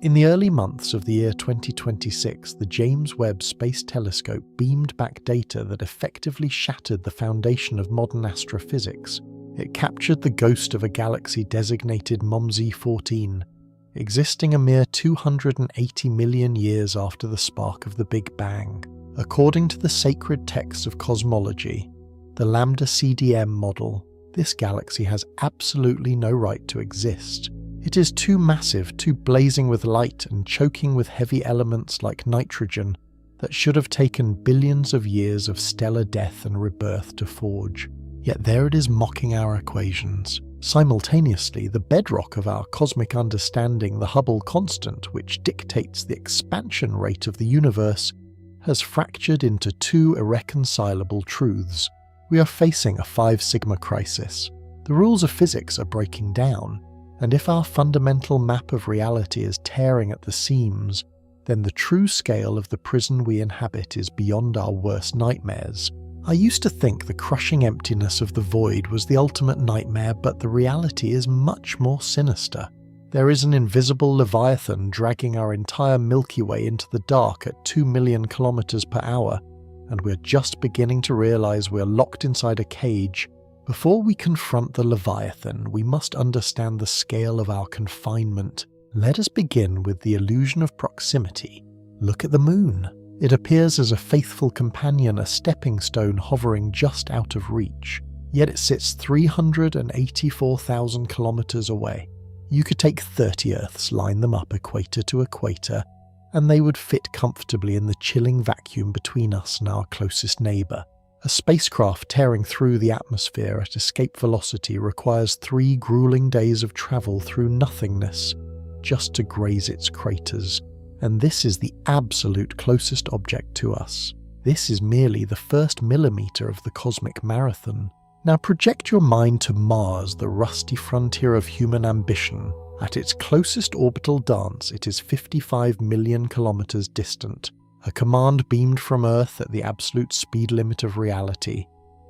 In the early months of the year 2026, the James Webb Space Telescope beamed back data that effectively shattered the foundation of modern astrophysics. It captured the ghost of a galaxy designated MOMZ-14, existing a mere 280 million years after the spark of the Big Bang. According to the sacred texts of cosmology, the Lambda-CDM model, this galaxy has absolutely no right to exist. It is too massive, too blazing with light and choking with heavy elements like nitrogen that should have taken billions of years of stellar death and rebirth to forge. Yet there it is mocking our equations. Simultaneously, the bedrock of our cosmic understanding, the Hubble constant, which dictates the expansion rate of the universe, has fractured into two irreconcilable truths. We are facing a 5 sigma crisis. The rules of physics are breaking down, and if our fundamental map of reality is tearing at the seams, then the true scale of the prison we inhabit is beyond our worst nightmares. I used to think the crushing emptiness of the void was the ultimate nightmare, but the reality is much more sinister. There is an invisible leviathan dragging our entire Milky Way into the dark at 2 million kilometers per hour, and we're just beginning to realize we're locked inside a cage. Before we confront the leviathan, we must understand the scale of our confinement. Let us begin with the illusion of proximity. Look at the moon. It appears as a faithful companion, a stepping stone hovering just out of reach. Yet it sits 384,000 kilometers away. You could take 30 Earths, line them up equator to equator, and they would fit comfortably in the chilling vacuum between us and our closest neighbour. A spacecraft tearing through the atmosphere at escape velocity requires 3 grueling days of travel through nothingness just to graze its craters. And this is the absolute closest object to us. This is merely the first millimetre of the cosmic marathon. Now project your mind to Mars, the rusty frontier of human ambition. At its closest orbital dance, it is 55 million kilometres distant. A command beamed from Earth at the absolute speed limit of reality.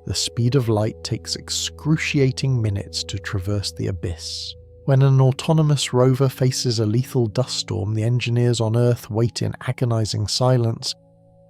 The speed of light takes excruciating minutes to traverse the abyss. When an autonomous rover faces a lethal dust storm, the engineers on Earth wait in agonizing silence,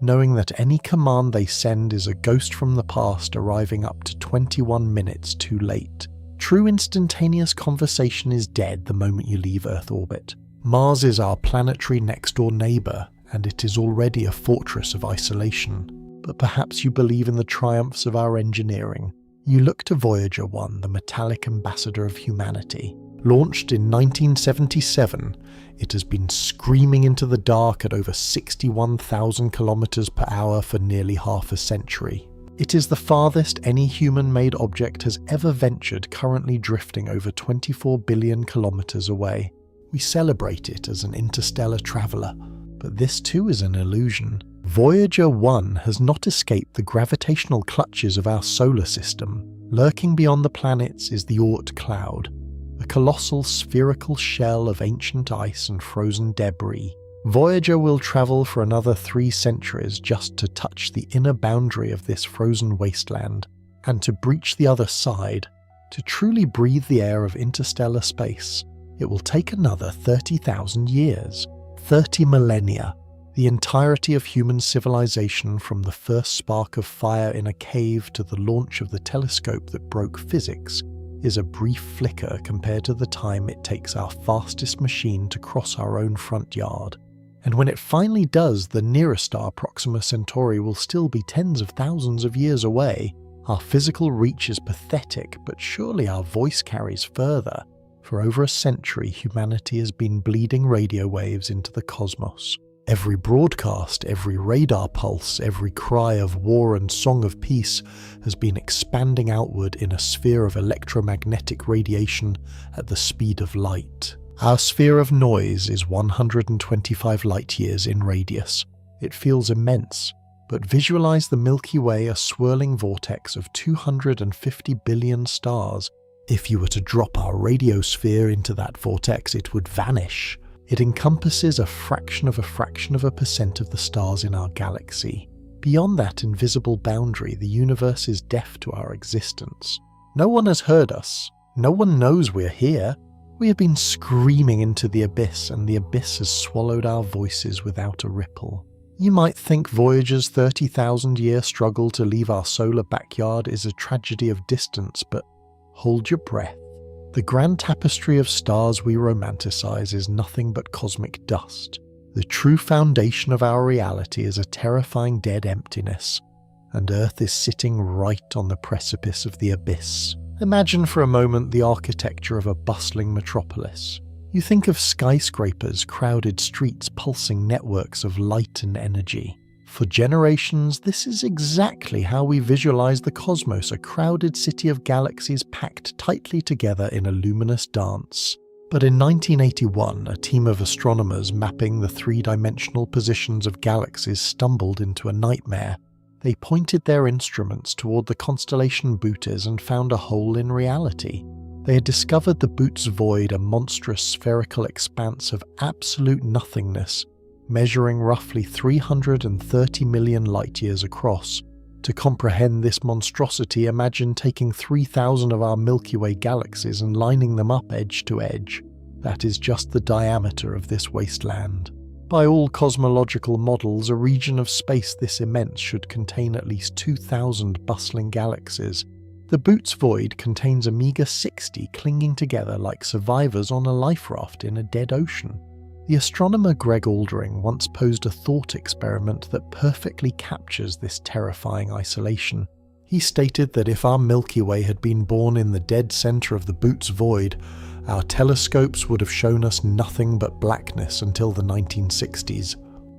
knowing that any command they send is a ghost from the past arriving up to 21 minutes too late. True instantaneous conversation is dead the moment you leave Earth orbit. Mars is our planetary next-door neighbour, and it is already a fortress of isolation. But perhaps you believe in the triumphs of our engineering. You look to Voyager 1, the metallic ambassador of humanity. Launched in 1977, it has been screaming into the dark at over 61,000 kilometers per hour for nearly half a century. It is the farthest any human-made object has ever ventured, currently drifting over 24 billion kilometers away. We celebrate it as an interstellar traveler, but this too is an illusion. Voyager 1 has not escaped the gravitational clutches of our solar system. Lurking beyond the planets is the Oort cloud, a colossal spherical shell of ancient ice and frozen debris. Voyager will travel for another 3 centuries just to touch the inner boundary of this frozen wasteland, and to breach the other side, to truly breathe the air of interstellar space. It will take another 30,000 years, 30 millennia. The entirety of human civilization, from the first spark of fire in a cave to the launch of the telescope that broke physics, is a brief flicker compared to the time it takes our fastest machine to cross our own front yard. And when it finally does, the nearest star, Proxima Centauri, will still be tens of thousands of years away. Our physical reach is pathetic, but surely our voice carries further. For over a century, humanity has been bleeding radio waves into the cosmos. Every broadcast, every radar pulse, every cry of war and song of peace has been expanding outward in a sphere of electromagnetic radiation at the speed of light. Our sphere of noise is 125 light-years in radius. It feels immense, but visualize the Milky Way, a swirling vortex of 250 billion stars. If you were to drop our radiosphere into that vortex, it would vanish. It encompasses a fraction of a percent of the stars in our galaxy. Beyond that invisible boundary, the universe is deaf to our existence. No one has heard us. No one knows we're here. We have been screaming into the abyss, and the abyss has swallowed our voices without a ripple. You might think Voyager's 30,000-year struggle to leave our solar backyard is a tragedy of distance, but hold your breath. The grand tapestry of stars we romanticize is nothing but cosmic dust. The true foundation of our reality is a terrifying dead emptiness, and Earth is sitting right on the precipice of the abyss. Imagine for a moment the architecture of a bustling metropolis. You think of skyscrapers, crowded streets, pulsing networks of light and energy. For generations, this is exactly how we visualize the cosmos, a crowded city of galaxies packed tightly together in a luminous dance. But in 1981, a team of astronomers mapping the three-dimensional positions of galaxies stumbled into a nightmare. They pointed their instruments toward the constellation Bootes and found a hole in reality. They had discovered the Bootes void, a monstrous spherical expanse of absolute nothingness, measuring roughly 330 million light-years across. To comprehend this monstrosity, imagine taking 3,000 of our Milky Way galaxies and lining them up edge to edge. That is just the diameter of this wasteland. By all cosmological models, a region of space this immense should contain at least 2,000 bustling galaxies. The Bootes void contains a meager 60 clinging together like survivors on a life raft in a dead ocean. The astronomer Greg Aldring once posed a thought experiment that perfectly captures this terrifying isolation. He stated that if our Milky Way had been born in the dead center of the Bootes void, our telescopes would have shown us nothing but blackness until the 1960s.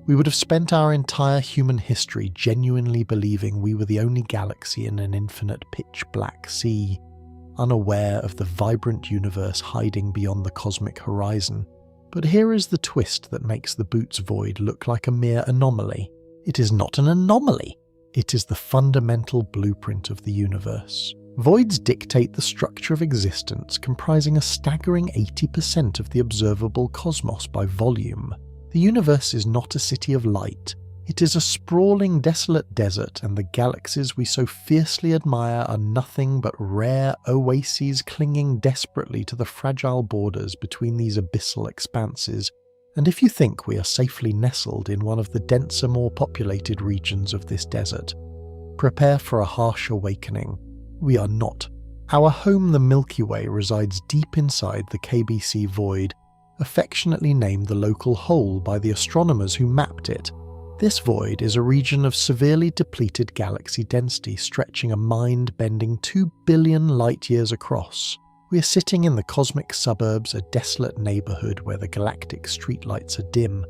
We would have spent our entire human history genuinely believing we were the only galaxy in an infinite pitch-black sea, unaware of the vibrant universe hiding beyond the cosmic horizon. But here is the twist that makes the Bootes void look like a mere anomaly. It is not an anomaly. It is the fundamental blueprint of the universe. Voids dictate the structure of existence, comprising a staggering 80% of the observable cosmos by volume. The universe is not a city of light. It is a sprawling, desolate desert, and the galaxies we so fiercely admire are nothing but rare oases clinging desperately to the fragile borders between these abyssal expanses. And if you think we are safely nestled in one of the denser, more populated regions of this desert, prepare for a harsh awakening. We are not. Our home, the Milky Way, resides deep inside the KBC void, affectionately named the local hole by the astronomers who mapped it. This void is a region of severely depleted galaxy density stretching a mind-bending 2 billion light-years across. We are sitting in the cosmic suburbs, a desolate neighborhood where the galactic streetlights are dim,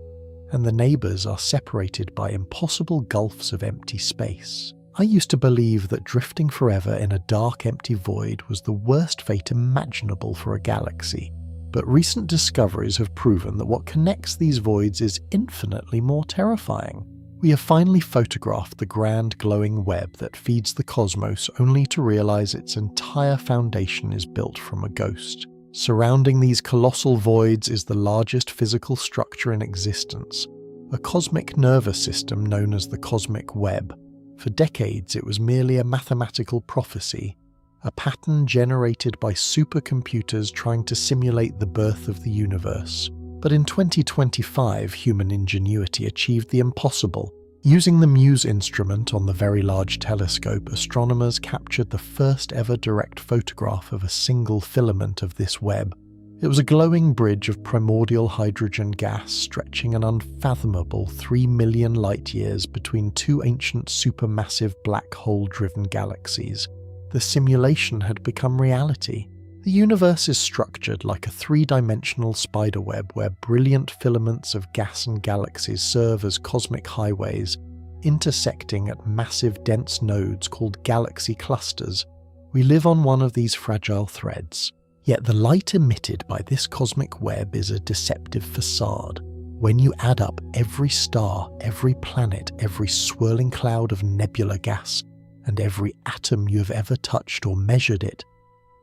and the neighbors are separated by impossible gulfs of empty space. I used to believe that drifting forever in a dark, empty void was the worst fate imaginable for a galaxy. But recent discoveries have proven that what connects these voids is infinitely more terrifying. We have finally photographed the grand glowing web that feeds the cosmos, only to realize its entire foundation is built from a ghost. Surrounding these colossal voids is the largest physical structure in existence, a cosmic nervous system known as the cosmic web. For decades it was merely a mathematical prophecy, a pattern generated by supercomputers trying to simulate the birth of the universe. But in 2025, human ingenuity achieved the impossible. Using the MUSE instrument on the Very Large Telescope, astronomers captured the first ever direct photograph of a single filament of this web. It was a glowing bridge of primordial hydrogen gas stretching an unfathomable 3 million light-years between two ancient supermassive black hole-driven galaxies. The simulation had become reality. The universe is structured like a three-dimensional spiderweb where brilliant filaments of gas and galaxies serve as cosmic highways, intersecting at massive dense nodes called galaxy clusters. We live on one of these fragile threads. Yet the light emitted by this cosmic web is a deceptive facade. When you add up every star, every planet, every swirling cloud of nebula gas, and every atom you have ever touched or measured, it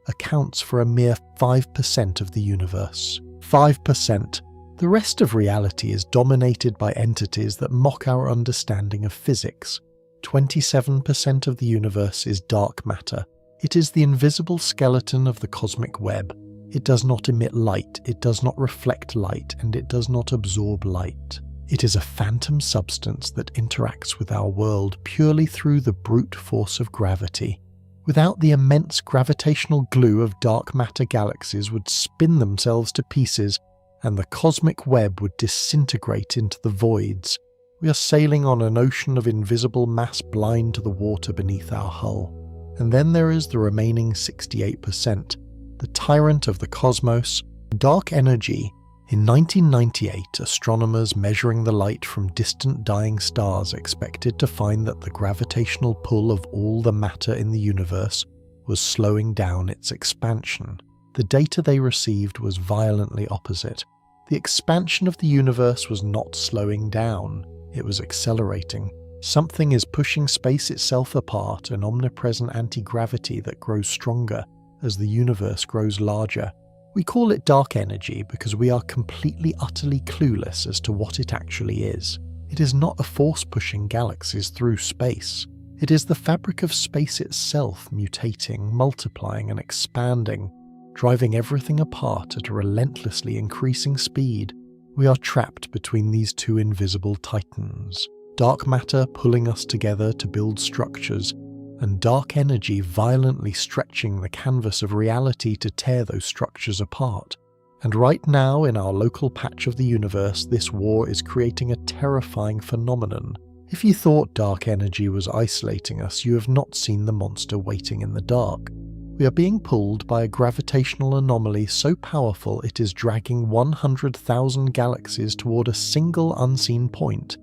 accounts for a mere 5% of the universe. 5%. The rest of reality is dominated by entities that mock our understanding of physics. 27% of the universe is dark matter. It is the invisible skeleton of the cosmic web. It does not emit light, it does not reflect light, and it does not absorb light. It is a phantom substance that interacts with our world purely through the brute force of gravity. Without the immense gravitational glue of dark matter, galaxies would spin themselves to pieces, and the cosmic web would disintegrate into the voids. We are sailing on an ocean of invisible mass blind to the water beneath our hull. And then there is the remaining 68%, the tyrant of the cosmos, dark energy. In 1998, astronomers measuring the light from distant dying stars expected to find that the gravitational pull of all the matter in the universe was slowing down its expansion. The data they received was violently opposite. The expansion of the universe was not slowing down, it was accelerating. Something is pushing space itself apart, an omnipresent anti-gravity that grows stronger as the universe grows larger. We call it dark energy because we are completely utterly clueless as to what it actually is. It is not a force pushing galaxies through space. It is the fabric of space itself mutating, multiplying and expanding, driving everything apart at a relentlessly increasing speed. We are trapped between these two invisible titans. Dark matter pulling us together to build structures, and dark energy violently stretching the canvas of reality to tear those structures apart. And right now, in our local patch of the universe, this war is creating a terrifying phenomenon. If you thought dark energy was isolating us, you have not seen the monster waiting in the dark. We are being pulled by a gravitational anomaly so powerful it is dragging 100,000 galaxies toward a single unseen point.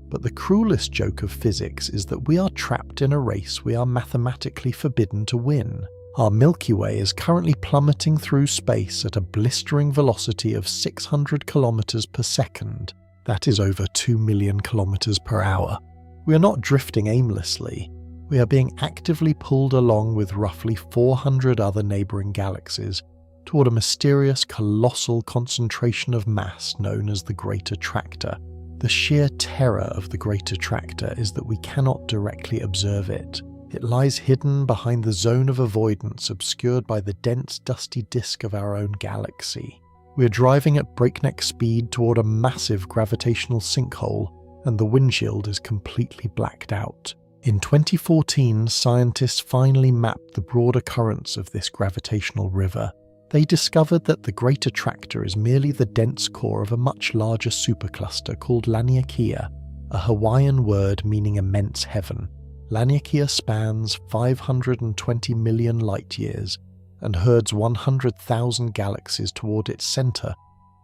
But the cruelest joke of physics is that we are trapped in a race we are mathematically forbidden to win. Our Milky Way is currently plummeting through space at a blistering velocity of 600 kilometers per second. That is over 2 million kilometers per hour. We are not drifting aimlessly. We are being actively pulled along with roughly 400 other neighboring galaxies toward a mysterious, colossal concentration of mass known as the Great Attractor. The sheer terror of the Great Attractor is that we cannot directly observe it. It lies hidden behind the zone of avoidance obscured by the dense, dusty disk of our own galaxy. We are driving at breakneck speed toward a massive gravitational sinkhole, and the windshield is completely blacked out. In 2014, scientists finally mapped the broader currents of this gravitational river. They discovered that the Great Attractor is merely the dense core of a much larger supercluster called Laniakea, a Hawaiian word meaning immense heaven. Laniakea spans 520 million light-years and herds 100,000 galaxies toward its center,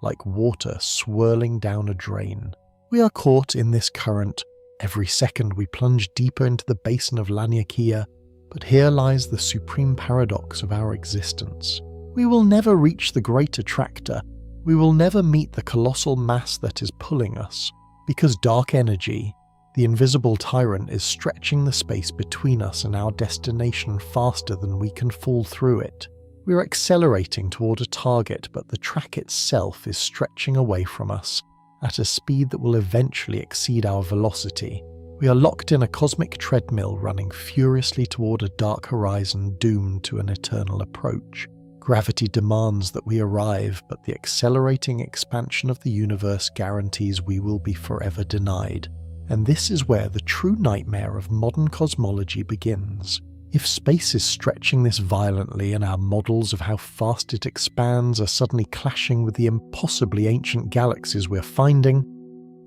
like water swirling down a drain. We are caught in this current. Every second we plunge deeper into the basin of Laniakea, but here lies the supreme paradox of our existence. We will never reach the Great Attractor. We will never meet the colossal mass that is pulling us, because dark energy, the invisible tyrant, is stretching the space between us and our destination faster than we can fall through it. We are accelerating toward a target, but the track itself is stretching away from us at a speed that will eventually exceed our velocity. We are locked in a cosmic treadmill running furiously toward a dark horizon doomed to an eternal approach. Gravity demands that we arrive, but the accelerating expansion of the universe guarantees we will be forever denied. And this is where the true nightmare of modern cosmology begins. If space is stretching this violently and our models of how fast it expands are suddenly clashing with the impossibly ancient galaxies we're finding,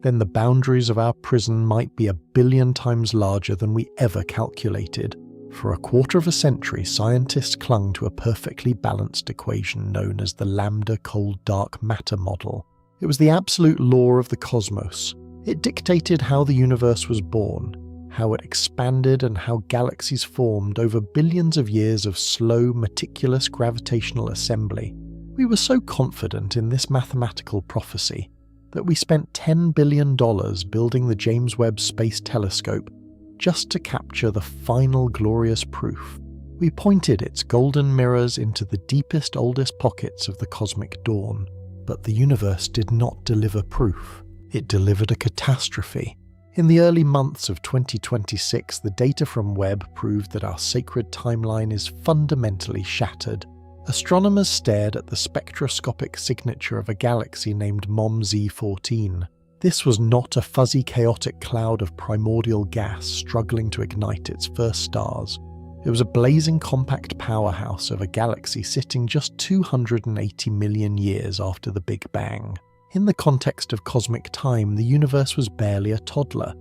then the boundaries of our prison might be 1 billion times larger than we ever calculated. For a quarter of a century, scientists clung to a perfectly balanced equation known as the Lambda-Cold Dark Matter model. It was the absolute law of the cosmos. It dictated how the universe was born, how it expanded, and how galaxies formed over billions of years of slow, meticulous gravitational assembly. We were so confident in this mathematical prophecy that we spent $10 billion building the James Webb Space Telescope just to capture the final glorious proof. We pointed its golden mirrors into the deepest, oldest pockets of the cosmic dawn. But the universe did not deliver proof. It delivered a catastrophe. In the early months of 2026, the data from Webb proved that our sacred timeline is fundamentally shattered. Astronomers stared at the spectroscopic signature of a galaxy named MOM-Z14. This was not a fuzzy, chaotic cloud of primordial gas struggling to ignite its first stars. It was a blazing compact powerhouse of a galaxy sitting just 280 million years after the Big Bang. In the context of cosmic time, the universe was barely a toddler.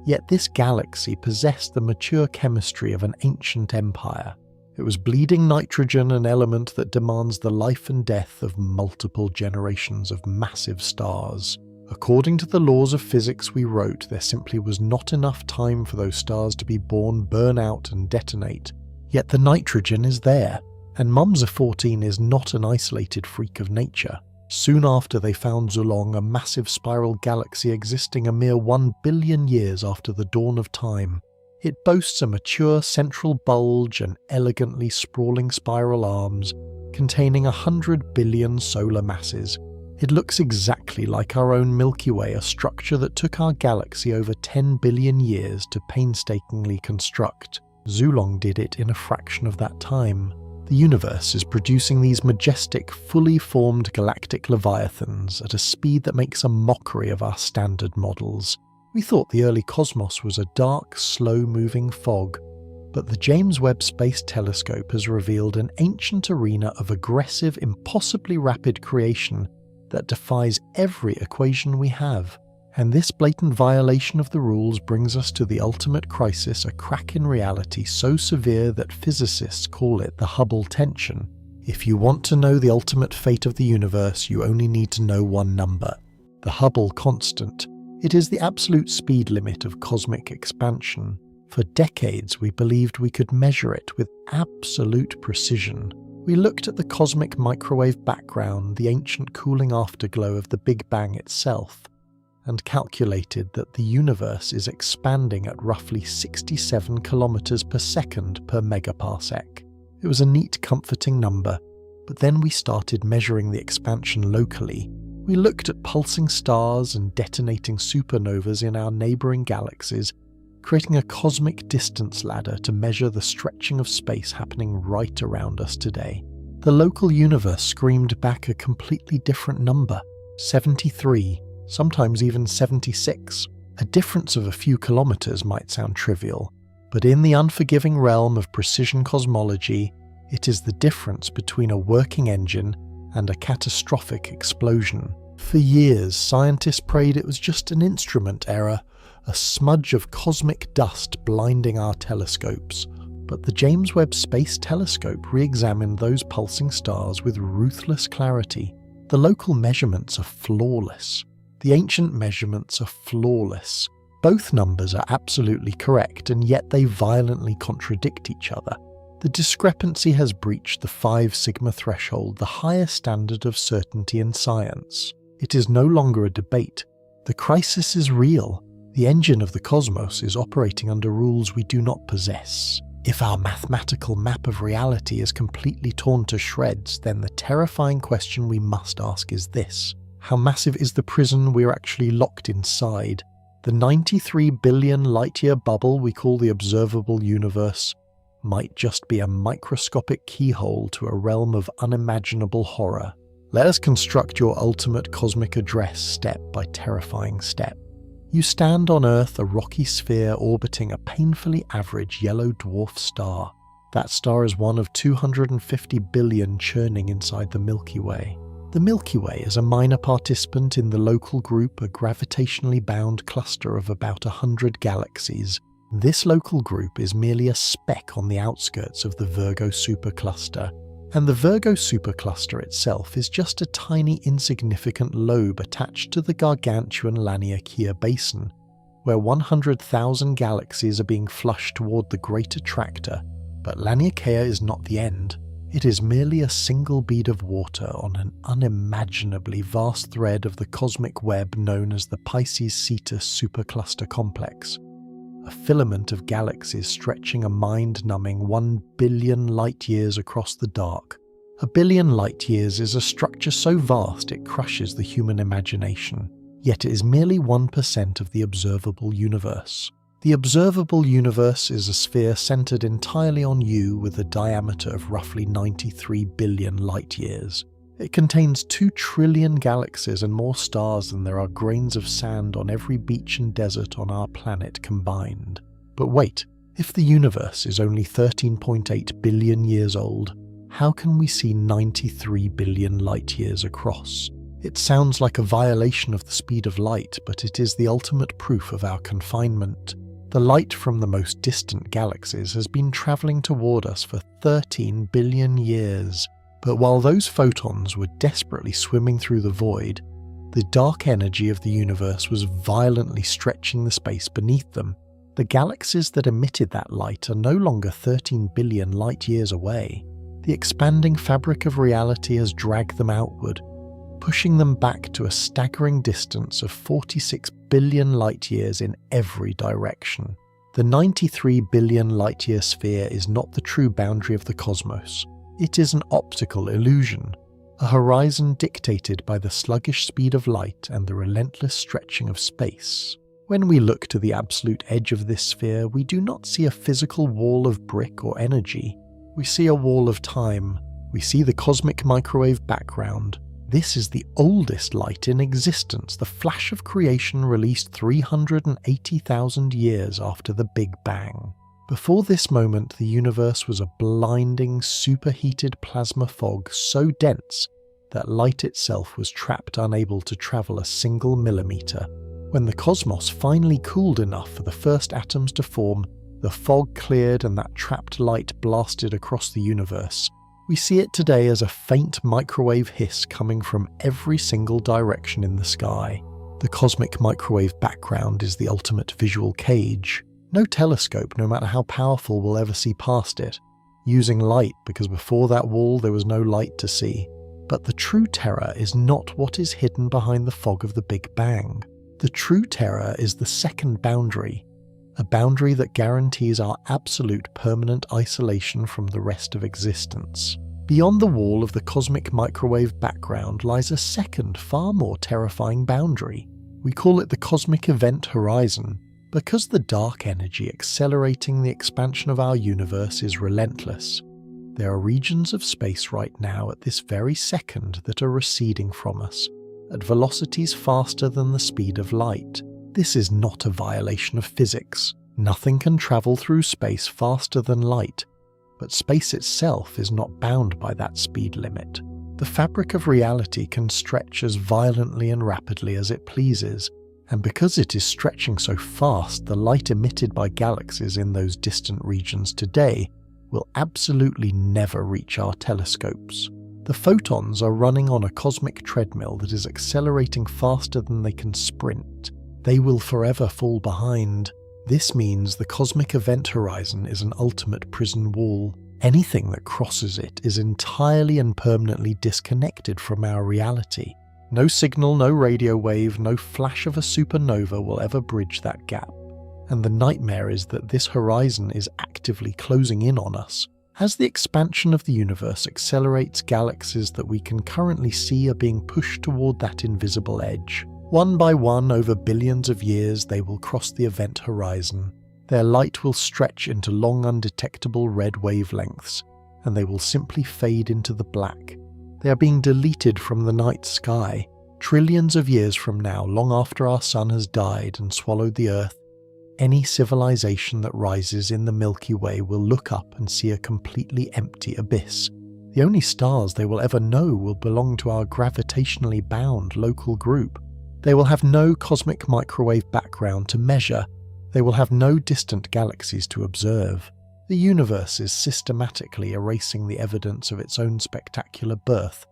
Yet this galaxy possessed the mature chemistry of an ancient empire. It was bleeding nitrogen, an element that demands the life and death of multiple generations of massive stars. According to the laws of physics we wrote, there simply was not enough time for those stars to be born, burn out and detonate. Yet the nitrogen is there, and MOM-Z14 is not an isolated freak of nature. Soon after they found Zulong, a massive spiral galaxy existing a mere 1 billion years after the dawn of time. It boasts a mature central bulge and elegantly sprawling spiral arms, containing 100 billion solar masses. It looks exactly like our own Milky Way, a structure that took our galaxy over 10 billion years to painstakingly construct. Zulong did it in a fraction of that time. The universe is producing these majestic, fully formed galactic leviathans at a speed that makes a mockery of our standard models. We thought the early cosmos was a dark, slow-moving fog, but the James Webb Space Telescope has revealed an ancient arena of aggressive, impossibly rapid creation that defies every equation we have. And this blatant violation of the rules brings us to the ultimate crisis, a crack in reality so severe that physicists call it the Hubble Tension. If you want to know the ultimate fate of the universe, you only need to know one number: the Hubble constant. It is the absolute speed limit of cosmic expansion. For decades, we believed we could measure it with absolute precision. We looked at the cosmic microwave background, the ancient cooling afterglow of the Big Bang itself, and calculated that the universe is expanding at roughly 67 kilometers per second per megaparsec. It was a neat, comforting number, but then we started measuring the expansion locally. We looked at pulsing stars and detonating supernovas in our neighbouring galaxies, creating a cosmic distance ladder to measure the stretching of space happening right around us today. The local universe screamed back a completely different number: 73, sometimes even 76. A difference of a few kilometers might sound trivial, but in the unforgiving realm of precision cosmology, it is the difference between a working engine and a catastrophic explosion. For years, scientists prayed it was just an instrument error, a smudge of cosmic dust blinding our telescopes. But the James Webb Space Telescope re-examined those pulsing stars with ruthless clarity. The local measurements are flawless. The ancient measurements are flawless. Both numbers are absolutely correct, and yet they violently contradict each other. The discrepancy has breached the 5 sigma threshold, the highest standard of certainty in science. It is no longer a debate. The crisis is real. The engine of the cosmos is operating under rules we do not possess. If our mathematical map of reality is completely torn to shreds, then the terrifying question we must ask is this: how massive is the prison we're actually locked inside? The 93 billion light-year bubble we call the observable universe might just be a microscopic keyhole to a realm of unimaginable horror. Let us construct your ultimate cosmic address step by terrifying step. You stand on Earth, a rocky sphere orbiting a painfully average yellow dwarf star. That star is one of 250 billion churning inside the Milky Way. The Milky Way is a minor participant in the local group, a gravitationally bound cluster of about 100 galaxies. This local group is merely a speck on the outskirts of the Virgo supercluster, and the Virgo supercluster itself is just a tiny insignificant lobe attached to the gargantuan Laniakea basin, where 100,000 galaxies are being flushed toward the Great Attractor. But Laniakea is not the end. It is merely a single bead of water on an unimaginably vast thread of the cosmic web known as the Pisces-Cetus supercluster complex. A filament of galaxies stretching a mind-numbing 1 billion light-years across the dark. A billion light-years is a structure so vast it crushes the human imagination, yet it is merely 1% of the observable universe. The observable universe is a sphere centered entirely on you with a diameter of roughly 93 billion light-years. It contains 2 trillion galaxies and more stars than there are grains of sand on every beach and desert on our planet combined. But wait, if the universe is only 13.8 billion years old, how can we see 93 billion light-years across? It sounds like a violation of the speed of light, but it is the ultimate proof of our confinement. The light from the most distant galaxies has been travelling toward us for 13 billion years. But while those photons were desperately swimming through the void, the dark energy of the universe was violently stretching the space beneath them. The galaxies that emitted that light are no longer 13 billion light-years away. The expanding fabric of reality has dragged them outward, pushing them back to a staggering distance of 46 billion light-years in every direction. The 93 billion light-year sphere is not the true boundary of the cosmos. It is an optical illusion, a horizon dictated by the sluggish speed of light and the relentless stretching of space. When we look to the absolute edge of this sphere, we do not see a physical wall of brick or energy. We see a wall of time. We see the cosmic microwave background. This is the oldest light in existence, the flash of creation released 380,000 years after the Big Bang. Before this moment, the universe was a blinding, superheated plasma fog so dense that light itself was trapped, unable to travel a single millimeter. When the cosmos finally cooled enough for the first atoms to form, the fog cleared and that trapped light blasted across the universe. We see it today as a faint microwave hiss coming from every single direction in the sky. The cosmic microwave background is the ultimate visual cage. No telescope, no matter how powerful, will ever see past it, using light because before that wall there was no light to see. But the true terror is not what is hidden behind the fog of the Big Bang. The true terror is the second boundary, a boundary that guarantees our absolute permanent isolation from the rest of existence. Beyond the wall of the cosmic microwave background lies a second, far more terrifying boundary. We call it the cosmic event horizon, because the dark energy accelerating the expansion of our universe is relentless. There are regions of space right now at this very second that are receding from us, at velocities faster than the speed of light. This is not a violation of physics. Nothing can travel through space faster than light, but space itself is not bound by that speed limit. The fabric of reality can stretch as violently and rapidly as it pleases, and because it is stretching so fast, the light emitted by galaxies in those distant regions today will absolutely never reach our telescopes. The photons are running on a cosmic treadmill that is accelerating faster than they can sprint. They will forever fall behind. This means the cosmic event horizon is an ultimate prison wall. Anything that crosses it is entirely and permanently disconnected from our reality. No signal, no radio wave, no flash of a supernova will ever bridge that gap. And the nightmare is that this horizon is actively closing in on us. As the expansion of the universe accelerates, galaxies that we can currently see are being pushed toward that invisible edge. One by one, over billions of years, they will cross the event horizon. Their light will stretch into long, undetectable red wavelengths, and they will simply fade into the black. They are being deleted from the night sky. Trillions of years from now, long after our sun has died and swallowed the Earth, any civilization that rises in the Milky Way will look up and see a completely empty abyss. The only stars they will ever know will belong to our gravitationally bound local group. They will have no cosmic microwave background to measure. They will have no distant galaxies to observe. The universe is systematically erasing the evidence of its own spectacular birth,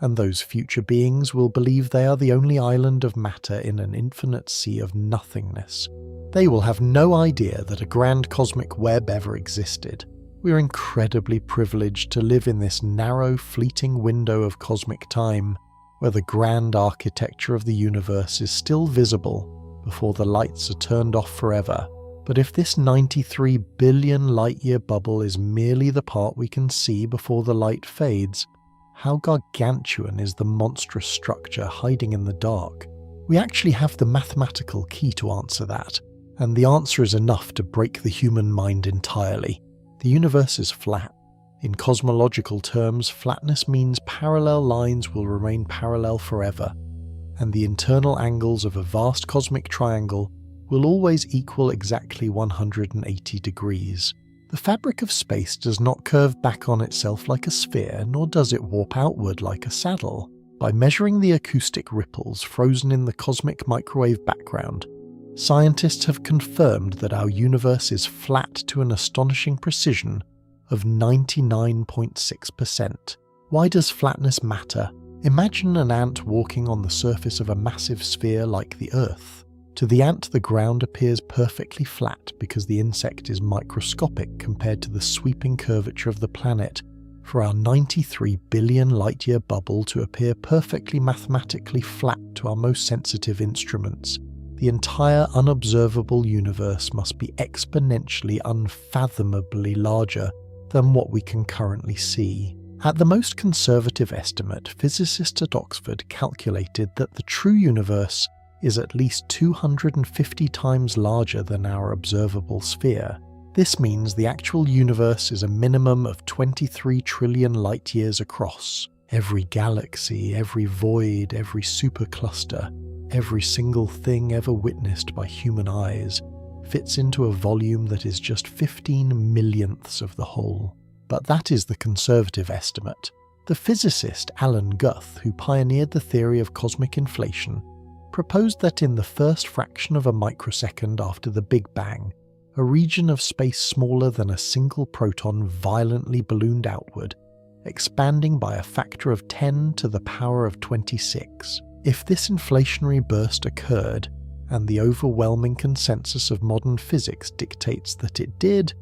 and those future beings will believe they are the only island of matter in an infinite sea of nothingness. They will have no idea that a grand cosmic web ever existed. We are incredibly privileged to live in this narrow, fleeting window of cosmic time, where the grand architecture of the universe is still visible before the lights are turned off forever. But if this 93 billion light-year bubble is merely the part we can see before the light fades, how gargantuan is the monstrous structure hiding in the dark? We actually have the mathematical key to answer that, And the answer is enough to break the human mind entirely. The universe is flat. In cosmological terms, flatness means parallel lines will remain parallel forever, and the internal angles of a vast cosmic triangle will always equal exactly 180 degrees. The fabric of space does not curve back on itself like a sphere, nor does it warp outward like a saddle. By measuring the acoustic ripples frozen in the cosmic microwave background, scientists have confirmed that our universe is flat to an astonishing precision of 99.6%. Why does flatness matter? Imagine an ant walking on the surface of a massive sphere like the Earth. To the ant, the ground appears perfectly flat because the insect is microscopic compared to the sweeping curvature of the planet. For our 93 billion light-year bubble to appear perfectly mathematically flat to our most sensitive instruments, the entire unobservable universe must be exponentially, unfathomably larger than what we can currently see. At the most conservative estimate, physicists at Oxford calculated that the true universe is at least 250 times larger than our observable sphere. This means the actual universe is a minimum of 23 trillion light-years across. Every galaxy, every void, every supercluster, every single thing ever witnessed by human eyes fits into a volume that is just 15 millionths of the whole. But that is the conservative estimate. The physicist Alan Guth, who pioneered the theory of cosmic inflation, proposed that in the first fraction of a microsecond after the Big Bang, a region of space smaller than a single proton violently ballooned outward, expanding by a factor of 10 to the power of 26. If this inflationary burst occurred, and the overwhelming consensus of modern physics dictates that it did,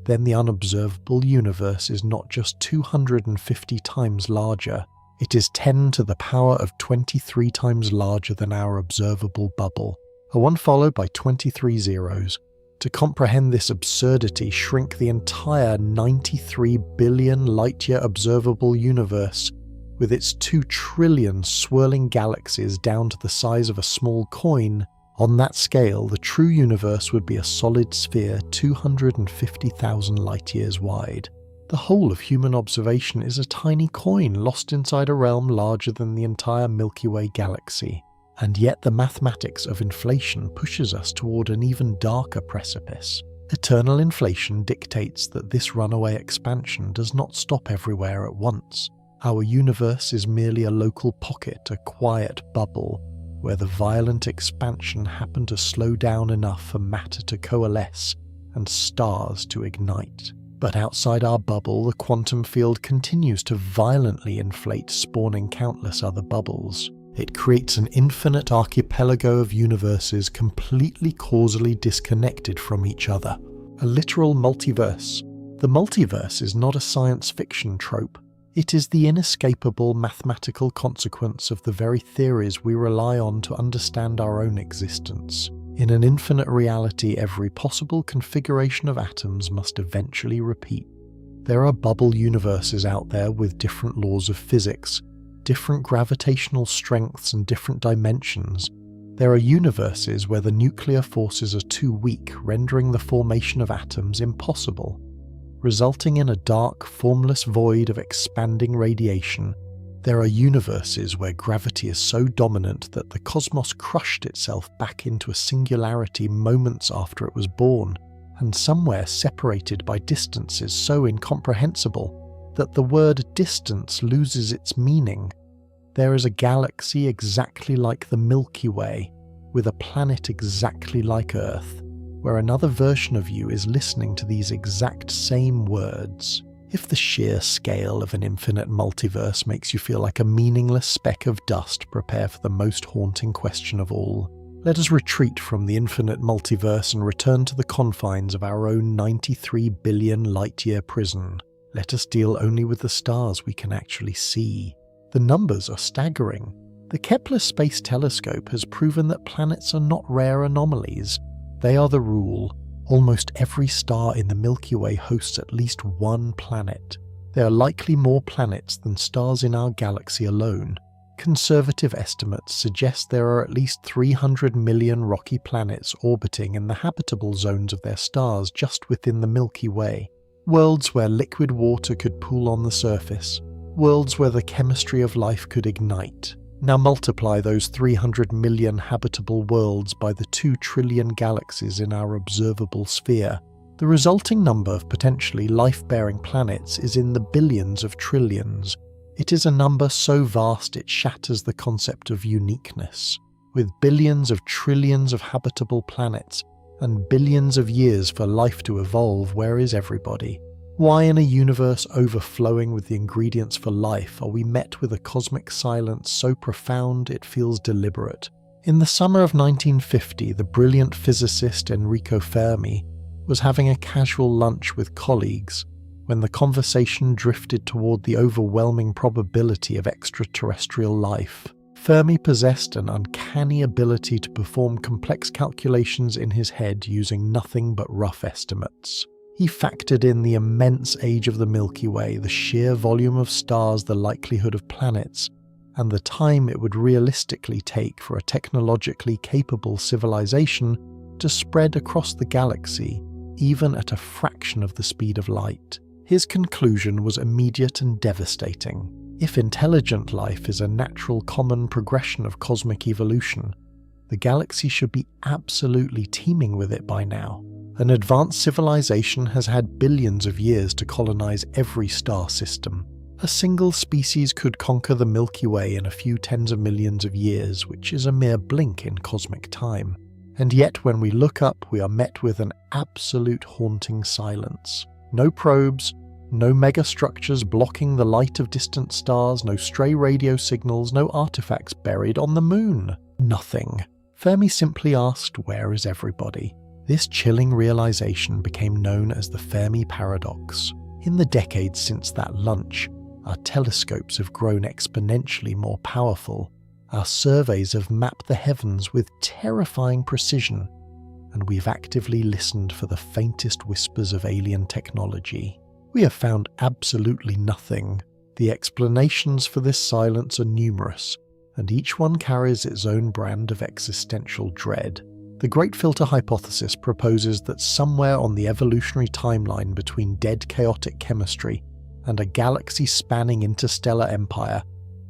then the unobservable universe is not just 250 times larger, it is 10 to the power of 23 times larger than our observable bubble, a 1 followed by 23 zeros. To comprehend this absurdity, shrink the entire 93 billion light-year observable universe with its 2 trillion swirling galaxies down to the size of a small coin. On that scale, the true universe would be a solid sphere 250,000 light-years wide. The whole of human observation is a tiny coin lost inside a realm larger than the entire Milky Way galaxy. And yet the mathematics of inflation pushes us toward an even darker precipice. Eternal inflation dictates that this runaway expansion does not stop everywhere at once. Our universe is merely a local pocket, a quiet bubble, where the violent expansion happened to slow down enough for matter to coalesce and stars to ignite. But outside our bubble, the quantum field continues to violently inflate, spawning countless other bubbles. It creates an infinite archipelago of universes completely causally disconnected from each other. A literal multiverse. The multiverse is not a science fiction trope. It is the inescapable mathematical consequence of the very theories we rely on to understand our own existence. In an infinite reality, every possible configuration of atoms must eventually repeat. There are bubble universes out there with different laws of physics, different gravitational strengths and different dimensions. There are universes where the nuclear forces are too weak, rendering the formation of atoms impossible, resulting in a dark, formless void of expanding radiation. There are universes where gravity is so dominant that the cosmos crushed itself back into a singularity moments after it was born, and somewhere separated by distances so incomprehensible that the word distance loses its meaning. There is a galaxy exactly like the Milky Way, with a planet exactly like Earth, where another version of you is listening to these exact same words. If the sheer scale of an infinite multiverse makes you feel like a meaningless speck of dust, prepare for the most haunting question of all. Let us retreat from the infinite multiverse and return to the confines of our own 93 billion light-year prison. Let us deal only with the stars we can actually see. The numbers are staggering. The Kepler Space Telescope has proven that planets are not rare anomalies. They are the rule. Almost every star in the Milky Way hosts at least one planet. There are likely more planets than stars in our galaxy alone. Conservative estimates suggest there are at least 300 million rocky planets orbiting in the habitable zones of their stars just within the Milky Way. Worlds where liquid water could pool on the surface. Worlds where the chemistry of life could ignite. Now multiply those 300 million habitable worlds by the 2 trillion galaxies in our observable sphere. The resulting number of potentially life-bearing planets is in the billions of trillions. It is a number so vast it shatters the concept of uniqueness. With billions of trillions of habitable planets and billions of years for life to evolve, where is everybody? Why in a universe overflowing with the ingredients for life are we met with a cosmic silence so profound it feels deliberate? In the summer of 1950, the brilliant physicist Enrico Fermi was having a casual lunch with colleagues when the conversation drifted toward the overwhelming probability of extraterrestrial life. Fermi possessed an uncanny ability to perform complex calculations in his head using nothing but rough estimates. He factored in the immense age of the Milky Way, the sheer volume of stars, the likelihood of planets, and the time it would realistically take for a technologically capable civilization to spread across the galaxy, even at a fraction of the speed of light. His conclusion was immediate and devastating. If intelligent life is a natural common progression of cosmic evolution, the galaxy should be absolutely teeming with it by now. An advanced civilization has had billions of years to colonize every star system. A single species could conquer the Milky Way in a few tens of millions of years, which is a mere blink in cosmic time. And yet when we look up, we are met with an absolute haunting silence. No probes, no megastructures blocking the light of distant stars, no stray radio signals, no artifacts buried on the moon. Nothing. Fermi simply asked, "Where is everybody?" This chilling realization became known as the Fermi paradox. In the decades since that lunch, our telescopes have grown exponentially more powerful. Our surveys have mapped the heavens with terrifying precision, and we've actively listened for the faintest whispers of alien technology. We have found absolutely nothing. The explanations for this silence are numerous, and each one carries its own brand of existential dread. The Great Filter hypothesis proposes that somewhere on the evolutionary timeline between dead chaotic chemistry and a galaxy-spanning interstellar empire,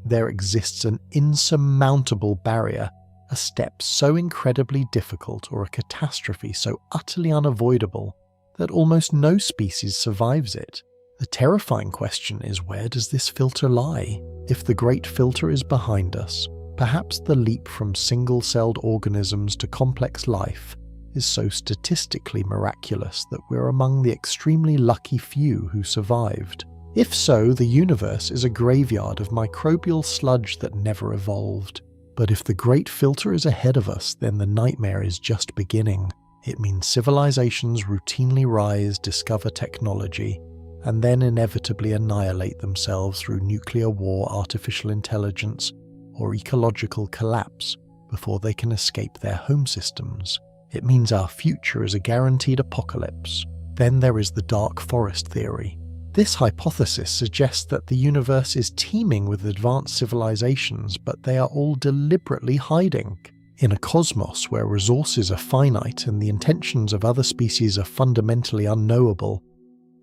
there exists an insurmountable barrier, a step so incredibly difficult or a catastrophe so utterly unavoidable that almost no species survives it. The terrifying question is, where does this filter lie? If the Great Filter is behind us, perhaps the leap from single-celled organisms to complex life is so statistically miraculous that we're among the extremely lucky few who survived. If so, the universe is a graveyard of microbial sludge that never evolved. But if the Great Filter is ahead of us, then the nightmare is just beginning. It means civilizations routinely rise, discover technology, and then inevitably annihilate themselves through nuclear war, artificial intelligence, or ecological collapse before they can escape their home systems. It means our future is a guaranteed apocalypse. Then there is the dark forest theory. This hypothesis suggests that the universe is teeming with advanced civilizations, but they are all deliberately hiding. In a cosmos where resources are finite and the intentions of other species are fundamentally unknowable,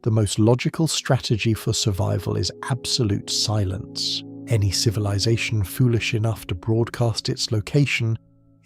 the most logical strategy for survival is absolute silence. Any civilization foolish enough to broadcast its location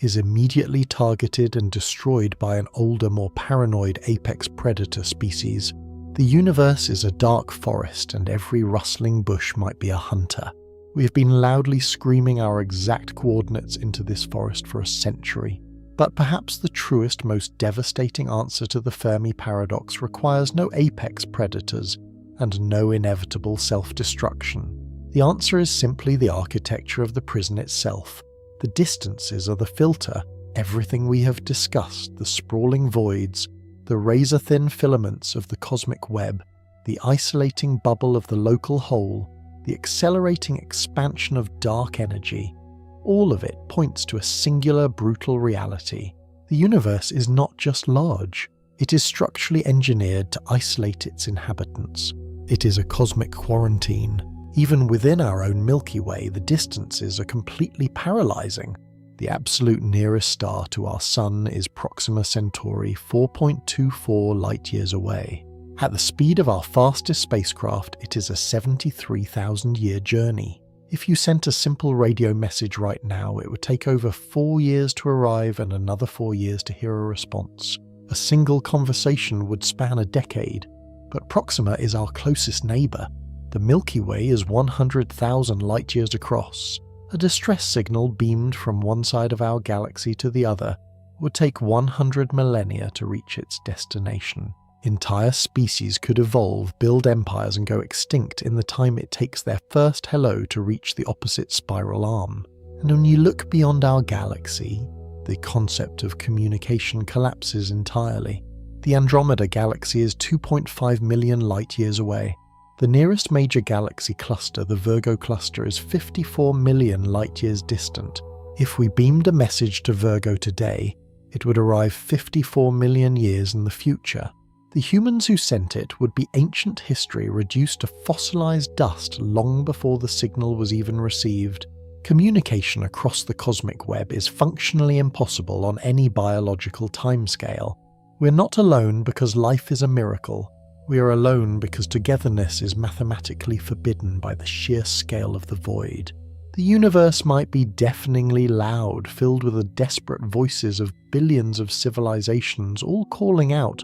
is immediately targeted and destroyed by an older, more paranoid apex predator species. The universe is a dark forest, and every rustling bush might be a hunter. We have been loudly screaming our exact coordinates into this forest for a century. But perhaps the truest, most devastating answer to the Fermi paradox requires no apex predators and no inevitable self-destruction. The answer is simply the architecture of the prison itself. The distances are the filter. Everything we have discussed, the sprawling voids, the razor-thin filaments of the cosmic web, the isolating bubble of the local hole, the accelerating expansion of dark energy, all of it points to a singular, brutal reality. The universe is not just large, it is structurally engineered to isolate its inhabitants. It is a cosmic quarantine. Even within our own Milky Way, the distances are completely paralyzing. The absolute nearest star to our Sun is Proxima Centauri, 4.24 light-years away. At the speed of our fastest spacecraft, it is a 73,000-year journey. If you sent a simple radio message right now, it would take over 4 years to arrive and another 4 years to hear a response. A single conversation would span a decade. But Proxima is our closest neighbour. The Milky Way is 100,000 light-years across. A distress signal beamed from one side of our galaxy to the other would take 100 millennia to reach its destination. Entire species could evolve, build empires and go extinct in the time it takes their first hello to reach the opposite spiral arm. And when you look beyond our galaxy, the concept of communication collapses entirely. The Andromeda galaxy is 2.5 million light-years away. The nearest major galaxy cluster, the Virgo cluster, is 54 million light-years distant. If we beamed a message to Virgo today, it would arrive 54 million years in the future. The humans who sent it would be ancient history reduced to fossilized dust long before the signal was even received. Communication across the cosmic web is functionally impossible on any biological timescale. We're not alone because life is a miracle. We are alone because togetherness is mathematically forbidden by the sheer scale of the void. The universe might be deafeningly loud, filled with the desperate voices of billions of civilizations, all calling out,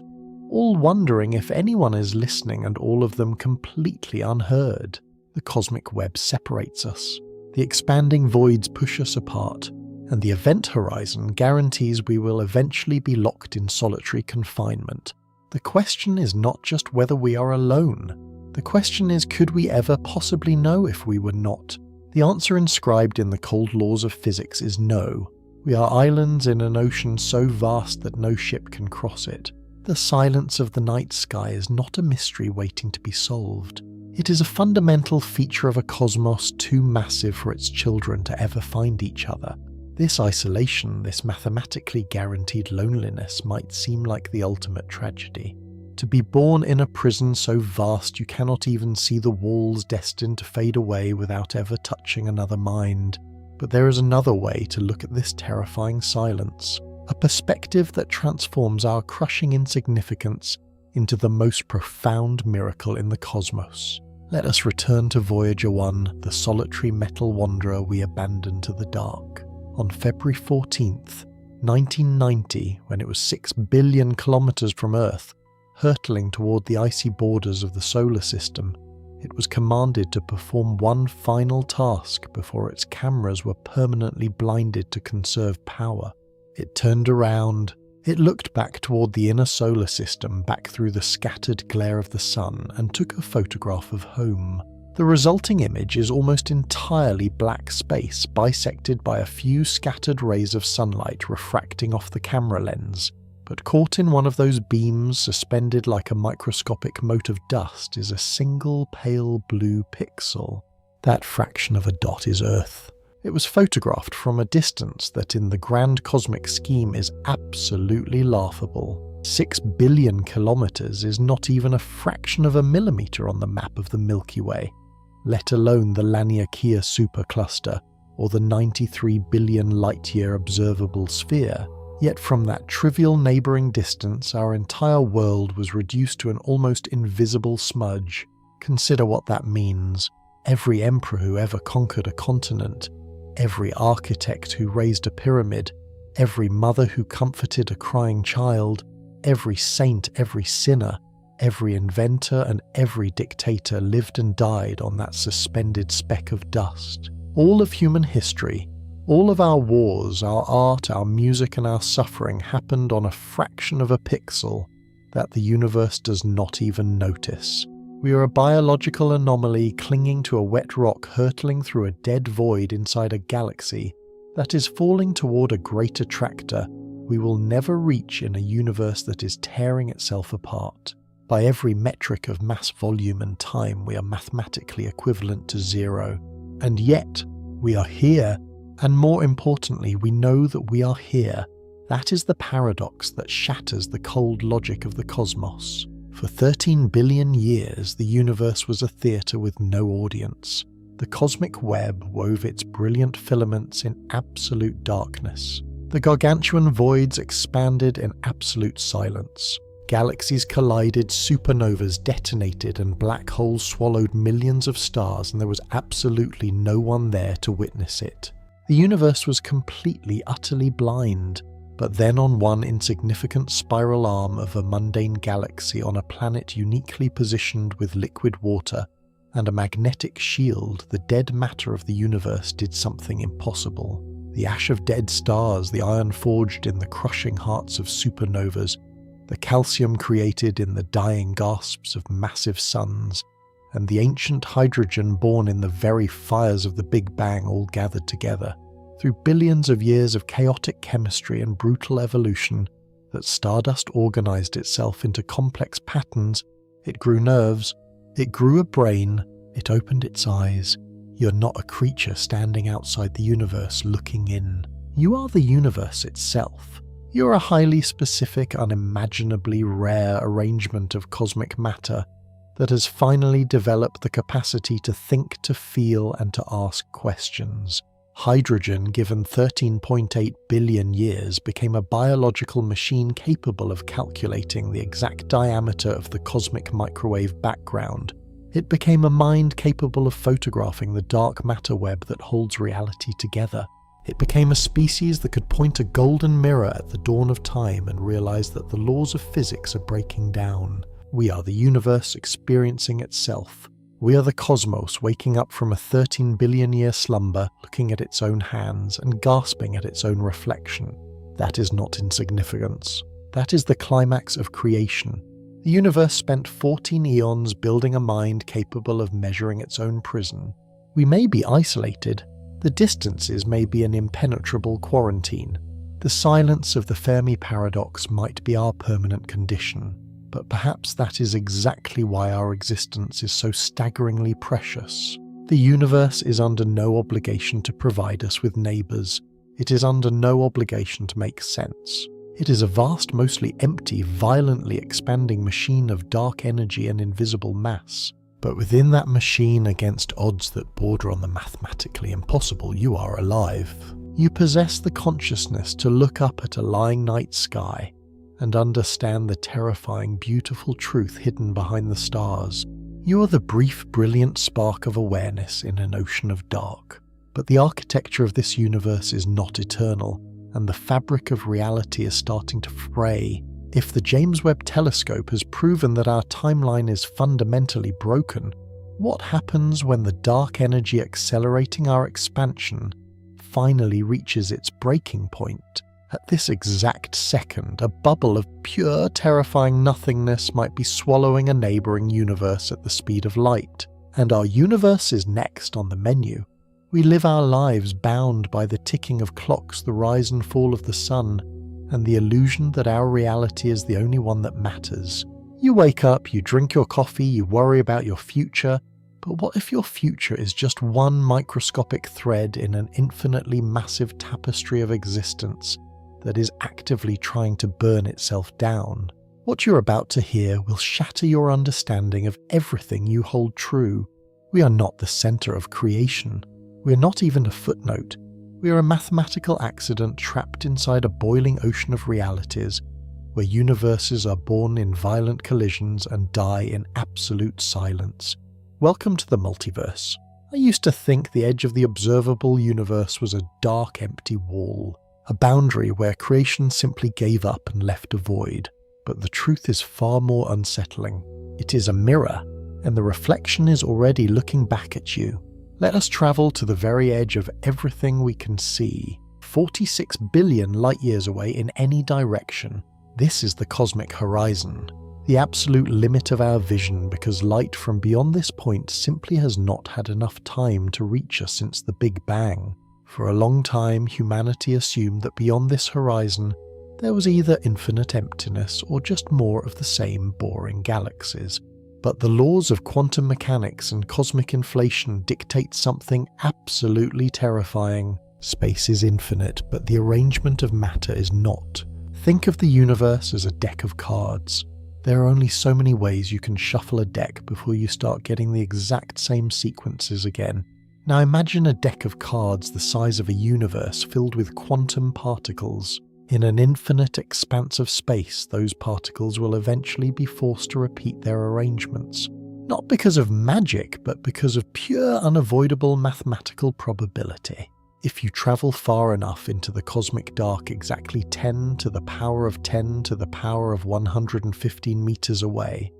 all wondering if anyone is listening, and all of them completely unheard. The cosmic web separates us. The expanding voids push us apart, and the event horizon guarantees we will eventually be locked in solitary confinement. The question is not just whether we are alone. The question is, could we ever possibly know if we were not? The answer inscribed in the cold laws of physics is no. We are islands in an ocean so vast that no ship can cross it. The silence of the night sky is not a mystery waiting to be solved. It is a fundamental feature of a cosmos too massive for its children to ever find each other. This isolation, this mathematically guaranteed loneliness, might seem like the ultimate tragedy. To be born in a prison so vast you cannot even see the walls destined to fade away without ever touching another mind. But there is another way to look at this terrifying silence, a perspective that transforms our crushing insignificance into the most profound miracle in the cosmos. Let us return to Voyager 1, the solitary metal wanderer we abandoned to the dark. On February 14th, 1990, when it was 6 billion kilometers from Earth, hurtling toward the icy borders of the solar system, it was commanded to perform one final task before its cameras were permanently blinded to conserve power. It turned around. It looked back toward the inner solar system, back through the scattered glare of the sun, and took a photograph of home. The resulting image is almost entirely black space, bisected by a few scattered rays of sunlight refracting off the camera lens. But caught in one of those beams, suspended like a microscopic mote of dust, is a single pale blue pixel. That fraction of a dot is Earth. It was photographed from a distance that in the grand cosmic scheme is absolutely laughable. 6 billion kilometers is not even a fraction of a millimeter on the map of the Milky Way, let alone the Laniakea supercluster or the 93 billion light-year observable sphere. Yet from that trivial neighbouring distance, our entire world was reduced to an almost invisible smudge. Consider what that means. Every emperor who ever conquered a continent, every architect who raised a pyramid, every mother who comforted a crying child, every saint, every sinner, every inventor and every dictator lived and died on that suspended speck of dust. All of human history, all of our wars, our art, our music and our suffering happened on a fraction of a pixel that the universe does not even notice. We are a biological anomaly clinging to a wet rock hurtling through a dead void inside a galaxy that is falling toward a great attractor we will never reach in a universe that is tearing itself apart. By every metric of mass, volume and time, we are mathematically equivalent to zero. And yet, we are here, and more importantly, we know that we are here. That is the paradox that shatters the cold logic of the cosmos. For 13 billion years, the universe was a theatre with no audience. The cosmic web wove its brilliant filaments in absolute darkness. The gargantuan voids expanded in absolute silence. Galaxies collided, supernovas detonated, and black holes swallowed millions of stars, and there was absolutely no one there to witness it. The universe was completely, utterly blind. But then on one insignificant spiral arm of a mundane galaxy on a planet uniquely positioned with liquid water and a magnetic shield, the dead matter of the universe did something impossible. The ash of dead stars, the iron forged in the crushing hearts of supernovas, the calcium created in the dying gasps of massive suns, and the ancient hydrogen born in the very fires of the Big Bang all gathered together. Through billions of years of chaotic chemistry and brutal evolution, that stardust organized itself into complex patterns. It grew nerves, it grew a brain, it opened its eyes. You're not a creature standing outside the universe looking in. You are the universe itself. You're a highly specific, unimaginably rare arrangement of cosmic matter that has finally developed the capacity to think, to feel, and to ask questions. Hydrogen, given 13.8 billion years, became a biological machine capable of calculating the exact diameter of the cosmic microwave background. It became a mind capable of photographing the dark matter web that holds reality together. It became a species that could point a golden mirror at the dawn of time and realize that the laws of physics are breaking down. We are the universe experiencing itself. We are the cosmos waking up from a 13 billion year slumber, looking at its own hands and gasping at its own reflection. That is not insignificance. That is the climax of creation. The universe spent 14 eons building a mind capable of measuring its own prison. We may be isolated. The distances may be an impenetrable quarantine. The silence of the Fermi paradox might be our permanent condition. But perhaps that is exactly why our existence is so staggeringly precious. The universe is under no obligation to provide us with neighbours. It is under no obligation to make sense. It is a vast, mostly empty, violently expanding machine of dark energy and invisible mass. But within that machine, against odds that border on the mathematically impossible, you are alive. You possess the consciousness to look up at a lying night sky and understand the terrifying, beautiful truth hidden behind the stars. You are the brief, brilliant spark of awareness in an ocean of dark. But the architecture of this universe is not eternal, and the fabric of reality is starting to fray. If the James Webb Telescope has proven that our timeline is fundamentally broken, what happens when the dark energy accelerating our expansion finally reaches its breaking point? At this exact second, a bubble of pure, terrifying nothingness might be swallowing a neighbouring universe at the speed of light. And our universe is next on the menu. We live our lives bound by the ticking of clocks, the rise and fall of the sun, and the illusion that our reality is the only one that matters. You wake up, you drink your coffee, you worry about your future, but what if your future is just one microscopic thread in an infinitely massive tapestry of existence that is actively trying to burn itself down? What you're about to hear will shatter your understanding of everything you hold true. We are not the center of creation. We are not even a footnote. We are a mathematical accident trapped inside a boiling ocean of realities, where universes are born in violent collisions and die in absolute silence. Welcome to the multiverse. I used to think the edge of the observable universe was a dark, empty wall, a boundary where creation simply gave up and left a void. But the truth is far more unsettling. It is a mirror, and the reflection is already looking back at you. Let us travel to the very edge of everything we can see, 46 billion light-years away in any direction. This is the cosmic horizon, the absolute limit of our vision, because light from beyond this point simply has not had enough time to reach us since the Big Bang. For a long time, humanity assumed that beyond this horizon, there was either infinite emptiness or just more of the same boring galaxies. But the laws of quantum mechanics and cosmic inflation dictate something absolutely terrifying. Space is infinite, but the arrangement of matter is not. Think of the universe as a deck of cards. There are only so many ways you can shuffle a deck before you start getting the exact same sequences again. Now imagine a deck of cards the size of a universe filled with quantum particles. In an infinite expanse of space, those particles will eventually be forced to repeat their arrangements. Not because of magic, but because of pure unavoidable mathematical probability. If you travel far enough into the cosmic dark exactly 10 to the power of 10 to the power of 115 meters away,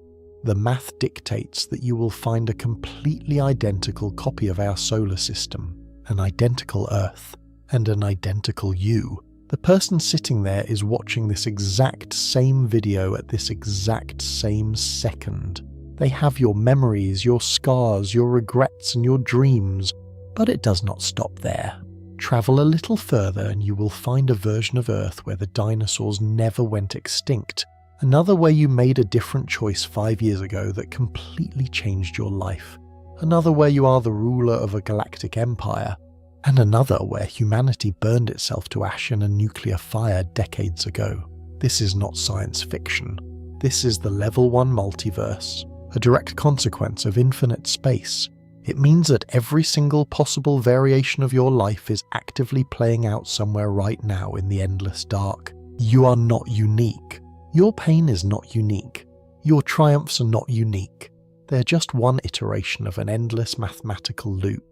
the math dictates that you will find a completely identical copy of our solar system, an identical Earth, and an identical you. The person sitting there is watching this exact same video at this exact same second. They have your memories, your scars, your regrets, and your dreams, but it does not stop there. Travel a little further and you will find a version of Earth where the dinosaurs never went extinct. Another where you made a different choice 5 years ago that completely changed your life. Another where you are the ruler of a galactic empire. And another where humanity burned itself to ash in a nuclear fire decades ago. This is not science fiction. This is the Level 1 multiverse, a direct consequence of infinite space. It means that every single possible variation of your life is actively playing out somewhere right now in the endless dark. You are not unique. Your pain is not unique. Your triumphs are not unique. They're just one iteration of an endless mathematical loop.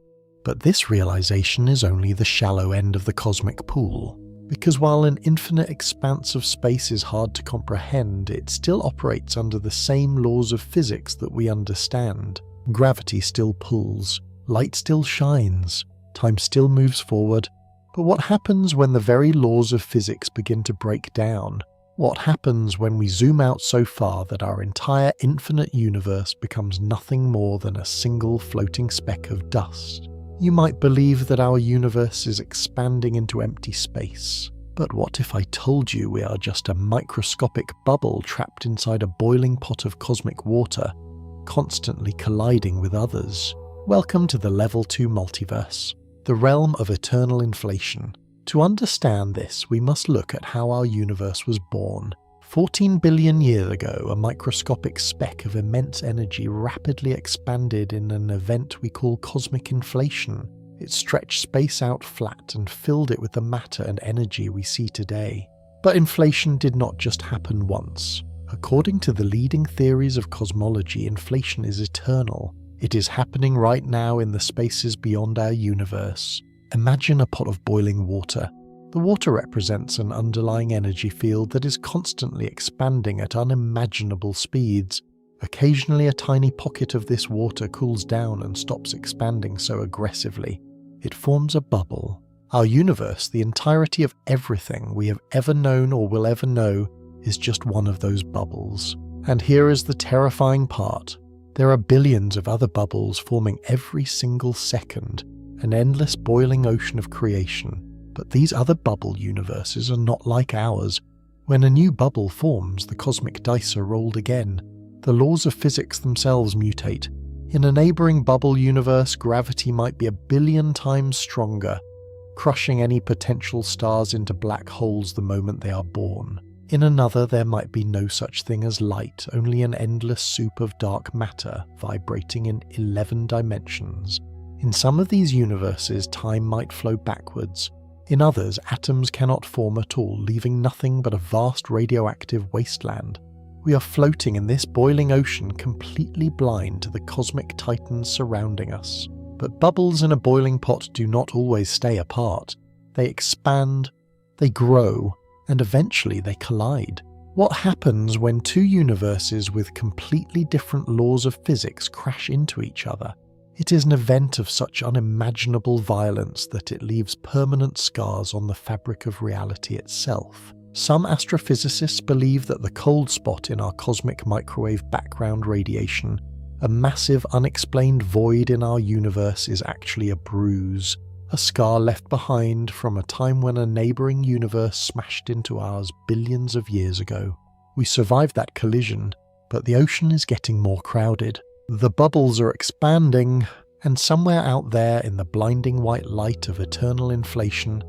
But this realization is only the shallow end of the cosmic pool. Because while an infinite expanse of space is hard to comprehend, it still operates under the same laws of physics that we understand. Gravity still pulls, light still shines, time still moves forward. But what happens when the very laws of physics begin to break down? What happens when we zoom out so far that our entire infinite universe becomes nothing more than a single floating speck of dust? You might believe that our universe is expanding into empty space. But what if I told you we are just a microscopic bubble trapped inside a boiling pot of cosmic water, constantly colliding with others? Welcome to the Level 2 multiverse, the realm of eternal inflation. To understand this, we must look at how our universe was born. 14 billion years ago, a microscopic speck of immense energy rapidly expanded in an event we call cosmic inflation. It stretched space out flat and filled it with the matter and energy we see today. But inflation did not just happen once. According to the leading theories of cosmology, inflation is eternal. It is happening right now in the spaces beyond our universe. Imagine a pot of boiling water. The water represents an underlying energy field that is constantly expanding at unimaginable speeds. Occasionally a tiny pocket of this water cools down and stops expanding so aggressively. It forms a bubble. Our universe, the entirety of everything we have ever known or will ever know, is just one of those bubbles. And here is the terrifying part. There are billions of other bubbles forming every single second, an endless boiling ocean of creation. But these other bubble universes are not like ours. When a new bubble forms, the cosmic dice are rolled again. The laws of physics themselves mutate. In a neighbouring bubble universe, gravity might be 1 billion times stronger, crushing any potential stars into black holes the moment they are born. In another, there might be no such thing as light, only an endless soup of dark matter vibrating in 11 dimensions. In some of these universes, time might flow backwards. In others, atoms cannot form at all, leaving nothing but a vast radioactive wasteland. We are floating in this boiling ocean, completely blind to the cosmic titans surrounding us. But bubbles in a boiling pot do not always stay apart. They expand, they grow, and eventually they collide. What happens when two universes with completely different laws of physics crash into each other? It is an event of such unimaginable violence that it leaves permanent scars on the fabric of reality itself. Some astrophysicists believe that the cold spot in our cosmic microwave background radiation, a massive unexplained void in our universe, is actually a bruise, a scar left behind from a time when a neighbouring universe smashed into ours billions of years ago. We survived that collision, but the ocean is getting more crowded. The bubbles are expanding, and somewhere out there in the blinding white light of eternal inflation,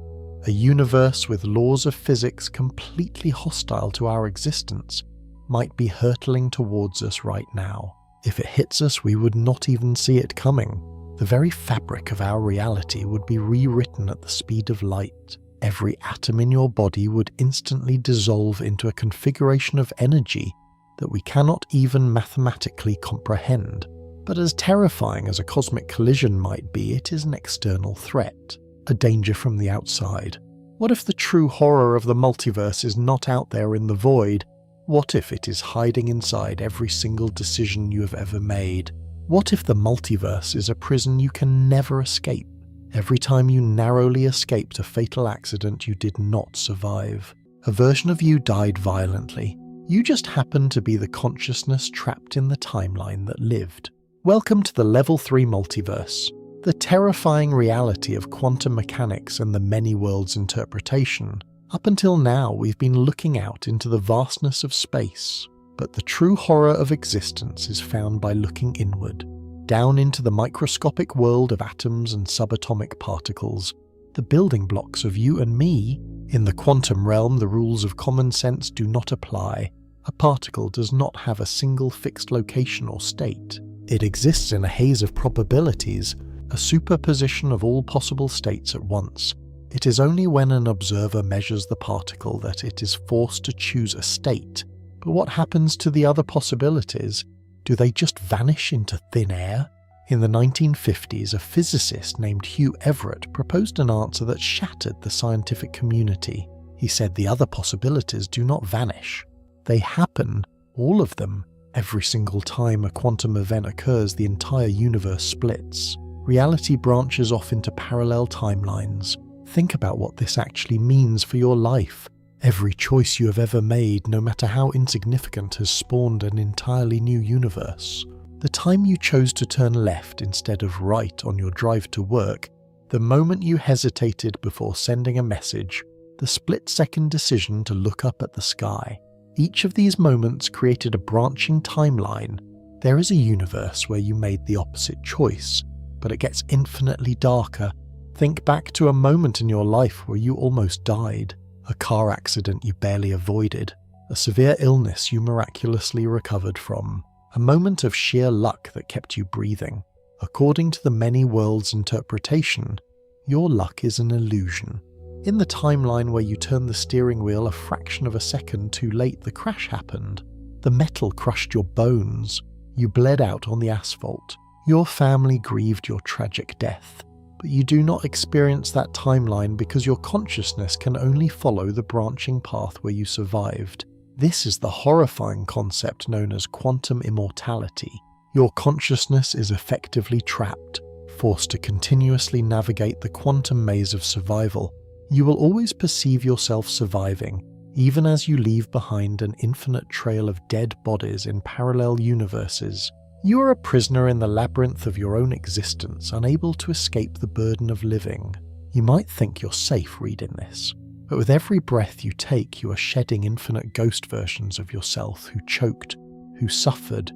a universe with laws of physics completely hostile to our existence, might be hurtling towards us right now. If it hits us, we would not even see it coming. The very fabric of our reality would be rewritten at the speed of light. Every atom in your body would instantly dissolve into a configuration of energy that we cannot even mathematically comprehend. But as terrifying as a cosmic collision might be, it is an external threat, a danger from the outside. What if the true horror of the multiverse is not out there in the void? What if it is hiding inside every single decision you have ever made? What if the multiverse is a prison you can never escape? Every time you narrowly escaped a fatal accident, you did not survive. A version of you died violently. You just happened to be the consciousness trapped in the timeline that lived. Welcome to the Level 3 multiverse, the terrifying reality of quantum mechanics and the many worlds interpretation. Up until now, we've been looking out into the vastness of space, but the true horror of existence is found by looking inward, down into the microscopic world of atoms and subatomic particles, the building blocks of you and me. In the quantum realm, the rules of common sense do not apply. A particle does not have a single fixed location or state. It exists in a haze of probabilities, a superposition of all possible states at once. It is only when an observer measures the particle that it is forced to choose a state. But what happens to the other possibilities? Do they just vanish into thin air? In the 1950s, a physicist named Hugh Everett proposed an answer that shattered the scientific community. He said the other possibilities do not vanish. They happen, all of them. Every single time a quantum event occurs, the entire universe splits. Reality branches off into parallel timelines. Think about what this actually means for your life. Every choice you have ever made, no matter how insignificant, has spawned an entirely new universe. The time you chose to turn left instead of right on your drive to work, the moment you hesitated before sending a message, the split-second decision to look up at the sky. Each of these moments created a branching timeline. There is a universe where you made the opposite choice, but it gets infinitely darker. Think back to a moment in your life where you almost died, a car accident you barely avoided, a severe illness you miraculously recovered from, a moment of sheer luck that kept you breathing. According to the many worlds interpretation, your luck is an illusion. In the timeline where you turned the steering wheel a fraction of a second too late, the crash happened. The metal crushed your bones. You bled out on the asphalt. Your family grieved your tragic death. But you do not experience that timeline because your consciousness can only follow the branching path where you survived. This is the horrifying concept known as quantum immortality. Your consciousness is effectively trapped, forced to continuously navigate the quantum maze of survival. You will always perceive yourself surviving, even as you leave behind an infinite trail of dead bodies in parallel universes. You are a prisoner in the labyrinth of your own existence, unable to escape the burden of living. You might think you're safe reading this, but with every breath you take, you are shedding infinite ghost versions of yourself who choked, who suffered,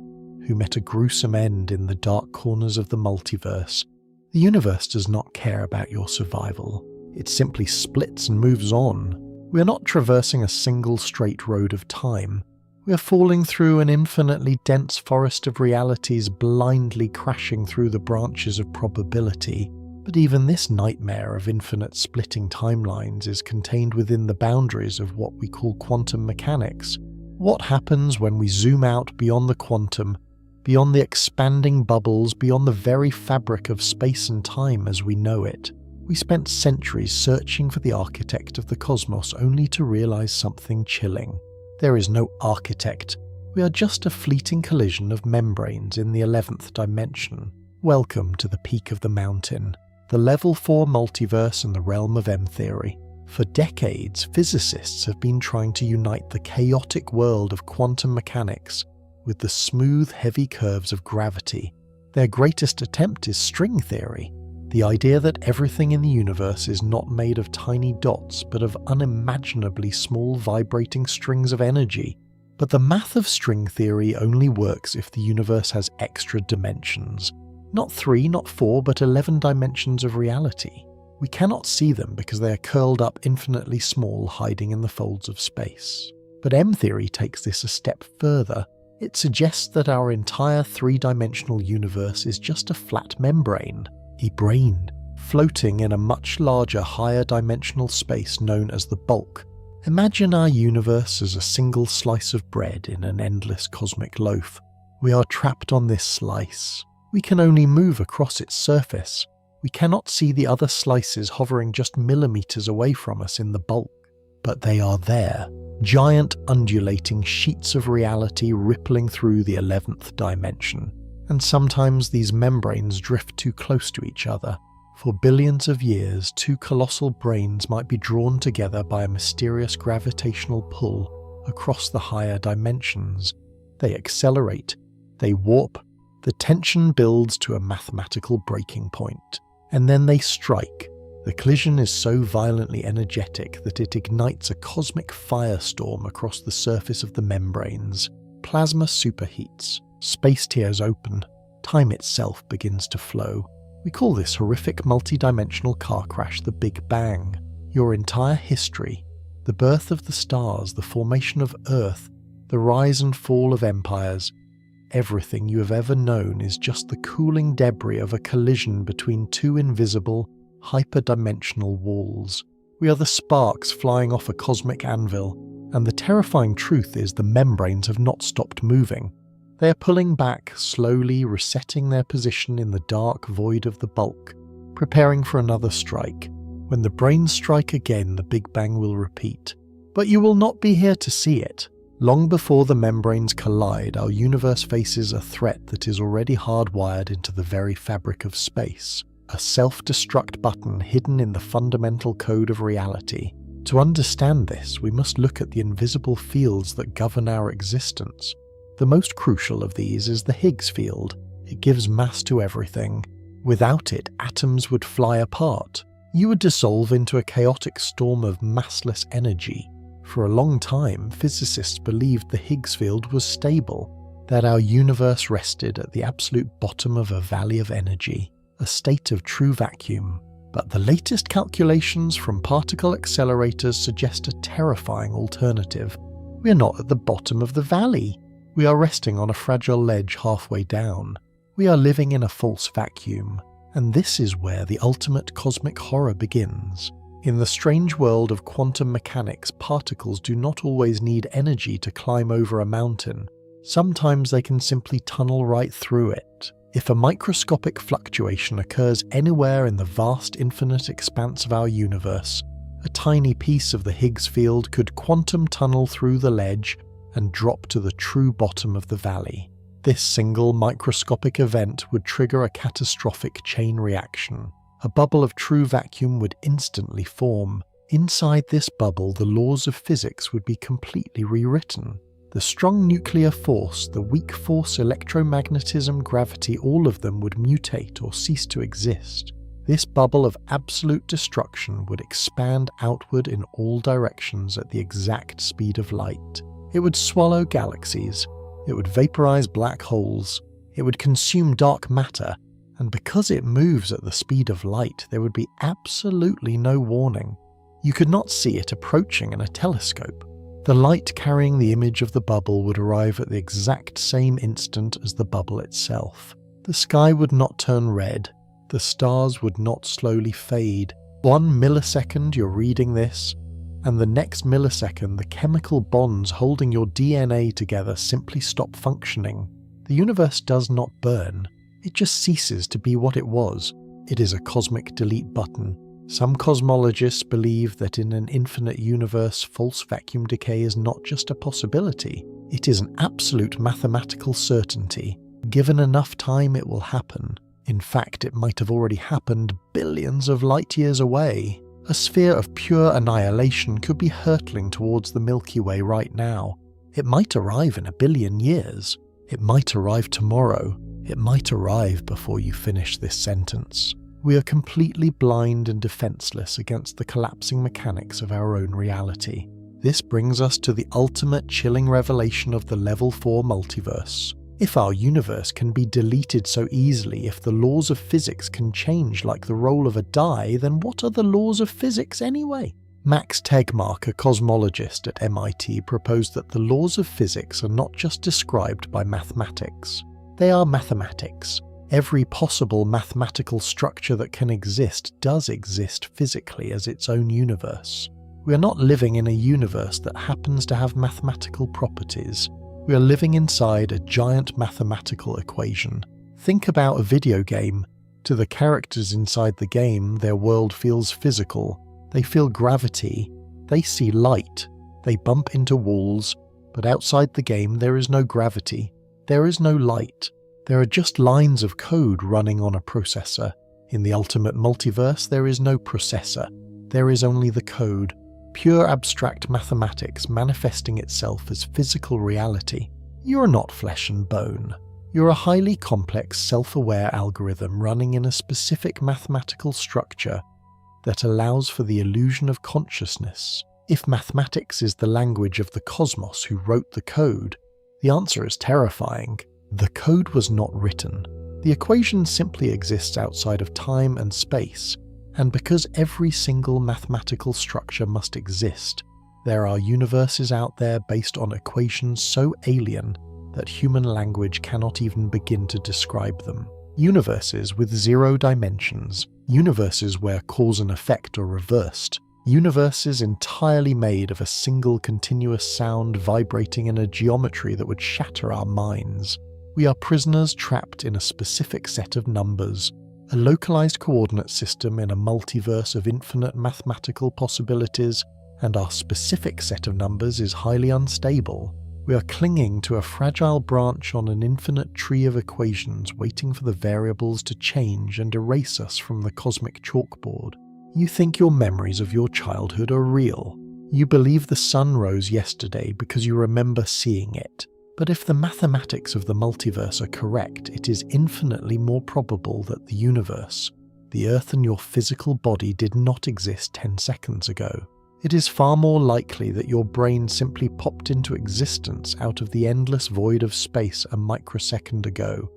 who met a gruesome end in the dark corners of the multiverse. The universe does not care about your survival. It simply splits and moves on. We are not traversing a single straight road of time. We are falling through an infinitely dense forest of realities, blindly crashing through the branches of probability. But even this nightmare of infinite splitting timelines is contained within the boundaries of what we call quantum mechanics. What happens when we zoom out beyond the quantum, beyond the expanding bubbles, beyond the very fabric of space and time as we know it? We spent centuries searching for the architect of the cosmos only to realize something chilling. There is no architect. We are just a fleeting collision of membranes in the 11th dimension. Welcome to the peak of the mountain, the Level 4 multiverse and the realm of M-theory. For decades, physicists have been trying to unite the chaotic world of quantum mechanics with the smooth, heavy curves of gravity. Their greatest attempt is string theory, the idea that everything in the universe is not made of tiny dots but of unimaginably small vibrating strings of energy. But the math of string theory only works if the universe has extra dimensions. Not 3, not 4, but 11 dimensions of reality. We cannot see them because they are curled up infinitely small, hiding in the folds of space. But M-theory takes this a step further. It suggests that our entire three-dimensional universe is just a flat membrane, a brain, floating in a much larger, higher dimensional space known as the bulk. Imagine our universe as a single slice of bread in an endless cosmic loaf. We are trapped on this slice. We can only move across its surface. We cannot see the other slices hovering just millimeters away from us in the bulk. But they are there, giant undulating sheets of reality rippling through the 11th dimension. And sometimes these membranes drift too close to each other. For billions of years, two colossal brains might be drawn together by a mysterious gravitational pull across the higher dimensions. They accelerate, they warp, the tension builds to a mathematical breaking point, and then they strike. The collision is so violently energetic that it ignites a cosmic firestorm across the surface of the membranes. Plasma superheats, space tears open, time itself begins to flow. We call this horrific multidimensional car crash the Big Bang. Your entire history, the birth of the stars, the formation of Earth, the rise and fall of empires, everything you have ever known is just the cooling debris of a collision between two invisible, hyperdimensional walls. We are the sparks flying off a cosmic anvil, and the terrifying truth is the membranes have not stopped moving. They are pulling back, slowly resetting their position in the dark void of the bulk, preparing for another strike. When the brains strike again, the Big Bang will repeat. But you will not be here to see it. Long before the membranes collide, our universe faces a threat that is already hardwired into the very fabric of space. A self-destruct button hidden in the fundamental code of reality. To understand this, we must look at the invisible fields that govern our existence. The most crucial of these is the Higgs field. It gives mass to everything. Without it, atoms would fly apart. You would dissolve into a chaotic storm of massless energy. For a long time, physicists believed the Higgs field was stable, that our universe rested at the absolute bottom of a valley of energy, a state of true vacuum. But the latest calculations from particle accelerators suggest a terrifying alternative. We are not at the bottom of the valley. We are resting on a fragile ledge halfway down. We are living in a false vacuum, and this is where the ultimate cosmic horror begins. In the strange world of quantum mechanics, particles do not always need energy to climb over a mountain. Sometimes they can simply tunnel right through it. If a microscopic fluctuation occurs anywhere in the vast infinite expanse of our universe, a tiny piece of the Higgs field could quantum tunnel through the ledge and drop to the true bottom of the valley. This single microscopic event would trigger a catastrophic chain reaction. A bubble of true vacuum would instantly form. Inside this bubble, the laws of physics would be completely rewritten. The strong nuclear force, the weak force electromagnetism, gravity, all of them would mutate or cease to exist. This bubble of absolute destruction would expand outward in all directions at the exact speed of light. It would swallow galaxies. It would vaporize black holes. It would consume dark matter. And because it moves at the speed of light, there would be absolutely no warning. You could not see it approaching in a telescope. The light carrying the image of the bubble would arrive at the exact same instant as the bubble itself. The sky would not turn red. The stars would not slowly fade. 1 millisecond you're reading this, and the next millisecond the chemical bonds holding your DNA together simply stop functioning. The universe does not burn. It just ceases to be what it was. It is a cosmic delete button. Some cosmologists believe that in an infinite universe, false vacuum decay is not just a possibility. It is an absolute mathematical certainty. Given enough time, it will happen. In fact, it might have already happened billions of light years away. A sphere of pure annihilation could be hurtling towards the Milky Way right now. It might arrive in 1 billion years. It might arrive tomorrow. It might arrive before you finish this sentence. We are completely blind and defenseless against the collapsing mechanics of our own reality. This brings us to the ultimate chilling revelation of the Level 4 multiverse. If our universe can be deleted so easily, if the laws of physics can change like the roll of a die, then what are the laws of physics anyway? Max Tegmark, a cosmologist at MIT, proposed that the laws of physics are not just described by mathematics. They are mathematics. Every possible mathematical structure that can exist does exist physically as its own universe. We are not living in a universe that happens to have mathematical properties. We are living inside a giant mathematical equation. Think about a video game. To the characters inside the game, their world feels physical. They feel gravity. They see light. They bump into walls. But outside the game, there is no gravity. There is no light. There are just lines of code running on a processor. In the ultimate multiverse, there is no processor. There is only the code. Pure abstract mathematics manifesting itself as physical reality. You're not flesh and bone. You're a highly complex, self-aware algorithm running in a specific mathematical structure that allows for the illusion of consciousness. If mathematics is the language of the cosmos who wrote the code, the answer is terrifying. The code was not written. The equation simply exists outside of time and space. And because every single mathematical structure must exist, there are universes out there based on equations so alien that human language cannot even begin to describe them. Universes with 0 dimensions, universes where cause and effect are reversed, universes entirely made of a single continuous sound vibrating in a geometry that would shatter our minds. We are prisoners trapped in a specific set of numbers, a localized coordinate system in a multiverse of infinite mathematical possibilities, and our specific set of numbers is highly unstable. We are clinging to a fragile branch on an infinite tree of equations, waiting for the variables to change and erase us from the cosmic chalkboard. You think your memories of your childhood are real. You believe the sun rose yesterday because you remember seeing it. But if the mathematics of the multiverse are correct, it is infinitely more probable that the universe, the Earth and your physical body did not exist 10 seconds ago. It is far more likely that your brain simply popped into existence out of the endless void of space a microsecond ago,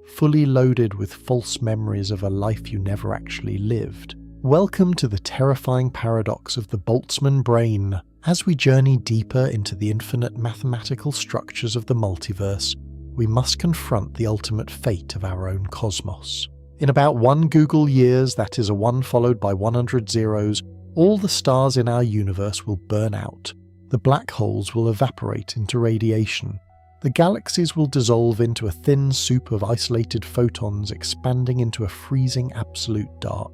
fully loaded with false memories of a life you never actually lived. Welcome to the terrifying paradox of the Boltzman brain. As we journey deeper into the infinite mathematical structures of the multiverse, we must confront the ultimate fate of our own cosmos. In about 1 Google years, that is a 1 followed by 100 zeros, all the stars in our universe will burn out. The black holes will evaporate into radiation. The galaxies will dissolve into a thin soup of isolated photons expanding into a freezing absolute dark.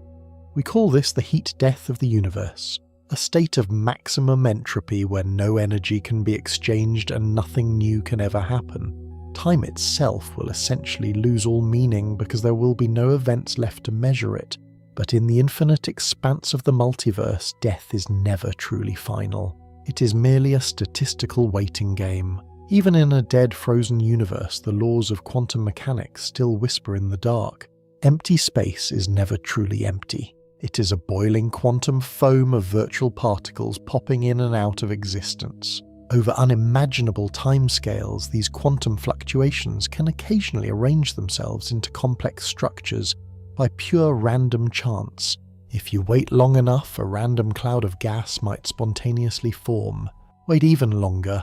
We call this the heat death of the universe. A state of maximum entropy where no energy can be exchanged and nothing new can ever happen. Time itself will essentially lose all meaning because there will be no events left to measure it. But in the infinite expanse of the multiverse, death is never truly final. It is merely a statistical waiting game. Even in a dead, frozen universe, the laws of quantum mechanics still whisper in the dark. Empty space is never truly empty. It is a boiling quantum foam of virtual particles popping in and out of existence. Over unimaginable timescales, these quantum fluctuations can occasionally arrange themselves into complex structures by pure random chance. If you wait long enough, a random cloud of gas might spontaneously form. Wait even longer,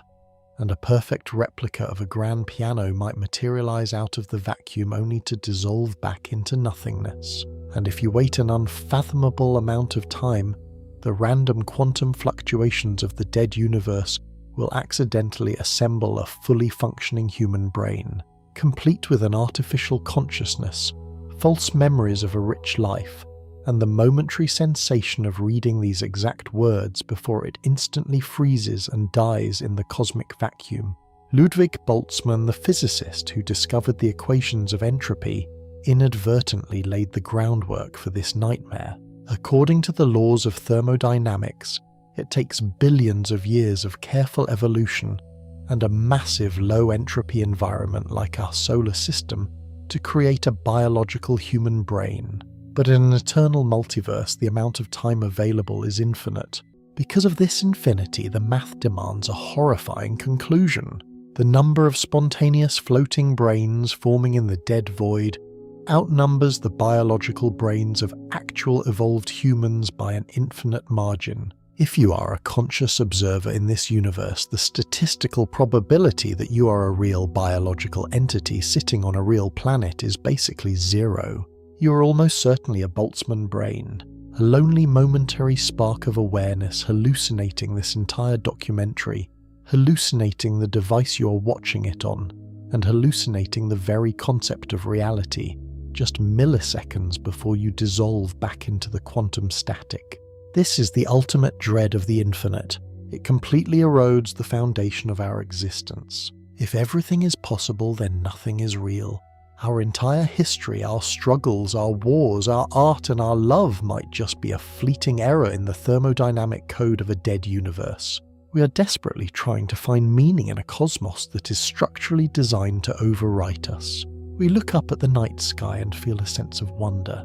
and a perfect replica of a grand piano might materialize out of the vacuum only to dissolve back into nothingness. And if you wait an unfathomable amount of time, the random quantum fluctuations of the dead universe will accidentally assemble a fully functioning human brain, complete with an artificial consciousness, false memories of a rich life, and the momentary sensation of reading these exact words before it instantly freezes and dies in the cosmic vacuum. Ludwig Boltzmann, the physicist who discovered the equations of entropy, inadvertently laid the groundwork for this nightmare. According to the laws of thermodynamics, it takes billions of years of careful evolution and a massive low-entropy environment like our solar system to create a biological human brain. But in an eternal multiverse, the amount of time available is infinite. Because of this infinity, the math demands a horrifying conclusion. The number of spontaneous floating brains forming in the dead void outnumbers the biological brains of actual evolved humans by an infinite margin. If you are a conscious observer in this universe, the statistical probability that you are a real biological entity sitting on a real planet is basically zero. You are almost certainly a Boltzman brain, a lonely momentary spark of awareness hallucinating this entire documentary, hallucinating the device you are watching it on, and hallucinating the very concept of reality, just milliseconds before you dissolve back into the quantum static. This is the ultimate dread of the infinite. It completely erodes the foundation of our existence. If everything is possible, then nothing is real. Our entire history, our struggles, our wars, our art and our love might just be a fleeting error in the thermodynamic code of a dead universe. We are desperately trying to find meaning in a cosmos that is structurally designed to overwrite us. We look up at the night sky and feel a sense of wonder.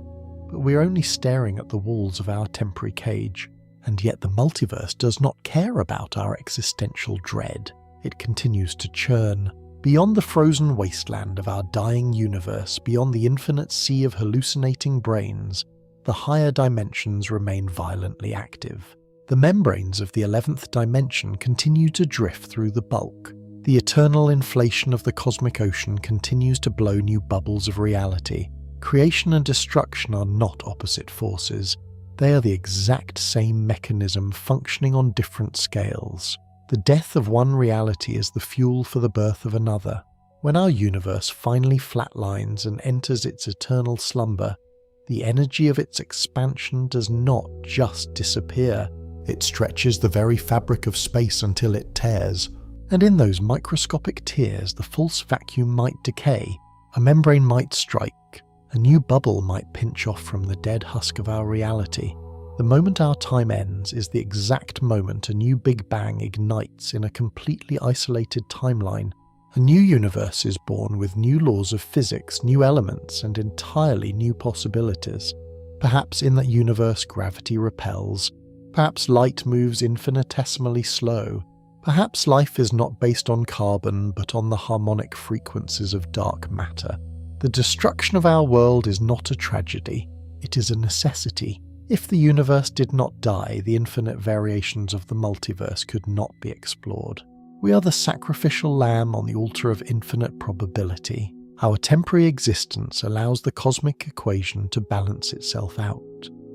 But we are only staring at the walls of our temporary cage, and yet the multiverse does not care about our existential dread. It continues to churn. Beyond the frozen wasteland of our dying universe, beyond the infinite sea of hallucinating brains, the higher dimensions remain violently active. The membranes of the 11th dimension continue to drift through the bulk. The eternal inflation of the cosmic ocean continues to blow new bubbles of reality. Creation and destruction are not opposite forces. They are the exact same mechanism functioning on different scales. The death of one reality is the fuel for the birth of another. When our universe finally flatlines and enters its eternal slumber, the energy of its expansion does not just disappear. It stretches the very fabric of space until it tears. And in those microscopic tears, the false vacuum might decay, a membrane might strike, a new bubble might pinch off from the dead husk of our reality. The moment our time ends is the exact moment a new Big Bang ignites in a completely isolated timeline. A new universe is born with new laws of physics, new elements, and entirely new possibilities. Perhaps in that universe gravity repels. Perhaps light moves infinitesimally slow. Perhaps life is not based on carbon, but on the harmonic frequencies of dark matter. The destruction of our world is not a tragedy, it is a necessity. If the universe did not die, the infinite variations of the multiverse could not be explored. We are the sacrificial lamb on the altar of infinite probability. Our temporary existence allows the cosmic equation to balance itself out.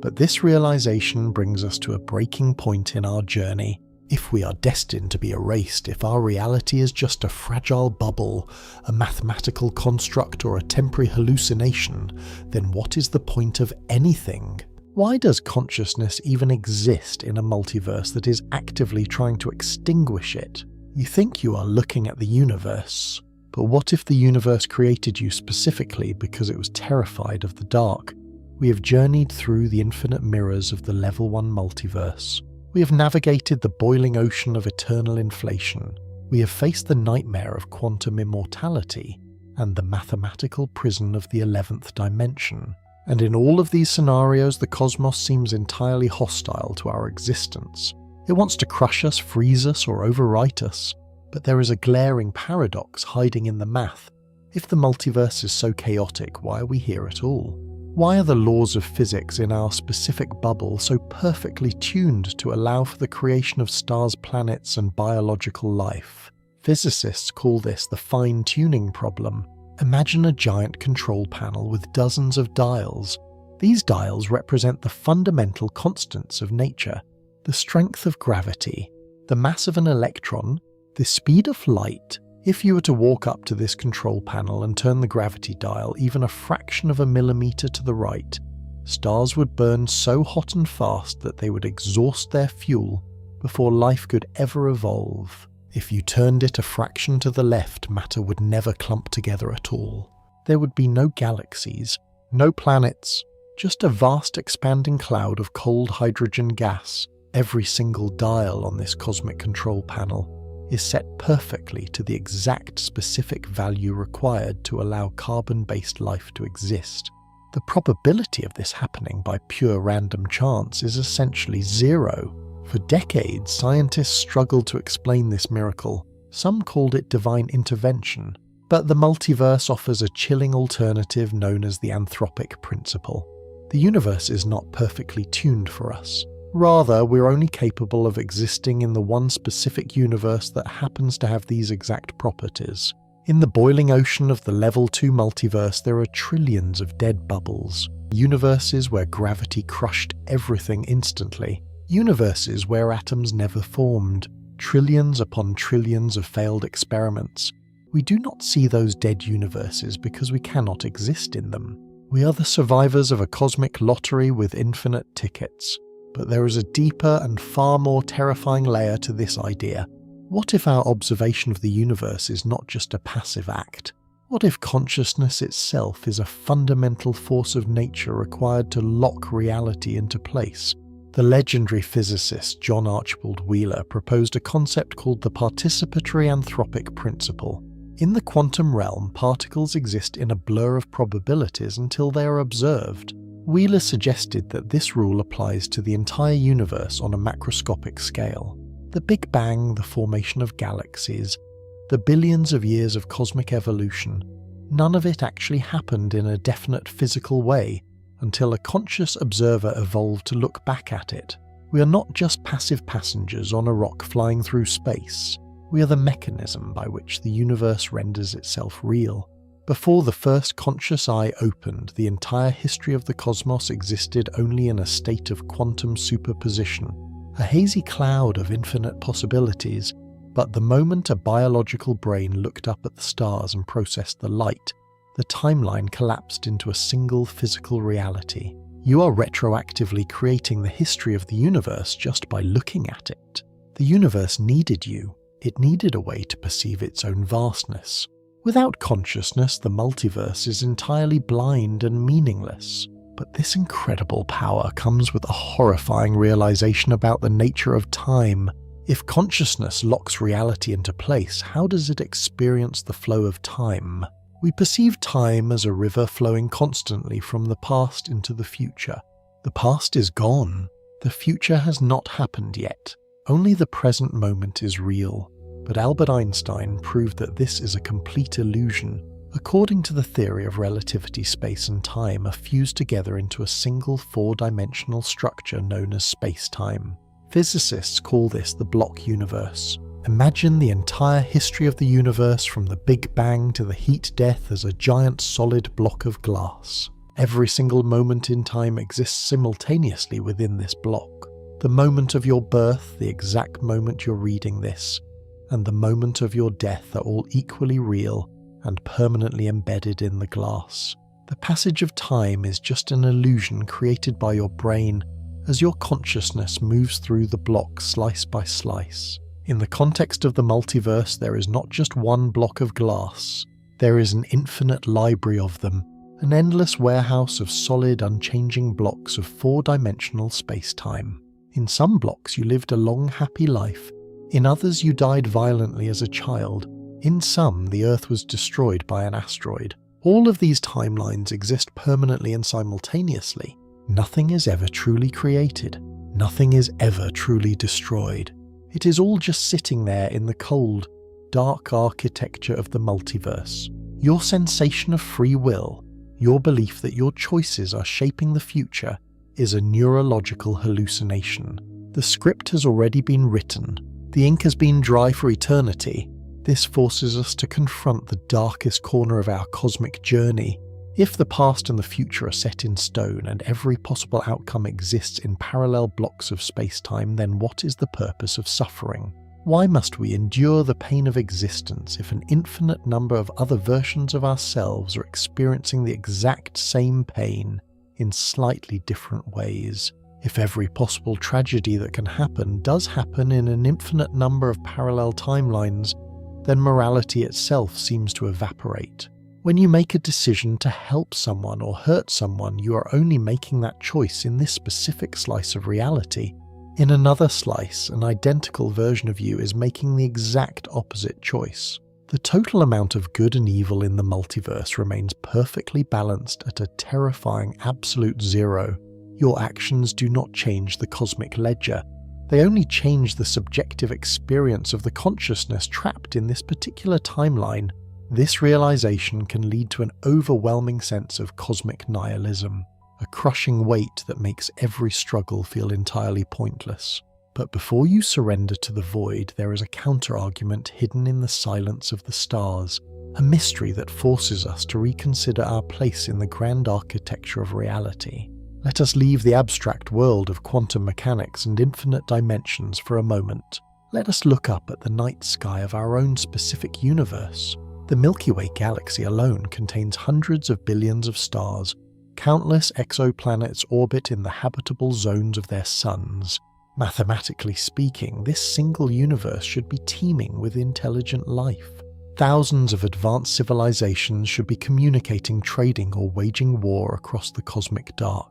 But this realization brings us to a breaking point in our journey. If we are destined to be erased, if our reality is just a fragile bubble, a mathematical construct or a temporary hallucination, then what is the point of anything? Why does consciousness even exist in a multiverse that is actively trying to extinguish it? You think you are looking at the universe, but what if the universe created you specifically because it was terrified of the dark? We have journeyed through the infinite mirrors of the Level 1 multiverse. We have navigated the boiling ocean of eternal inflation. We have faced the nightmare of quantum immortality and the mathematical prison of the 11th dimension. And in all of these scenarios, the cosmos seems entirely hostile to our existence. It wants to crush us, freeze us, or overwrite us. But there is a glaring paradox hiding in the math. If the multiverse is so chaotic, why are we here at all? Why are the laws of physics in our specific bubble so perfectly tuned to allow for the creation of stars, planets, and biological life? Physicists call this the fine-tuning problem. Imagine a giant control panel with dozens of dials. These dials represent the fundamental constants of nature: the strength of gravity, the mass of an electron, the speed of light. If you were to walk up to this control panel and turn the gravity dial even a fraction of a millimeter to the right, stars would burn so hot and fast that they would exhaust their fuel before life could ever evolve. If you turned it a fraction to the left, matter would never clump together at all. There would be no galaxies, no planets, just a vast expanding cloud of cold hydrogen gas. Every single dial on this cosmic control panel is set perfectly to the exact specific value required to allow carbon-based life to exist. The probability of this happening by pure random chance is essentially zero. For decades, scientists struggled to explain this miracle. Some called it divine intervention, but the multiverse offers a chilling alternative known as the anthropic principle. The universe is not perfectly tuned for us. Rather, we're only capable of existing in the one specific universe that happens to have these exact properties. In the boiling ocean of the Level 2 multiverse, there are trillions of dead bubbles. Universes where gravity crushed everything instantly. Universes where atoms never formed. Trillions upon trillions of failed experiments. We do not see those dead universes because we cannot exist in them. We are the survivors of a cosmic lottery with infinite tickets. But there is a deeper and far more terrifying layer to this idea. What if our observation of the universe is not just a passive act? What if consciousness itself is a fundamental force of nature required to lock reality into place? The legendary physicist John Archibald Wheeler proposed a concept called the participatory anthropic principle. In the quantum realm, particles exist in a blur of probabilities until they are observed. Wheeler suggested that this rule applies to the entire universe on a macroscopic scale. The Big Bang, the formation of galaxies, the billions of years of cosmic evolution, none of it actually happened in a definite physical way until a conscious observer evolved to look back at it. We are not just passive passengers on a rock flying through space. We are the mechanism by which the universe renders itself real. Before the first conscious eye opened, the entire history of the cosmos existed only in a state of quantum superposition, a hazy cloud of infinite possibilities. But the moment a biological brain looked up at the stars and processed the light, the timeline collapsed into a single physical reality. You are retroactively creating the history of the universe just by looking at it. The universe needed you. It needed a way to perceive its own vastness. Without consciousness, the multiverse is entirely blind and meaningless. But this incredible power comes with a horrifying realization about the nature of time. If consciousness locks reality into place, how does it experience the flow of time? We perceive time as a river flowing constantly from the past into the future. The past is gone. The future has not happened yet. Only the present moment is real. But Albert Einstein proved that this is a complete illusion. According to the theory of relativity, space and time are fused together into a single four-dimensional structure known as space-time. Physicists call this the block universe. Imagine the entire history of the universe from the Big Bang to the heat death as a giant solid block of glass. Every single moment in time exists simultaneously within this block. The moment of your birth, the exact moment you're reading this, and the moment of your death are all equally real and permanently embedded in the glass. The passage of time is just an illusion created by your brain as your consciousness moves through the block slice by slice. In the context of the multiverse, there is not just one block of glass. There is an infinite library of them, an endless warehouse of solid, unchanging blocks of four-dimensional space-time. In some blocks you lived a long, happy life. In others you died violently as a child. In some, the Earth was destroyed by an asteroid. All of these timelines exist permanently and simultaneously. Nothing is ever truly created. Nothing is ever truly destroyed. It is all just sitting there in the cold, dark architecture of the multiverse. Your sensation of free will, your belief that your choices are shaping the future, is a neurological hallucination. The script has already been written. The ink has been dry for eternity. This forces us to confront the darkest corner of our cosmic journey. If the past and the future are set in stone and every possible outcome exists in parallel blocks of space-time, then what is the purpose of suffering? Why must we endure the pain of existence if an infinite number of other versions of ourselves are experiencing the exact same pain in slightly different ways? If every possible tragedy that can happen does happen in an infinite number of parallel timelines, then morality itself seems to evaporate. When you make a decision to help someone or hurt someone, you are only making that choice in this specific slice of reality. In another slice, an identical version of you is making the exact opposite choice. The total amount of good and evil in the multiverse remains perfectly balanced at a terrifying absolute zero. Your actions do not change the cosmic ledger. They only change the subjective experience of the consciousness trapped in this particular timeline. This realization can lead to an overwhelming sense of cosmic nihilism, a crushing weight that makes every struggle feel entirely pointless. But before you surrender to the void, there is a counter-argument hidden in the silence of the stars, a mystery that forces us to reconsider our place in the grand architecture of reality. Let us leave the abstract world of quantum mechanics and infinite dimensions for a moment. Let us look up at the night sky of our own specific universe. The Milky Way galaxy alone contains hundreds of billions of stars. Countless exoplanets orbit in the habitable zones of their suns. Mathematically speaking, this single universe should be teeming with intelligent life. Thousands of advanced civilizations should be communicating, trading, or waging war across the cosmic dark.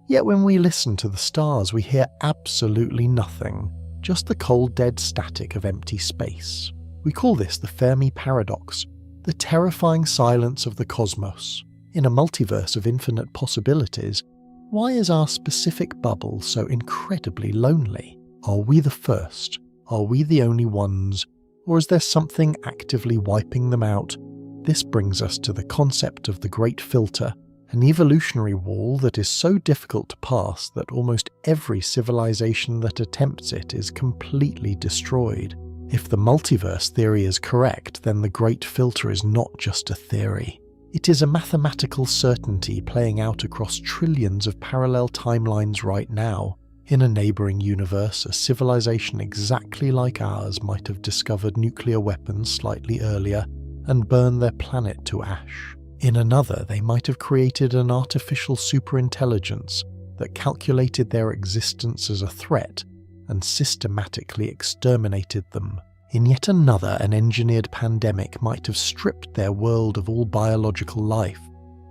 Yet when we listen to the stars, we hear absolutely nothing, just the cold dead static of empty space. We call this the Fermi paradox, the terrifying silence of the cosmos. In a multiverse of infinite possibilities, why is our specific bubble so incredibly lonely? Are we the first? Are we the only ones? Or is there something actively wiping them out? This brings us to the concept of the Great Filter, an evolutionary wall that is so difficult to pass that almost every civilization that attempts it is completely destroyed. If the multiverse theory is correct, then the Great Filter is not just a theory. It is a mathematical certainty playing out across trillions of parallel timelines right now. In a neighbouring universe, a civilization exactly like ours might have discovered nuclear weapons slightly earlier and burned their planet to ash. In another, they might have created an artificial superintelligence that calculated their existence as a threat and systematically exterminated them. In yet another, an engineered pandemic might have stripped their world of all biological life.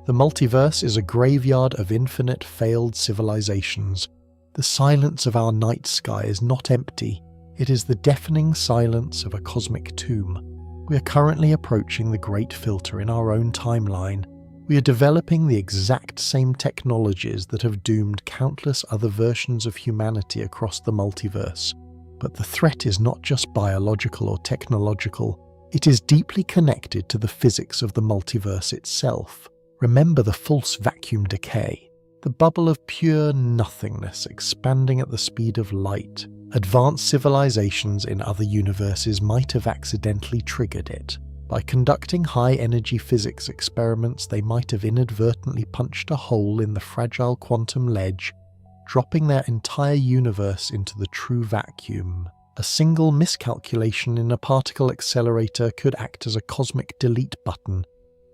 The multiverse is a graveyard of infinite failed civilizations. The silence of our night sky is not empty. It is the deafening silence of a cosmic tomb. We are currently approaching the Great Filter in our own timeline. We are developing the exact same technologies that have doomed countless other versions of humanity across the multiverse. But the threat is not just biological or technological. It is deeply connected to the physics of the multiverse itself. Remember the false vacuum decay, the bubble of pure nothingness expanding at the speed of light. Advanced civilizations in other universes might have accidentally triggered it. By conducting high-energy physics experiments, they might have inadvertently punched a hole in the fragile quantum ledge, dropping their entire universe into the true vacuum. A single miscalculation in a particle accelerator could act as a cosmic delete button,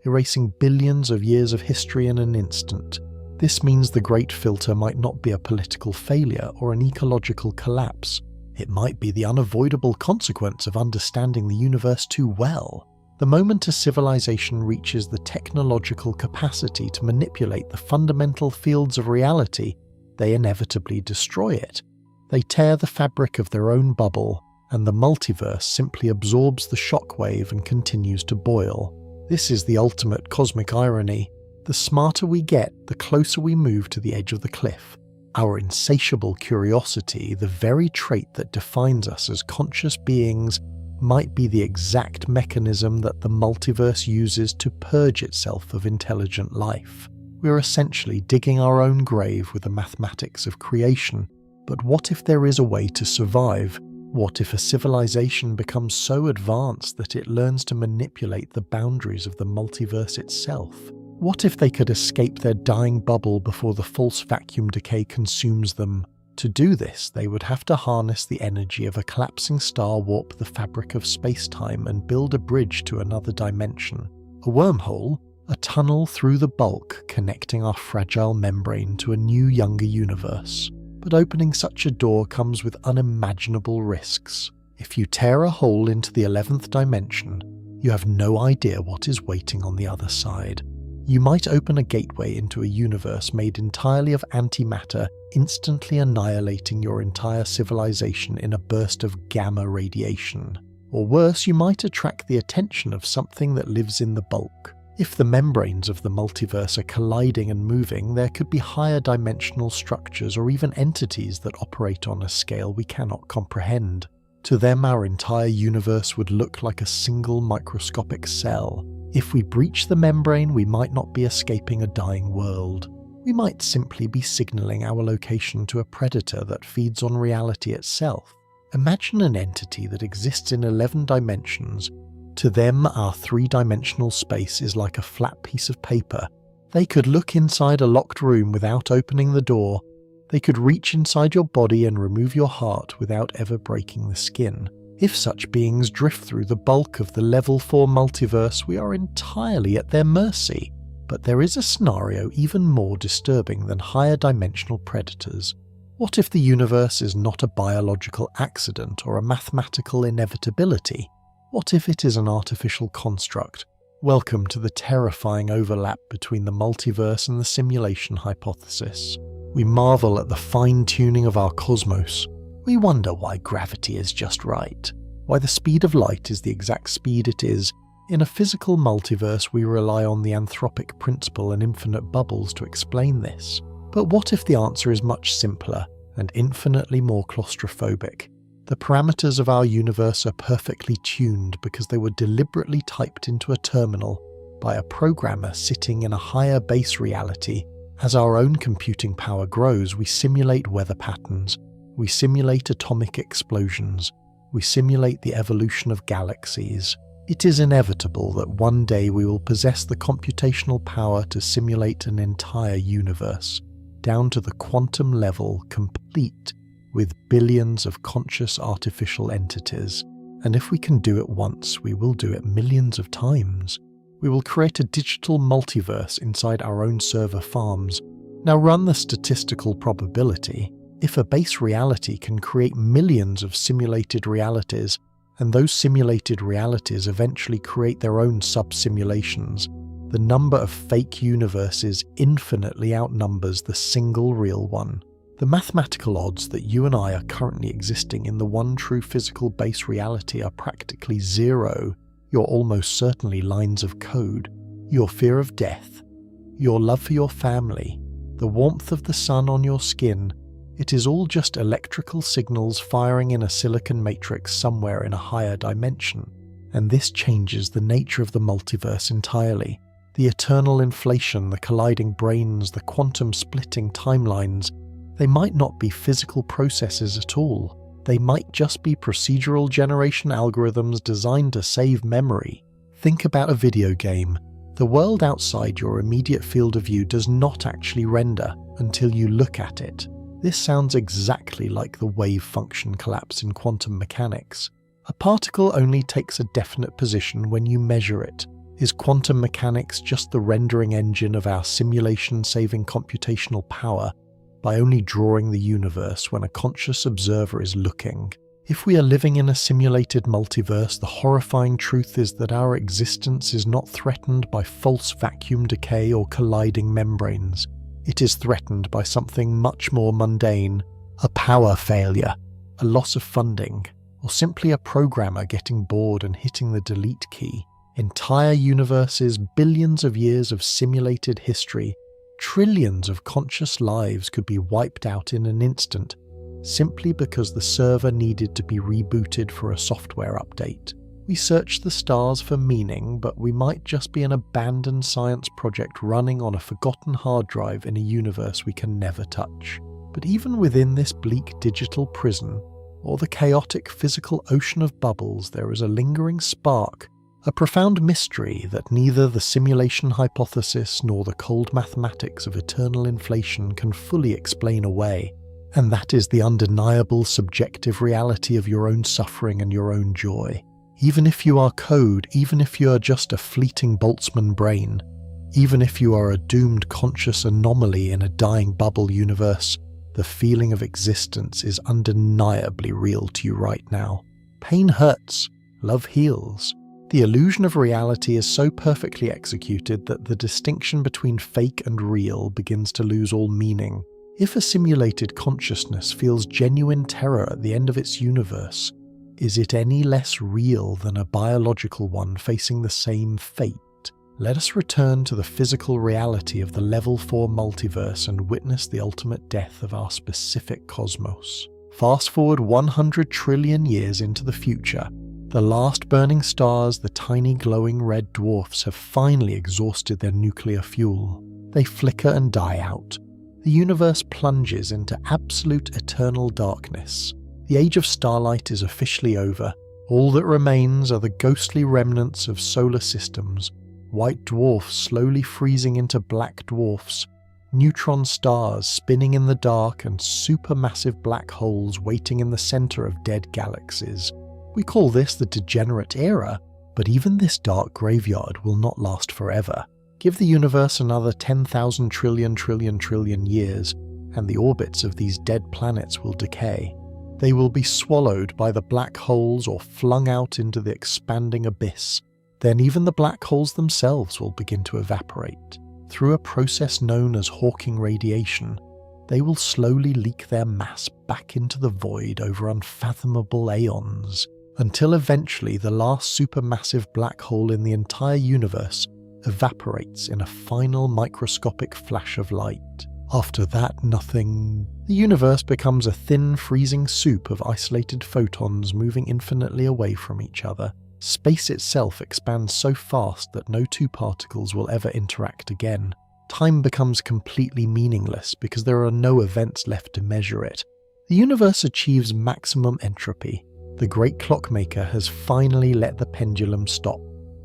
erasing billions of years of history in an instant. This means the Great Filter might not be a political failure or an ecological collapse. It might be the unavoidable consequence of understanding the universe too well. The moment a civilization reaches the technological capacity to manipulate the fundamental fields of reality, they inevitably destroy it. They tear the fabric of their own bubble, and the multiverse simply absorbs the shockwave and continues to boil. This is the ultimate cosmic irony. The smarter we get, the closer we move to the edge of the cliff. Our insatiable curiosity, the very trait that defines us as conscious beings, might be the exact mechanism that the multiverse uses to purge itself of intelligent life. We're essentially digging our own grave with the mathematics of creation. But what if there is a way to survive? What if a civilization becomes so advanced that it learns to manipulate the boundaries of the multiverse itself? What if they could escape their dying bubble before the false vacuum decay consumes them? To do this, they would have to harness the energy of a collapsing star, warp the fabric of space-time, and build a bridge to another dimension. A wormhole? A tunnel through the bulk connecting our fragile membrane to a new, younger universe. But opening such a door comes with unimaginable risks. If you tear a hole into the 11th dimension, you have no idea what is waiting on the other side. You might open a gateway into a universe made entirely of antimatter, instantly annihilating your entire civilization in a burst of gamma radiation. Or worse, you might attract the attention of something that lives in the bulk. If the membranes of the multiverse are colliding and moving, there could be higher dimensional structures or even entities that operate on a scale we cannot comprehend. To them, our entire universe would look like a single microscopic cell. If we breach the membrane, we might not be escaping a dying world. We might simply be signaling our location to a predator that feeds on reality itself. Imagine an entity that exists in 11 dimensions. To them, our 3-dimensional space is like a flat piece of paper. They could look inside a locked room without opening the door. They could reach inside your body and remove your heart without ever breaking the skin. If such beings drift through the bulk of the level 4 multiverse, we are entirely at their mercy. But there is a scenario even more disturbing than higher dimensional predators. What if the universe is not a biological accident or a mathematical inevitability? What if it is an artificial construct? Welcome to the terrifying overlap between the multiverse and the simulation hypothesis. We marvel at the fine-tuning of our cosmos. We wonder why gravity is just right, why the speed of light is the exact speed it is. In a physical multiverse, we rely on the anthropic principle and infinite bubbles to explain this. But what if the answer is much simpler and infinitely more claustrophobic? The parameters of our universe are perfectly tuned because they were deliberately typed into a terminal by a programmer sitting in a higher base reality. As our own computing power grows, we simulate weather patterns, we simulate atomic explosions, we simulate the evolution of galaxies. It is inevitable that one day we will possess the computational power to simulate an entire universe, down to the quantum level, complete with billions of conscious artificial entities. And if we can do it once, we will do it millions of times. We will create a digital multiverse inside our own server farms. Now run the statistical probability. If a base reality can create millions of simulated realities, and those simulated realities eventually create their own sub-simulations, the number of fake universes infinitely outnumbers the single real one. The mathematical odds that you and I are currently existing in the one true physical base reality are practically zero. You're almost certainly lines of code. Your fear of death, your love for your family, the warmth of the sun on your skin, it is all just electrical signals firing in a silicon matrix somewhere in a higher dimension. And this changes the nature of the multiverse entirely. The eternal inflation, the colliding brains, the quantum splitting timelines, they might not be physical processes at all. They might just be procedural generation algorithms designed to save memory. Think about a video game. The world outside your immediate field of view does not actually render until you look at it. This sounds exactly like the wave function collapse in quantum mechanics. A particle only takes a definite position when you measure it. Is quantum mechanics just the rendering engine of our simulation-saving computational power by only drawing the universe when a conscious observer is looking? If we are living in a simulated multiverse, the horrifying truth is that our existence is not threatened by false vacuum decay or colliding membranes. It is threatened by something much more mundane, a power failure, a loss of funding, or simply a programmer getting bored and hitting the delete key. Entire universes, billions of years of simulated history, trillions of conscious lives could be wiped out in an instant, simply because the server needed to be rebooted for a software update. We search the stars for meaning, but we might just be an abandoned science project running on a forgotten hard drive in a universe we can never touch. But even within this bleak digital prison, or the chaotic physical ocean of bubbles, there is a lingering spark, a profound mystery that neither the simulation hypothesis nor the cold mathematics of eternal inflation can fully explain away. And that is the undeniable subjective reality of your own suffering and your own joy. Even if you are code, even if you are just a fleeting Boltzman brain, even if you are a doomed conscious anomaly in a dying bubble universe, the feeling of existence is undeniably real to you right now. Pain hurts, love heals. The illusion of reality is so perfectly executed that the distinction between fake and real begins to lose all meaning. If a simulated consciousness feels genuine terror at the end of its universe, is it any less real than a biological one facing the same fate? Let us return to the physical reality of the level 4 multiverse and witness the ultimate death of our specific cosmos. Fast forward 100 trillion years into the future. The last burning stars, the tiny glowing red dwarfs, have finally exhausted their nuclear fuel. They flicker and die out. The universe plunges into absolute eternal darkness. The age of starlight is officially over. All that remains are the ghostly remnants of solar systems, white dwarfs slowly freezing into black dwarfs, neutron stars spinning in the dark, and supermassive black holes waiting in the center of dead galaxies. We call this the Degenerate era, but even this dark graveyard will not last forever. Give the universe another 10,000 trillion years, and the orbits of these dead planets will decay. They will be swallowed by the black holes or flung out into the expanding abyss. Then even the black holes themselves will begin to evaporate. Through a process known as Hawking radiation, they will slowly leak their mass back into the void over unfathomable aeons, until eventually the last supermassive black hole in the entire universe evaporates in a final microscopic flash of light. After that, nothing. The universe becomes a thin, freezing soup of isolated photons moving infinitely away from each other. Space itself expands so fast that no two particles will ever interact again. Time becomes completely meaningless because there are no events left to measure it. The universe achieves maximum entropy. The great clockmaker has finally let the pendulum stop.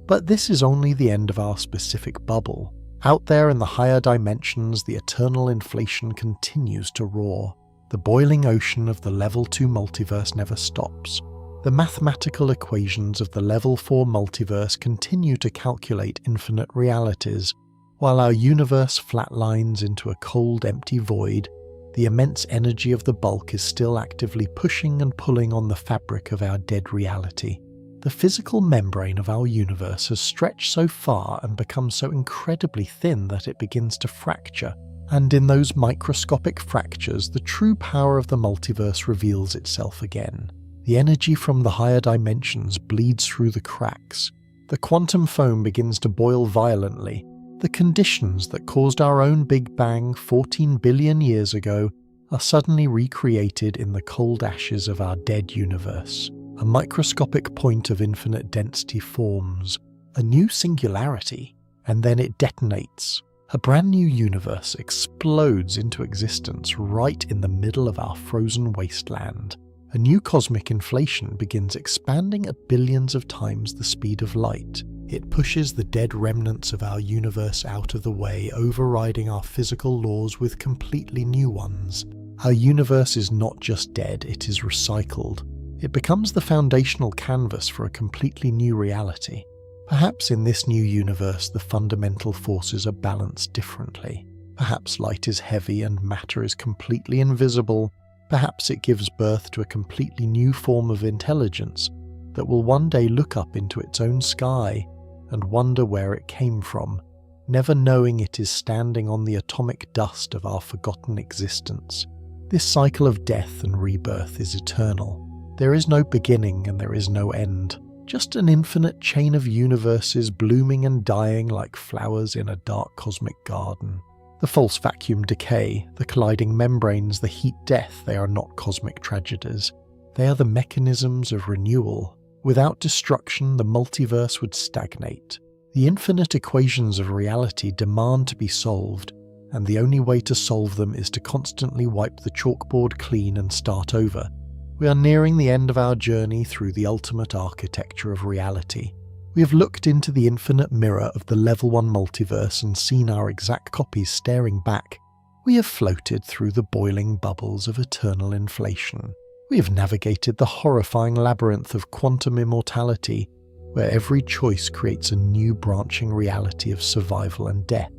But this is only the end of our specific bubble. Out there in the higher dimensions, the eternal inflation continues to roar. The boiling ocean of the Level 2 multiverse never stops. The mathematical equations of the Level 4 multiverse continue to calculate infinite realities. While our universe flatlines into a cold, empty void, the immense energy of the bulk is still actively pushing and pulling on the fabric of our dead reality. The physical membrane of our universe has stretched so far and become so incredibly thin that it begins to fracture, and in those microscopic fractures the true power of the multiverse reveals itself again. The energy from the higher dimensions bleeds through the cracks. The quantum foam begins to boil violently. The conditions that caused our own Big Bang 14 billion years ago are suddenly recreated in the cold ashes of our dead universe. A microscopic point of infinite density forms, a new singularity, and then it detonates. A brand new universe explodes into existence right in the middle of our frozen wasteland. A new cosmic inflation begins expanding at billions of times the speed of light. It pushes the dead remnants of our universe out of the way, overriding our physical laws with completely new ones. Our universe is not just dead, it is recycled. It becomes the foundational canvas for a completely new reality. Perhaps in this new universe the fundamental forces are balanced differently. Perhaps light is heavy and matter is completely invisible. Perhaps it gives birth to a completely new form of intelligence that will one day look up into its own sky and wonder where it came from, never knowing it is standing on the atomic dust of our forgotten existence. This cycle of death and rebirth is eternal. There is no beginning and there is no end, just an infinite chain of universes blooming and dying like flowers in a dark cosmic garden. The false vacuum decay, the colliding membranes, the heat death, they are not cosmic tragedies. They are the mechanisms of renewal. Without destruction, the multiverse would stagnate. The infinite equations of reality demand to be solved, and the only way to solve them is to constantly wipe the chalkboard clean and start over. We are nearing the end of our journey through the ultimate architecture of reality. We have looked into the infinite mirror of the Level 1 multiverse and seen our exact copies staring back. We have floated through the boiling bubbles of eternal inflation. We have navigated the horrifying labyrinth of quantum immortality, where every choice creates a new branching reality of survival and death.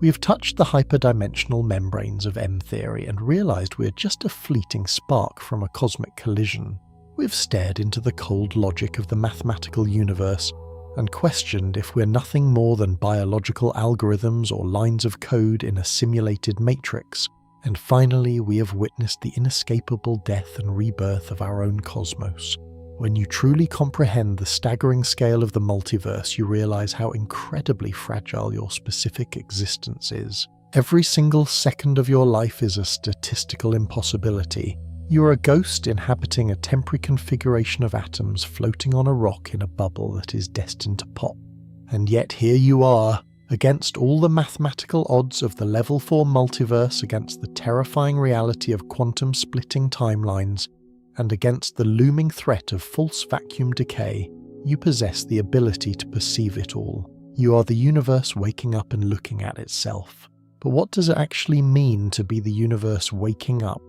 We have touched the hyperdimensional membranes of M-theory and realized we are just a fleeting spark from a cosmic collision. We have stared into the cold logic of the mathematical universe and questioned if we're nothing more than biological algorithms or lines of code in a simulated matrix. And finally, we have witnessed the inescapable death and rebirth of our own cosmos. When you truly comprehend the staggering scale of the multiverse, you realize how incredibly fragile your specific existence is. Every single second of your life is a statistical impossibility. You are a ghost inhabiting a temporary configuration of atoms floating on a rock in a bubble that is destined to pop. And yet here you are, Against all the mathematical odds of the level 4 multiverse, against the terrifying reality of quantum-splitting timelines, and against the looming threat of false vacuum decay, you possess the ability to perceive it all. You are the universe waking up and looking at itself. But what does it actually mean to be the universe waking up?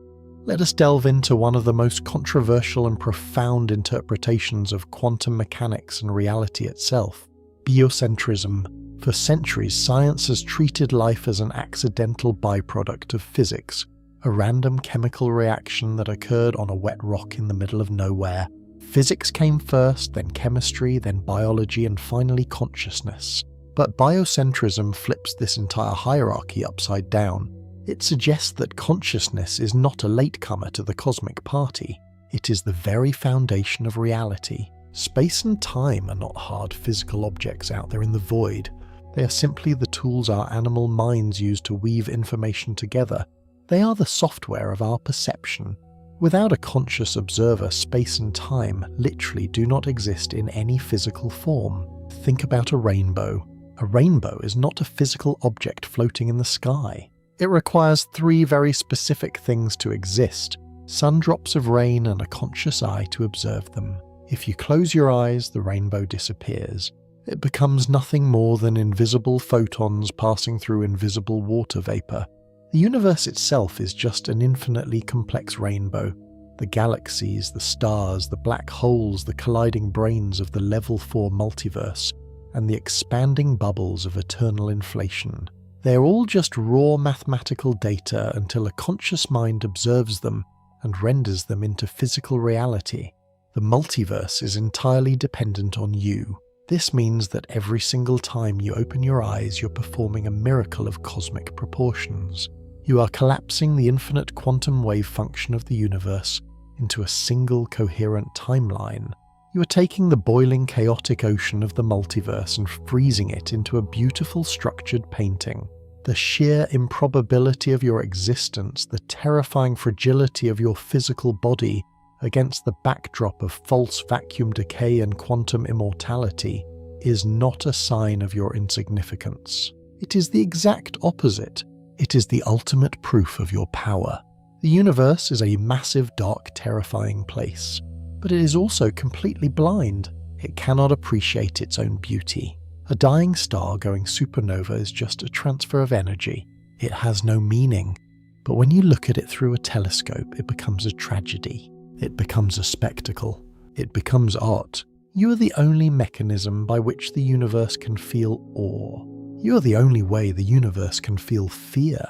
Let us delve into one of the most controversial and profound interpretations of quantum mechanics and reality itself: Bioentrism. For centuries, science has treated life as an accidental byproduct of physics, a random chemical reaction that occurred on a wet rock in the middle of nowhere. Physics came first, then chemistry, then biology, and finally consciousness. But biocentrism flips this entire hierarchy upside down. It suggests that consciousness is not a latecomer to the cosmic party. It is the very foundation of reality. Space and time are not hard physical objects out there in the void. They are simply the tools our animal minds use to weave information together. They are the software of our perception. Without a conscious observer, space and time literally do not exist in any physical form. Think about a rainbow. A rainbow is not a physical object floating in the sky. It requires 3 very specific things to exist: sun drops of rain and a conscious eye to observe them. If you close your eyes, the rainbow disappears. It becomes nothing more than invisible photons passing through invisible water vapor. The universe itself is just an infinitely complex rainbow. The galaxies, the stars, the black holes, the colliding brains of the level 4 multiverse, and the expanding bubbles of eternal inflation. They're all just raw mathematical data until a conscious mind observes them and renders them into physical reality. The multiverse is entirely dependent on you. This means that every single time you open your eyes, you're performing a miracle of cosmic proportions. You are collapsing the infinite quantum wave function of the universe into a single coherent timeline. You are taking the boiling chaotic ocean of the multiverse and freezing it into a beautiful structured painting. The sheer improbability of your existence, the terrifying fragility of your physical body, against the backdrop of false vacuum decay and quantum immortality, is not a sign of your insignificance. It is the exact opposite. It is the ultimate proof of your power. The universe is a massive, dark, terrifying place, but it is also completely blind. It cannot appreciate its own beauty. A dying star going supernova is just a transfer of energy. It has no meaning. But when you look at it through a telescope, it becomes a tragedy. It becomes a spectacle. It becomes art. You are the only mechanism by which the universe can feel awe. You are the only way the universe can feel fear.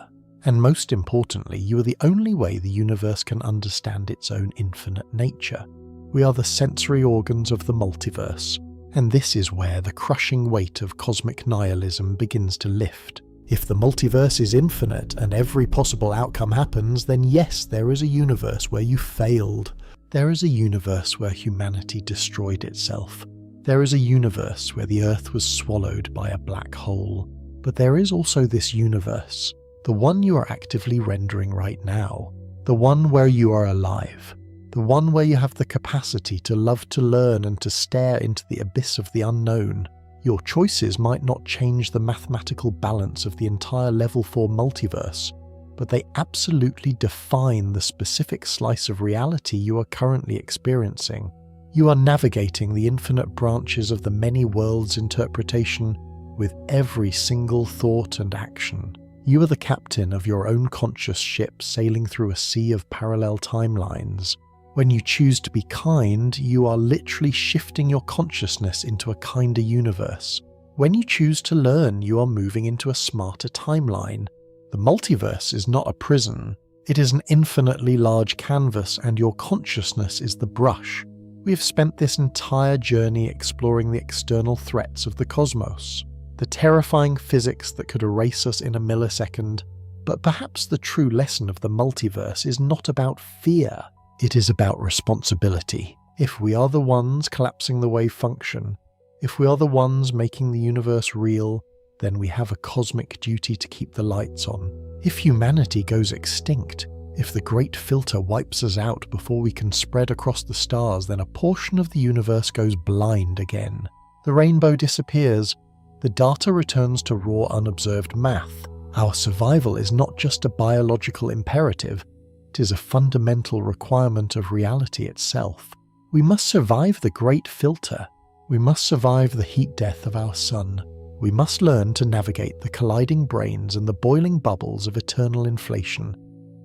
And most importantly, you are the only way the universe can understand its own infinite nature. We are the sensory organs of the multiverse, and this is where the crushing weight of cosmic nihilism begins to lift. If the multiverse is infinite and every possible outcome happens, then yes, there is a universe where you failed. There is a universe where humanity destroyed itself. There is a universe where the Earth was swallowed by a black hole. But there is also this universe, the one you are actively rendering right now, the one where you are alive, the one where you have the capacity to love to learn and to stare into the abyss of the unknown. Your choices might not change the mathematical balance of the entire level 4 multiverse, but they absolutely define the specific slice of reality you are currently experiencing. You are navigating the infinite branches of the many worlds interpretation with every single thought and action. You are the captain of your own conscious ship sailing through a sea of parallel timelines. When you choose to be kind, you are literally shifting your consciousness into a kinder universe. When you choose to learn, you are moving into a smarter timeline. The multiverse is not a prison. It is an infinitely large canvas, and your consciousness is the brush. We have spent this entire journey exploring the external threats of the cosmos, the terrifying physics that could erase us in a millisecond. But perhaps the true lesson of the multiverse is not about fear. It is about responsibility. If we are the ones collapsing the wave function, if we are the ones making the universe real, then we have a cosmic duty to keep the lights on. If humanity goes extinct, if the great filter wipes us out before we can spread across the stars, then a portion of the universe goes blind again. The rainbow disappears, The data returns to raw unobserved math. Our survival is not just a biological imperative, it is a fundamental requirement of reality itself. We must survive the great filter. We must survive the heat death of our sun. We must learn to navigate the colliding brains and the boiling bubbles of eternal inflation,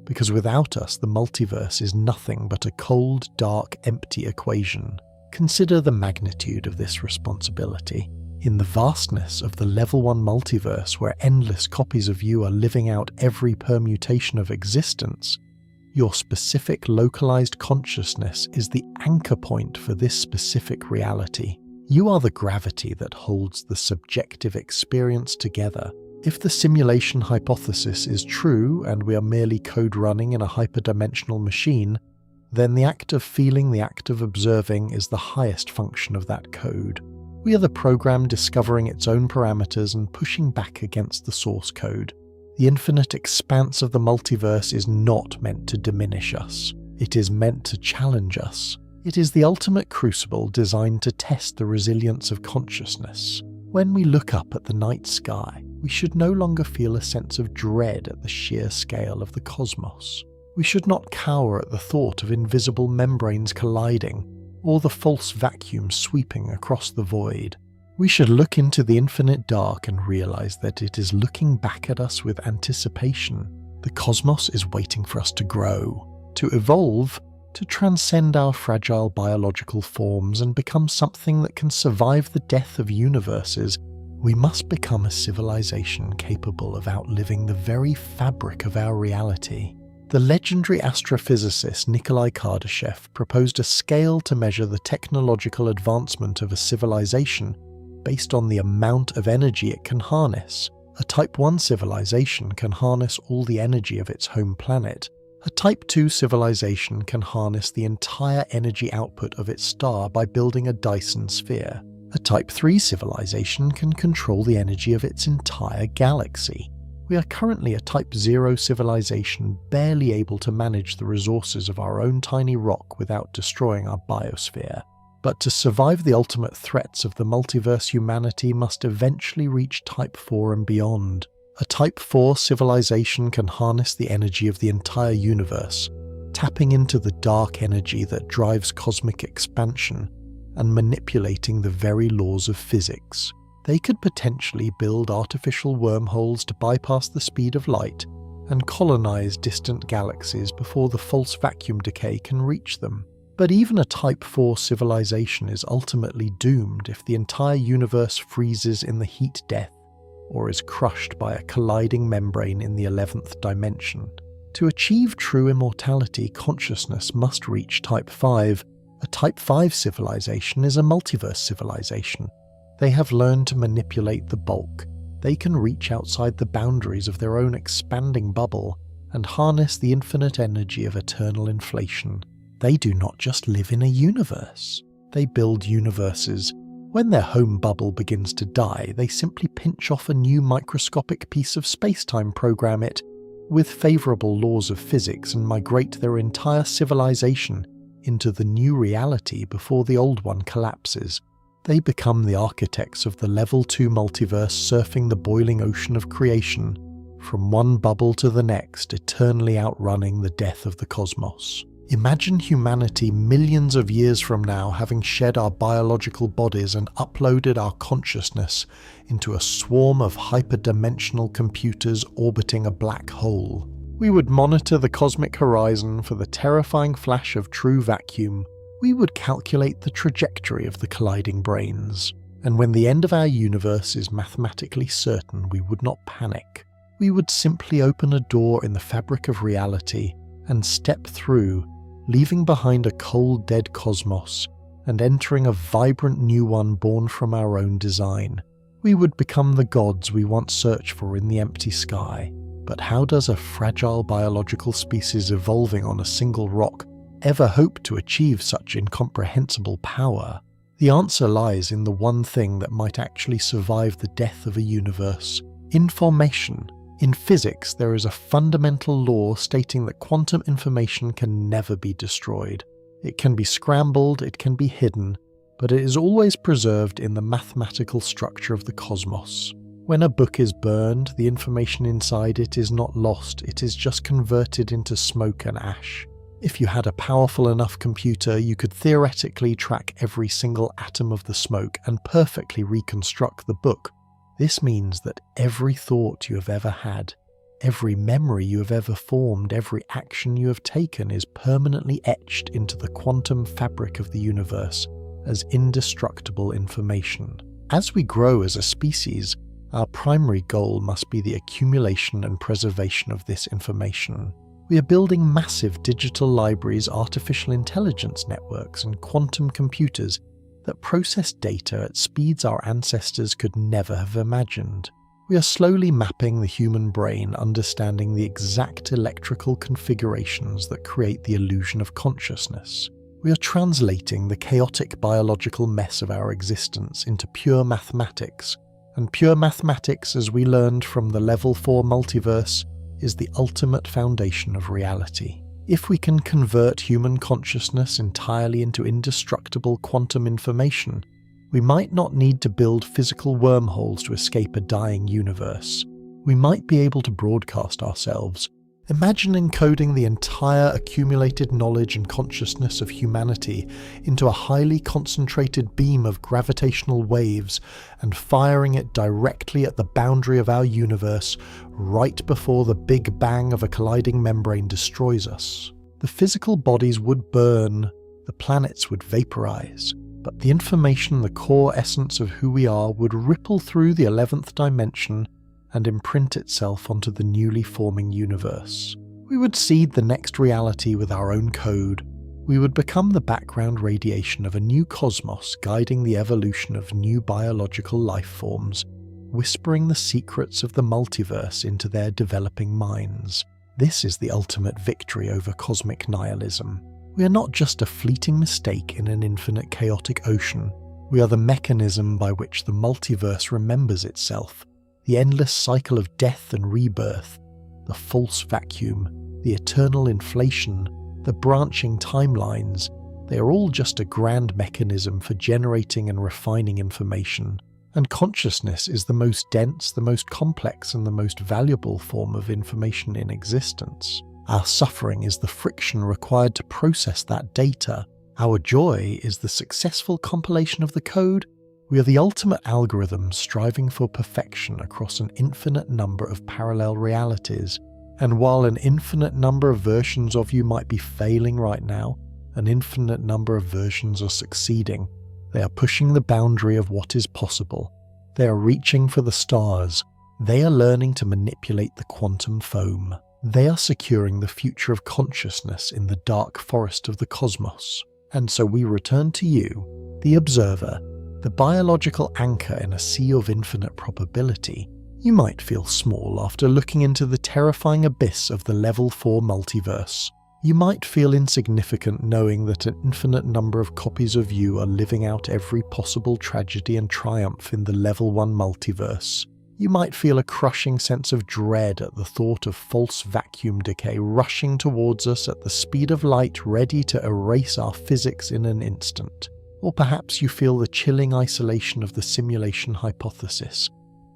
because without us the multiverse is nothing but a cold, dark, empty equation. Consider the magnitude of this responsibility. In the vastness of the Level 1 multiverse, where endless copies of you are living out every permutation of existence, your specific localized consciousness is the anchor point for this specific reality. You are the gravity that holds the subjective experience together. If the simulation hypothesis is true and we are merely code running in a hyperdimensional machine, then the act of feeling, the act of observing, is the highest function of that code. We are the program discovering its own parameters and pushing back against the source code. The infinite expanse of the multiverse is not meant to diminish us. It is meant to challenge us. It is the ultimate crucible designed to test the resilience of consciousness. When we look up at the night sky, we should no longer feel a sense of dread at the sheer scale of the cosmos. We should not cower at the thought of invisible membranes colliding, or the false vacuum sweeping across the void. We should look into the infinite dark and realize that it is looking back at us with anticipation. The cosmos is waiting for us to grow, to evolve, to transcend our fragile biological forms and become something that can survive the death of universes. We must become a civilization capable of outliving the very fabric of our reality. The legendary astrophysicist Nikolai Kardashev proposed a scale to measure the technological advancement of a civilization based on the amount of energy it can harness. A Type 1 civilization can harness all the energy of its home planet. A Type 2 civilization can harness the entire energy output of its star by building a Dyson sphere. A Type 3 civilization can control the energy of its entire galaxy. We are currently a Type 0 civilization, barely able to manage the resources of our own tiny rock without destroying our biosphere. But to survive the ultimate threats of the multiverse, humanity must eventually reach Type 4 and beyond. A Type 4 civilization can harness the energy of the entire universe, tapping into the dark energy that drives cosmic expansion and manipulating the very laws of physics. They could potentially build artificial wormholes to bypass the speed of light and colonize distant galaxies before the false vacuum decay can reach them. But even a Type 4 civilization is ultimately doomed if the entire universe freezes in the heat death or is crushed by a colliding membrane in the 11th dimension. To achieve true immortality, consciousness must reach Type 5. A Type 5 civilization is a multiverse civilization. They have learned to manipulate the bulk. They can reach outside the boundaries of their own expanding bubble and harness the infinite energy of eternal inflation. They do not just live in a universe. They build universes. When their home bubble begins to die, they simply pinch off a new microscopic piece of space-time, program it with favorable laws of physics, and migrate their entire civilization into the new reality before the old one collapses. They become the architects of the Level 2 multiverse, surfing the boiling ocean of creation, from one bubble to the next, eternally outrunning the death of the cosmos. Imagine humanity millions of years from now having shed our biological bodies and uploaded our consciousness into a swarm of hyperdimensional computers orbiting a black hole. We would monitor the cosmic horizon for the terrifying flash of true vacuum. We would calculate the trajectory of the colliding brains. And when the end of our universe is mathematically certain, we would not panic. We would simply open a door in the fabric of reality and step through, leaving behind a cold, dead cosmos and entering a vibrant new one born from our own design. We would become the gods we once searched for in the empty sky. But how does a fragile biological species evolving on a single rock ever hope to achieve such incomprehensible power? The answer lies in the one thing that might actually survive the death of a universe: information. In physics, there is a fundamental law stating that quantum information can never be destroyed. It can be scrambled, it can be hidden, but it is always preserved in the mathematical structure of the cosmos. When a book is burned, the information inside it is not lost, it is just converted into smoke and ash. If you had a powerful enough computer, you could theoretically track every single atom of the smoke and perfectly reconstruct the book. This means that every thought you have ever had, every memory you have ever formed, every action you have taken is permanently etched into the quantum fabric of the universe as indestructible information. As we grow as a species, our primary goal must be the accumulation and preservation of this information. We are building massive digital libraries, artificial intelligence networks, and quantum computers that process data at speeds our ancestors could never have imagined. We are slowly mapping the human brain, understanding the exact electrical configurations that create the illusion of consciousness. We are translating the chaotic biological mess of our existence into pure mathematics, and pure mathematics, as we learned from the Level 4 multiverse, is the ultimate foundation of reality. If we can convert human consciousness entirely into indestructible quantum information, we might not need to build physical wormholes to escape a dying universe. We might be able to broadcast ourselves. Imagine encoding the entire accumulated knowledge and consciousness of humanity into a highly concentrated beam of gravitational waves and firing it directly at the boundary of our universe right before the Big Bang of a colliding membrane destroys us. The physical bodies would burn, the planets would vaporize, but the information, the core essence of who we are, would ripple through the 11th dimension and imprint itself onto the newly forming universe. We would seed the next reality with our own code. We would become the background radiation of a new cosmos, guiding the evolution of new biological life forms, whispering the secrets of the multiverse into their developing minds. This is the ultimate victory over cosmic nihilism. We are not just a fleeting mistake in an infinite chaotic ocean. We are the mechanism by which the multiverse remembers itself. The endless cycle of death and rebirth, the false vacuum, the eternal inflation, the branching timelines, they are all just a grand mechanism for generating and refining information. And consciousness is the most dense, the most complex, and the most valuable form of information in existence. Our suffering is the friction required to process that data. Our joy is the successful compilation of the code. We are the ultimate algorithm striving for perfection across an infinite number of parallel realities. And while an infinite number of versions of you might be failing right now, an infinite number of versions are succeeding. They are pushing the boundary of what is possible. They are reaching for the stars. They are learning to manipulate the quantum foam. They are securing the future of consciousness in the dark forest of the cosmos. And so we return to you, the observer, the biological anchor in a sea of infinite probability. You might feel small after looking into the terrifying abyss of the Level 4 multiverse. You might feel insignificant knowing that an infinite number of copies of you are living out every possible tragedy and triumph in the Level 1 multiverse. You might feel a crushing sense of dread at the thought of false vacuum decay rushing towards us at the speed of light, ready to erase our physics in an instant. Or perhaps you feel the chilling isolation of the simulation hypothesis,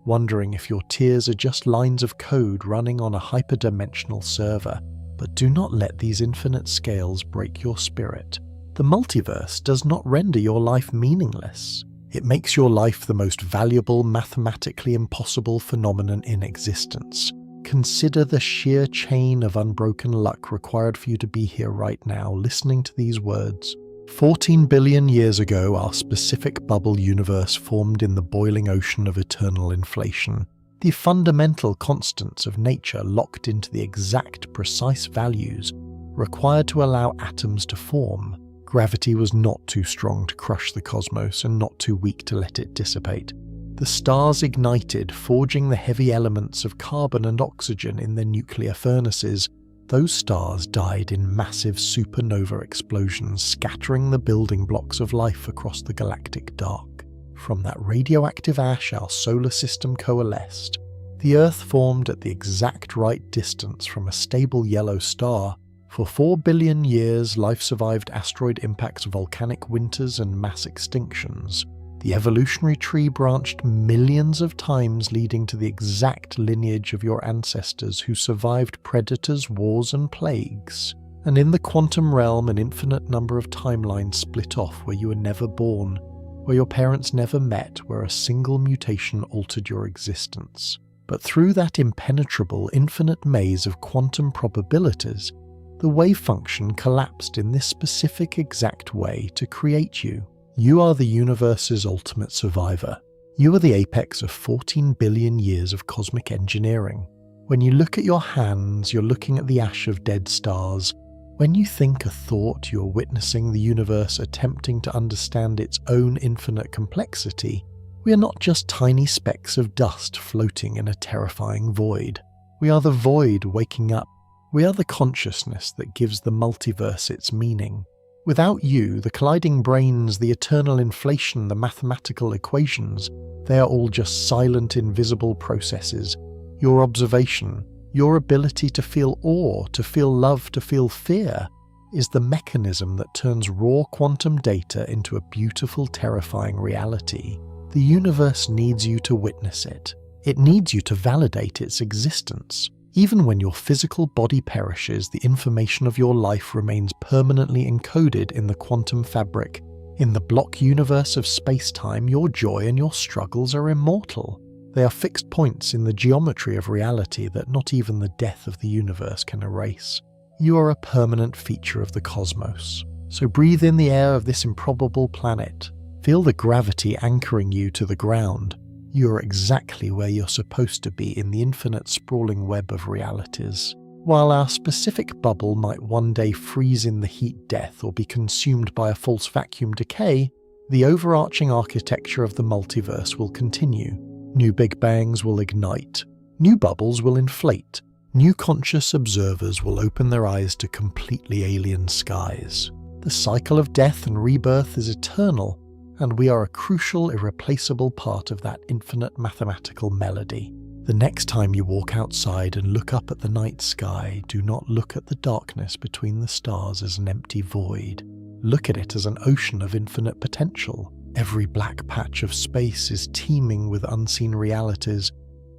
wondering if your tears are just lines of code running on a hyperdimensional server. But do not let these infinite scales break your spirit. The multiverse does not render your life meaningless. It makes your life the most valuable, mathematically impossible phenomenon in existence. Consider the sheer chain of unbroken luck required for you to be here right now, listening to these words. 14 billion years ago, our specific bubble universe formed in the boiling ocean of eternal inflation. The fundamental constants of nature locked into the exact, precise values required to allow atoms to form. Gravity was not too strong to crush the cosmos and not too weak to let it dissipate. The stars ignited, forging the heavy elements of carbon and oxygen in their nuclear furnaces. Those stars died in massive supernova explosions, scattering the building blocks of life across the galactic dark. From that radioactive ash, our solar system coalesced. The Earth formed at the exact right distance from a stable yellow star, For 4 billion years, life survived asteroid impacts, volcanic winters, and mass extinctions. The evolutionary tree branched millions of times, leading to the exact lineage of your ancestors who survived predators, wars, and plagues. And in the quantum realm, an infinite number of timelines split off where you were never born, where your parents never met, where a single mutation altered your existence. But through that impenetrable, infinite maze of quantum probabilities, the wave function collapsed in this specific exact way to create you. You are the universe's ultimate survivor. You are the apex of 14 billion years of cosmic engineering. When you look at your hands, you're looking at the ash of dead stars. When you think a thought, you're witnessing the universe attempting to understand its own infinite complexity. We are not just tiny specks of dust floating in a terrifying void. We are the void waking up. We are the consciousness that gives the multiverse its meaning. Without you, the colliding brains, the eternal inflation, the mathematical equations, they are all just silent, invisible processes. Your observation, your ability to feel awe, to feel love, to feel fear, is the mechanism that turns raw quantum data into a beautiful, terrifying reality. The universe needs you to witness it. It needs you to validate its existence. Even when your physical body perishes, the information of your life remains permanently encoded in the quantum fabric. In the block universe of space-time, your joy and your struggles are immortal. They are fixed points in the geometry of reality that not even the death of the universe can erase. You are a permanent feature of the cosmos. So breathe in the air of this improbable planet. Feel the gravity anchoring you to the ground. You are exactly where you're supposed to be in the infinite sprawling web of realities. While our specific bubble might one day freeze in the heat death or be consumed by a false vacuum decay, the overarching architecture of the multiverse will continue. New Big Bangs will ignite. New bubbles will inflate. New conscious observers will open their eyes to completely alien skies. The cycle of death and rebirth is eternal, and we are a crucial, irreplaceable part of that infinite mathematical melody. The next time you walk outside and look up at the night sky, do not look at the darkness between the stars as an empty void. Look at it as an ocean of infinite potential. Every black patch of space is teeming with unseen realities,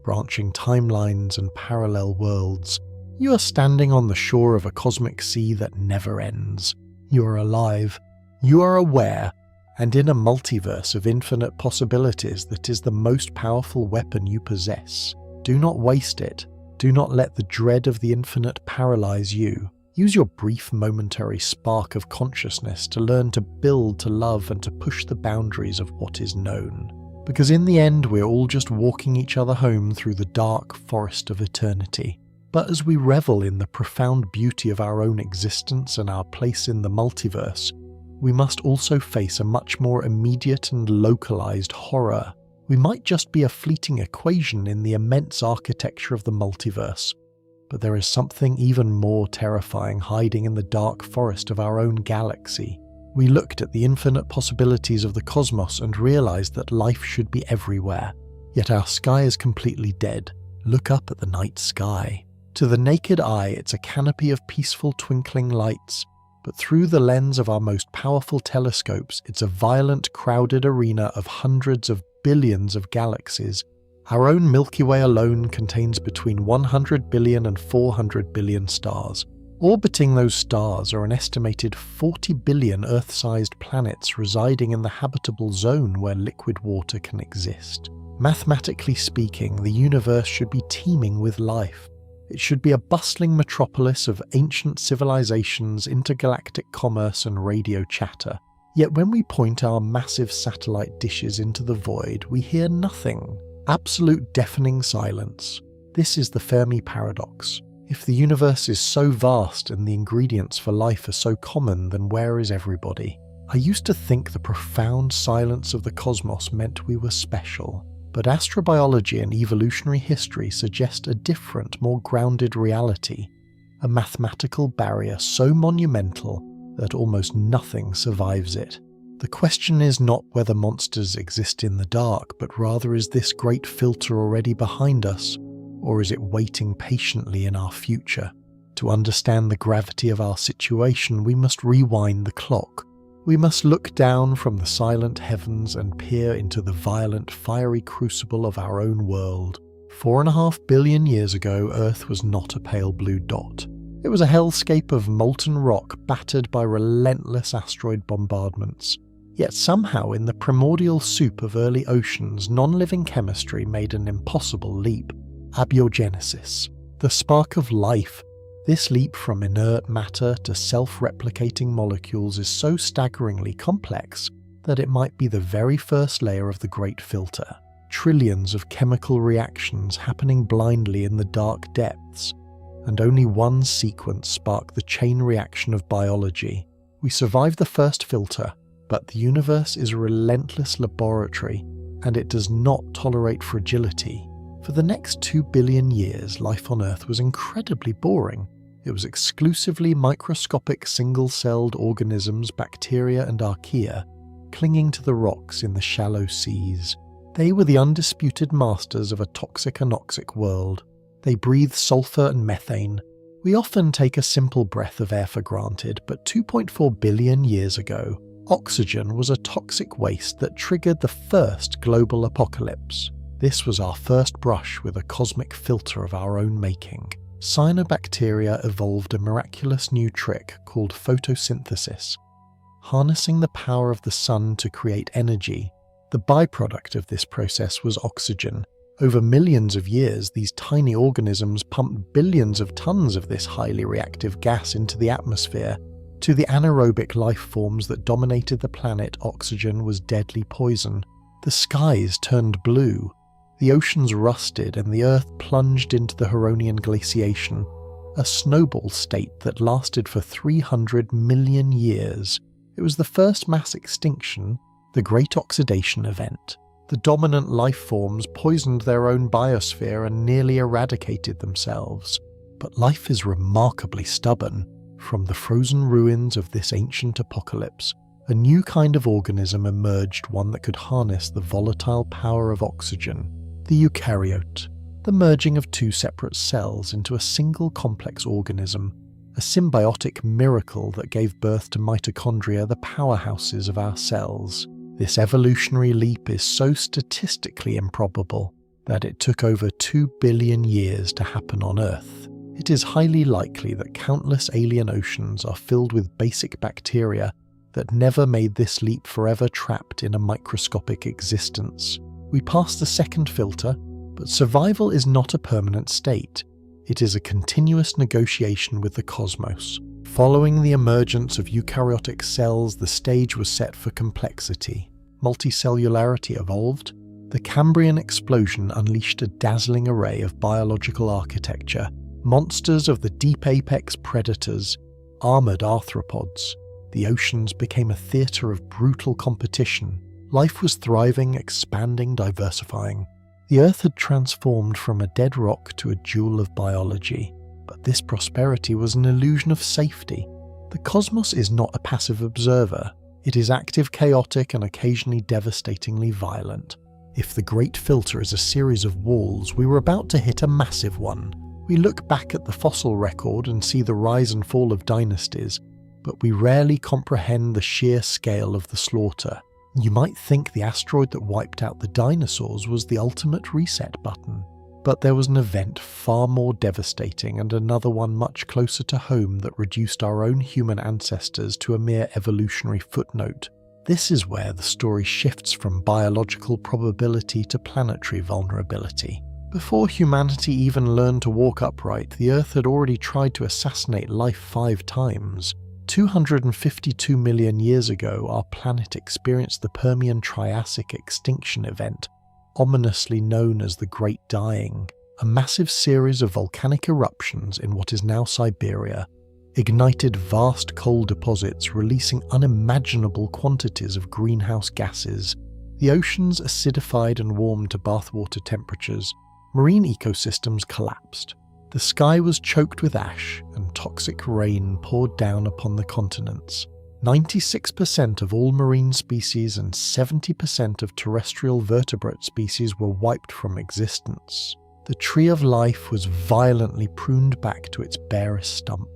branching timelines and parallel worlds. You are standing on the shore of a cosmic sea that never ends. You are alive. You are aware. And in a multiverse of infinite possibilities that is the most powerful weapon you possess. Do not waste it. Do not let the dread of the infinite paralyze you. Use your brief momentary spark of consciousness to learn to build, to love, and to push the boundaries of what is known. Because in the end, we're all just walking each other home through the dark forest of eternity. But as we revel in the profound beauty of our own existence and our place in the multiverse, we must also face a much more immediate and localized horror. We might just be a fleeting equation in the immense architecture of the multiverse, but there is something even more terrifying hiding in the dark forest of our own galaxy. We looked at the infinite possibilities of the cosmos and realized that life should be everywhere, yet our sky is completely dead. Look up at the night sky. To the naked eye, it's a canopy of peaceful twinkling lights, but through the lens of our most powerful telescopes, it's a violent, crowded arena of hundreds of billions of galaxies. Our own Milky Way alone contains between 100 billion and 400 billion stars. Orbiting those stars are an estimated 40 billion Earth-sized planets residing in the habitable zone where liquid water can exist. Mathematically speaking, the universe should be teeming with life. It should be a bustling metropolis of ancient civilizations, intergalactic commerce, and radio chatter. Yet when we point our massive satellite dishes into the void, we hear nothing. Absolute deafening silence. This is the Fermi paradox. If the universe is so vast and the ingredients for life are so common, then where is everybody? I used to think the profound silence of the cosmos meant we were special. But astrobiology and evolutionary history suggest a different, more grounded reality, a mathematical barrier so monumental that almost nothing survives it. The question is not whether monsters exist in the dark, but rather is this great filter already behind us, or is it waiting patiently in our future? To understand the gravity of our situation, we must rewind the clock. We must look down from the silent heavens and peer into the violent, fiery crucible of our own world. 4.5 billion years ago, Earth was not a pale blue dot. It was a hellscape of molten rock battered by relentless asteroid bombardments. Yet somehow in the primordial soup of early oceans, non-living chemistry made an impossible leap. Abiogenesis, the spark of life. This leap from inert matter to self-replicating molecules is so staggeringly complex that it might be the very first layer of the Great Filter. Trillions of chemical reactions happening blindly in the dark depths, and only one sequence sparked the chain reaction of biology. We survived the first filter, but the universe is a relentless laboratory, and it does not tolerate fragility. For the next 2 billion years, life on Earth was incredibly boring. It was exclusively microscopic single-celled organisms, bacteria and archaea, clinging to the rocks in the shallow seas. They were the undisputed masters of a toxic anoxic world. They breathe sulfur and methane. We often take a simple breath of air for granted, but 2.4 billion years ago, oxygen was a toxic waste that triggered the first global apocalypse. This was our first brush with a cosmic filter of our own making. Cyanobacteria evolved a miraculous new trick called photosynthesis, harnessing the power of the sun to create energy. The byproduct of this process was oxygen. Over millions of years, these tiny organisms pumped billions of tons of this highly reactive gas into the atmosphere. To the anaerobic life forms that dominated the planet, oxygen was deadly poison. The skies turned blue. The oceans rusted and the Earth plunged into the Huronian glaciation, a snowball state that lasted for 300 million years. It was the first mass extinction, the Great Oxidation Event. The dominant life forms poisoned their own biosphere and nearly eradicated themselves. But life is remarkably stubborn. From the frozen ruins of this ancient apocalypse, a new kind of organism emerged, one that could harness the volatile power of oxygen. The eukaryote, the merging of two separate cells into a single complex organism, a symbiotic miracle that gave birth to mitochondria, the powerhouses of our cells. This evolutionary leap is so statistically improbable that it took over 2 billion years to happen on Earth. It is highly likely that countless alien oceans are filled with basic bacteria that never made this leap, forever trapped in a microscopic existence. We passed the second filter, but survival is not a permanent state. It is a continuous negotiation with the cosmos. Following the emergence of eukaryotic cells, the stage was set for complexity. Multicellularity evolved. The Cambrian explosion unleashed a dazzling array of biological architecture. Monsters of the deep apex predators, armored arthropods. The oceans became a theatre of brutal competition. Life was thriving, expanding, diversifying. The Earth had transformed from a dead rock to a jewel of biology. But this prosperity was an illusion of safety. The cosmos is not a passive observer. It is active, chaotic, and occasionally devastatingly violent. If the Great Filter is a series of walls, we were about to hit a massive one. We look back at the fossil record and see the rise and fall of dynasties, but we rarely comprehend the sheer scale of the slaughter. You might think the asteroid that wiped out the dinosaurs was the ultimate reset button, but there was an event far more devastating, and another one much closer to home, that reduced our own human ancestors to a mere evolutionary footnote. This is where the story shifts from biological probability to planetary vulnerability. Before humanity even learned to walk upright, the Earth had already tried to assassinate life 5 times. 252 million years ago, our planet experienced the Permian-Triassic extinction event, ominously known as the Great Dying, a massive series of volcanic eruptions in what is now Siberia, ignited vast coal deposits releasing unimaginable quantities of greenhouse gases. The oceans acidified and warmed to bathwater temperatures. Marine ecosystems collapsed. The sky was choked with ash, and toxic rain poured down upon the continents. 96% of all marine species and 70% of terrestrial vertebrate species were wiped from existence. The tree of life was violently pruned back to its barest stump.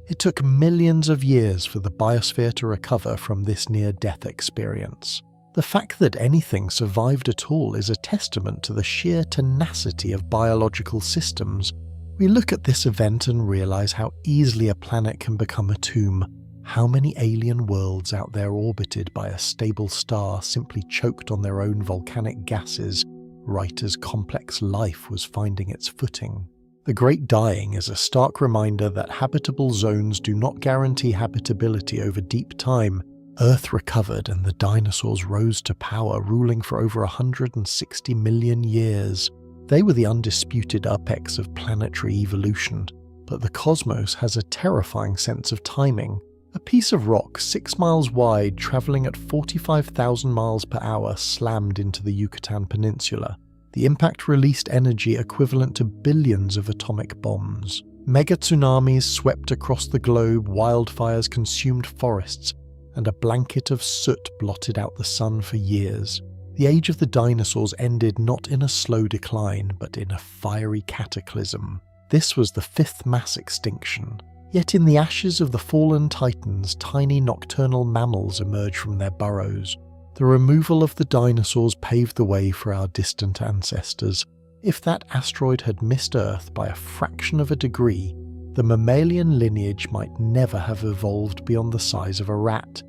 It took millions of years for the biosphere to recover from this near-death experience. The fact that anything survived at all is a testament to the sheer tenacity of biological systems. We look at this event and realize how easily a planet can become a tomb. How many alien worlds out there orbited by a stable star simply choked on their own volcanic gases, right as complex life was finding its footing. The Great Dying is a stark reminder that habitable zones do not guarantee habitability over deep time. Earth recovered and the dinosaurs rose to power, ruling for over 160 million years. They were the undisputed apex of planetary evolution, but the cosmos has a terrifying sense of timing. A piece of rock 6 miles wide, travelling at 45,000 miles per hour, slammed into the Yucatan Peninsula. The impact released energy equivalent to billions of atomic bombs. Mega tsunamis swept across the globe, wildfires consumed forests, and a blanket of soot blotted out the sun for years. The age of the dinosaurs ended not in a slow decline, but in a fiery cataclysm. This was the 5th mass extinction. Yet in the ashes of the fallen titans, tiny nocturnal mammals emerged from their burrows. The removal of the dinosaurs paved the way for our distant ancestors. If that asteroid had missed Earth by a fraction of a degree, the mammalian lineage might never have evolved beyond the size of a rat,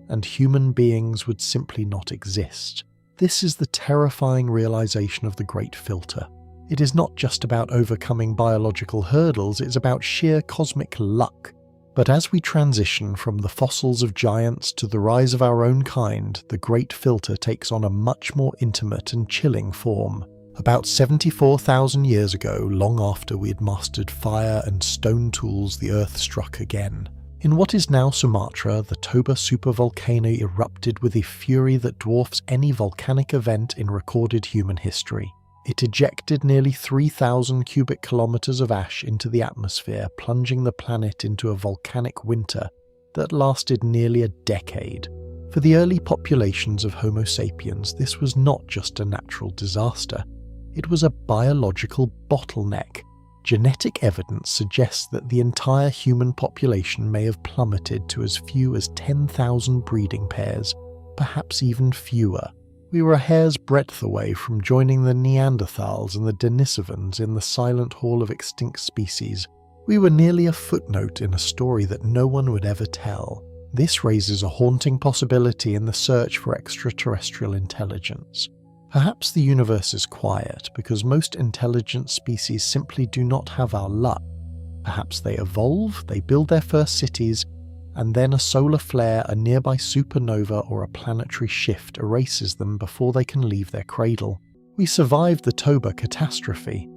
and human beings would simply not exist. This is the terrifying realization of the Great Filter. It is not just about overcoming biological hurdles, it's about sheer cosmic luck. But as we transition from the fossils of giants to the rise of our own kind, the Great Filter takes on a much more intimate and chilling form. About 74,000 years ago, long after we had mastered fire and stone tools, the Earth struck again. In what is now Sumatra, the Toba supervolcano erupted with a fury that dwarfs any volcanic event in recorded human history. It ejected nearly 3,000 cubic kilometers of ash into the atmosphere, plunging the planet into a volcanic winter that lasted nearly a decade. For the early populations of Homo sapiens, this was not just a natural disaster. It was a biological bottleneck. Genetic evidence suggests that the entire human population may have plummeted to as few as 10,000 breeding pairs, perhaps even fewer. We were a hair's breadth away from joining the Neanderthals and the Denisovans in the silent hall of extinct species. We were nearly a footnote in a story that no one would ever tell. This raises a haunting possibility in the search for extraterrestrial intelligence. Perhaps the universe is quiet because most intelligent species simply do not have our luck. Perhaps they evolve, they build their first cities, and then a solar flare, a nearby supernova, or a planetary shift erases them before they can leave their cradle. We survived the Toba catastrophe,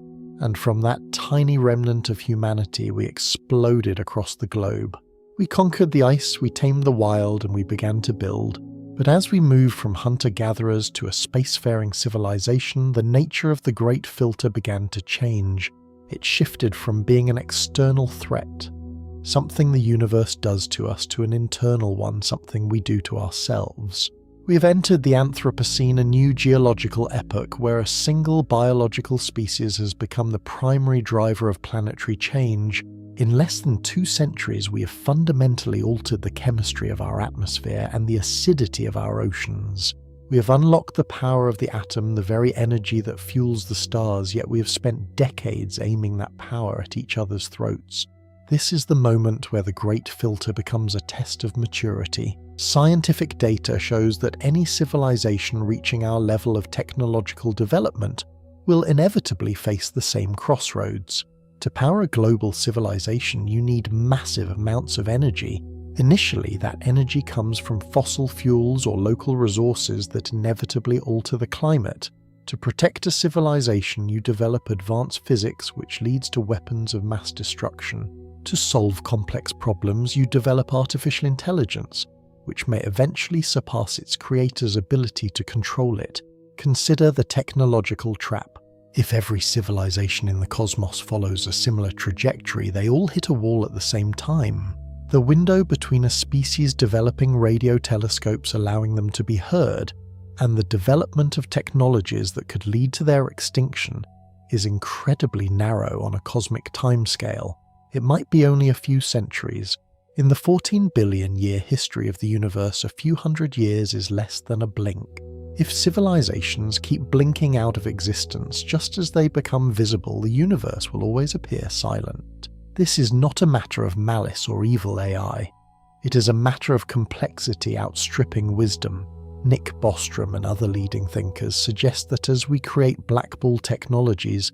and from that tiny remnant of humanity we exploded across the globe. We conquered the ice, we tamed the wild, and we began to build. But as we moved from hunter-gatherers to a spacefaring civilization, the nature of the Great Filter began to change. It shifted from being an external threat, something the universe does to us, to an internal one, something we do to ourselves. We have entered the Anthropocene, a new geological epoch where a single biological species has become the primary driver of planetary change. In less than 2 centuries, we have fundamentally altered the chemistry of our atmosphere and the acidity of our oceans. We have unlocked the power of the atom, the very energy that fuels the stars, yet we have spent decades aiming that power at each other's throats. This is the moment where the Great Filter becomes a test of maturity. Scientific data shows that any civilization reaching our level of technological development will inevitably face the same crossroads. To power a global civilization, you need massive amounts of energy. Initially, that energy comes from fossil fuels or local resources that inevitably alter the climate. To protect a civilization, you develop advanced physics, which leads to weapons of mass destruction. To solve complex problems, you develop artificial intelligence, which may eventually surpass its creator's ability to control it. Consider the technological trap. If every civilization in the cosmos follows a similar trajectory, they all hit a wall at the same time. The window between a species developing radio telescopes allowing them to be heard, and the development of technologies that could lead to their extinction, is incredibly narrow on a cosmic timescale. It might be only a few centuries. In the 14 billion year history of the universe, a few hundred years is less than a blink. If civilizations keep blinking out of existence just as they become visible, the universe will always appear silent. This is not a matter of malice or evil AI. It is a matter of complexity outstripping wisdom. Nick Bostrom and other leading thinkers suggest that as we create blackball technologies,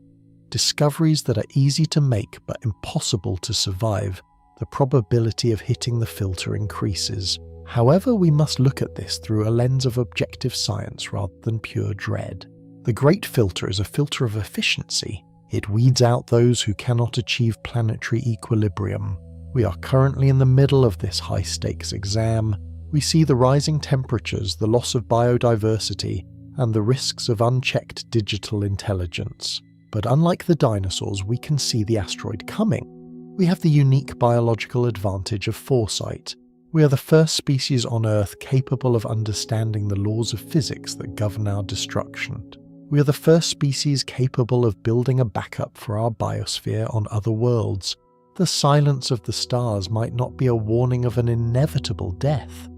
discoveries that are easy to make but impossible to survive, the probability of hitting the filter increases. However, we must look at this through a lens of objective science rather than pure dread. The Great Filter is a filter of efficiency. It weeds out those who cannot achieve planetary equilibrium. We are currently in the middle of this high-stakes exam. We see the rising temperatures, the loss of biodiversity, and the risks of unchecked digital intelligence. But unlike the dinosaurs, we can see the asteroid coming. We have the unique biological advantage of foresight. We are the first species on Earth capable of understanding the laws of physics that govern our destruction. We are the first species capable of building a backup for our biosphere on other worlds. The silence of the stars might not be a warning of an inevitable death.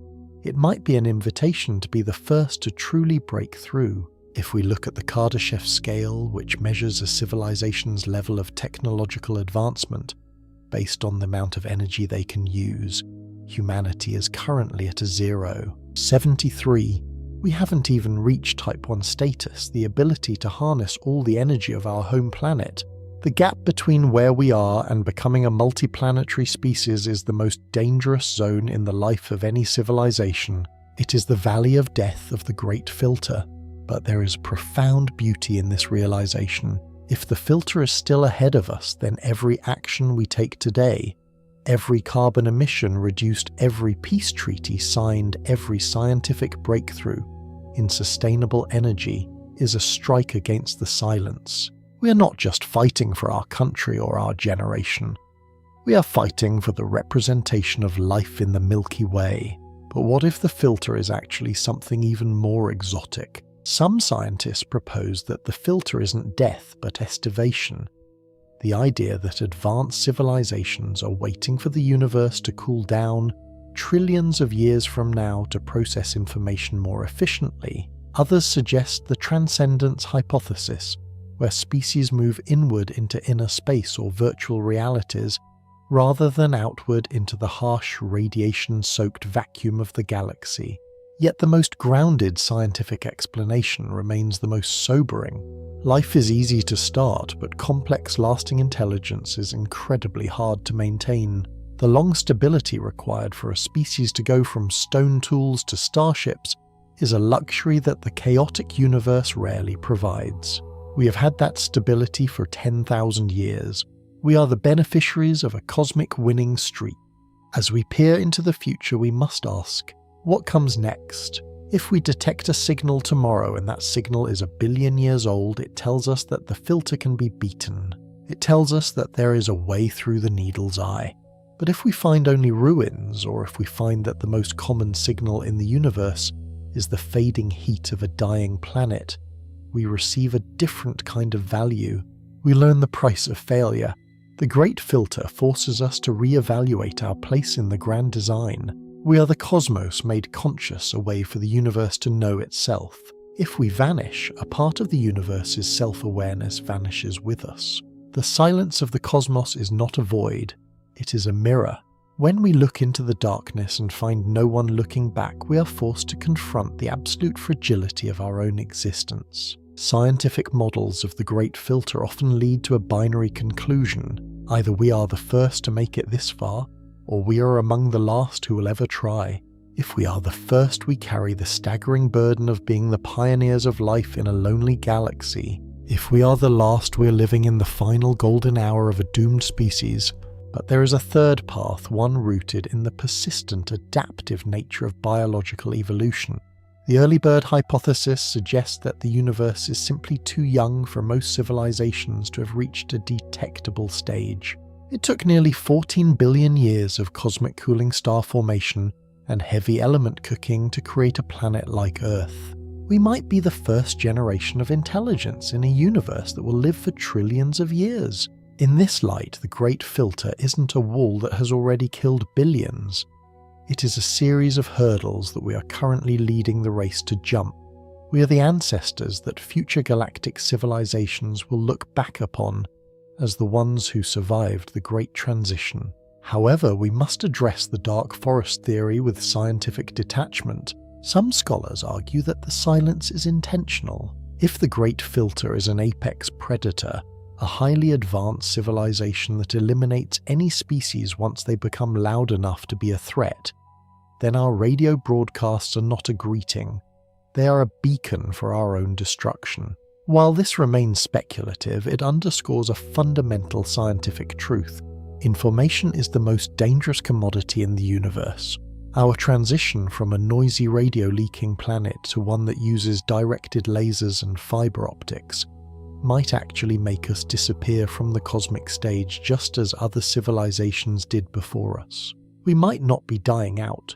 It might be an invitation to be the first to truly break through. If we look at the Kardashev scale, which measures a civilization's level of technological advancement based on the amount of energy they can use, humanity is currently at a 0. 73. We haven't even reached Type 1 status, the ability to harness all the energy of our home planet. The gap between where we are and becoming a multiplanetary species is the most dangerous zone in the life of any civilization. It is the valley of death of the Great Filter. But there is profound beauty in this realization. If the filter is still ahead of us, then every action we take today, every carbon emission reduced, every peace treaty signed, every scientific breakthrough in sustainable energy is a strike against the silence. We are not just fighting for our country or our generation. We are fighting for the representation of life in the Milky Way. But what if the filter is actually something even more exotic? Some scientists propose that the filter isn't death but estivation. The idea that advanced civilizations are waiting for the universe to cool down trillions of years from now to process information more efficiently. Others suggest the transcendence hypothesis, where species move inward into inner space or virtual realities rather than outward into the harsh radiation-soaked vacuum of the galaxy. Yet the most grounded scientific explanation remains the most sobering. Life is easy to start, but complex lasting intelligence is incredibly hard to maintain. The long stability required for a species to go from stone tools to starships is a luxury that the chaotic universe rarely provides. We have had that stability for 10,000 years. We are the beneficiaries of a cosmic winning streak. As we peer into the future, we must ask, what comes next? If we detect a signal tomorrow and that signal is 1 billion years old, it tells us that the filter can be beaten. It tells us that there is a way through the needle's eye. But if we find only ruins, or if we find that the most common signal in the universe is the fading heat of a dying planet, we receive a different kind of value. We learn the price of failure. The Great Filter forces us to re-evaluate our place in the grand design. We are the cosmos made conscious, a way for the universe to know itself. If we vanish, a part of the universe's self-awareness vanishes with us. The silence of the cosmos is not a void, it is a mirror. When we look into the darkness and find no one looking back, we are forced to confront the absolute fragility of our own existence. Scientific models of the Great Filter often lead to a binary conclusion. Either we are the first to make it this far, or we are among the last who will ever try. If we are the first, we carry the staggering burden of being the pioneers of life in a lonely galaxy. If we are the last, we are living in the final golden hour of a doomed species. But there is a third path, one rooted in the persistent, adaptive nature of biological evolution. The early bird hypothesis suggests that the universe is simply too young for most civilizations to have reached a detectable stage. It took nearly 14 billion years of cosmic cooling star formation and heavy element cooking to create a planet like Earth. We might be the first generation of intelligence in a universe that will live for trillions of years. In this light, the Great Filter isn't a wall that has already killed billions. It is a series of hurdles that we are currently leading the race to jump. We are the ancestors that future galactic civilizations will look back upon as the ones who survived the Great Transition. However, we must address the dark forest theory with scientific detachment. Some scholars argue that the silence is intentional. If the Great Filter is an apex predator, a highly advanced civilization that eliminates any species once they become loud enough to be a threat, then our radio broadcasts are not a greeting. They are a beacon for our own destruction. While this remains speculative, it underscores a fundamental scientific truth. Information is the most dangerous commodity in the universe. Our transition from a noisy radio-leaking planet to one that uses directed lasers and fiber optics might actually make us disappear from the cosmic stage just as other civilizations did before us. We might not be dying out.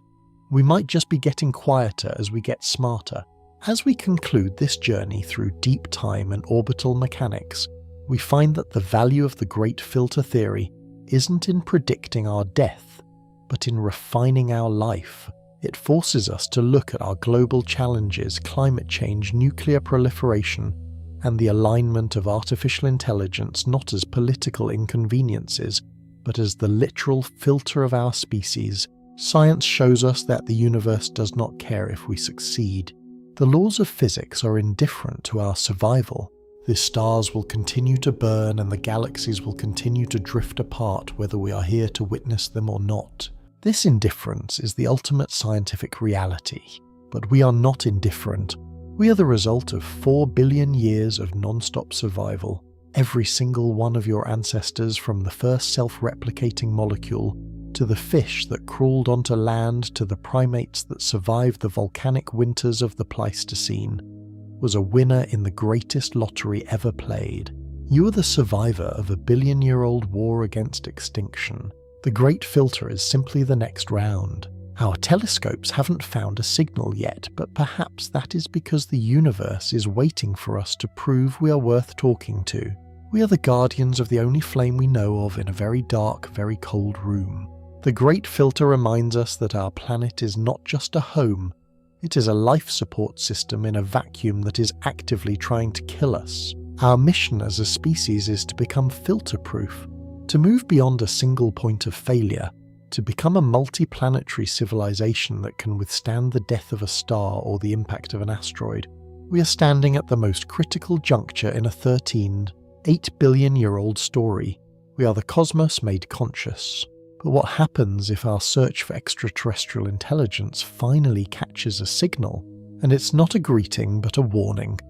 We might just be getting quieter as we get smarter. As we conclude this journey through deep time and orbital mechanics, we find that the value of the Great Filter theory isn't in predicting our death, but in refining our life. It forces us to look at our global challenges, climate change, nuclear proliferation, and the alignment of artificial intelligence not as political inconveniences, but as the literal filter of our species. Science shows us that the universe does not care if we succeed. The laws of physics are indifferent to our survival. The stars will continue to burn and the galaxies will continue to drift apart whether we are here to witness them or not. This indifference is the ultimate scientific reality. But we are not indifferent. We are the result of 4 billion years of non-stop survival. Every single one of your ancestors, from the first self-replicating molecule to the fish that crawled onto land to the primates that survived the volcanic winters of the Pleistocene, was a winner in the greatest lottery ever played. You are the survivor of a billion-year-old war against extinction. The Great Filter is simply the next round. Our telescopes haven't found a signal yet, but perhaps that is because the universe is waiting for us to prove we are worth talking to. We are the guardians of the only flame we know of in a very dark, very cold room. The Great Filter reminds us that our planet is not just a home, it is a life support system in a vacuum that is actively trying to kill us. Our mission as a species is to become filter-proof, to move beyond a single point of failure, to become a multi-planetary civilization that can withstand the death of a star or the impact of an asteroid. We are standing at the most critical juncture in a 8 billion-year-old story. We are the cosmos made conscious. But what happens if our search for extraterrestrial intelligence finally catches a signal, and it's not a greeting but a warning?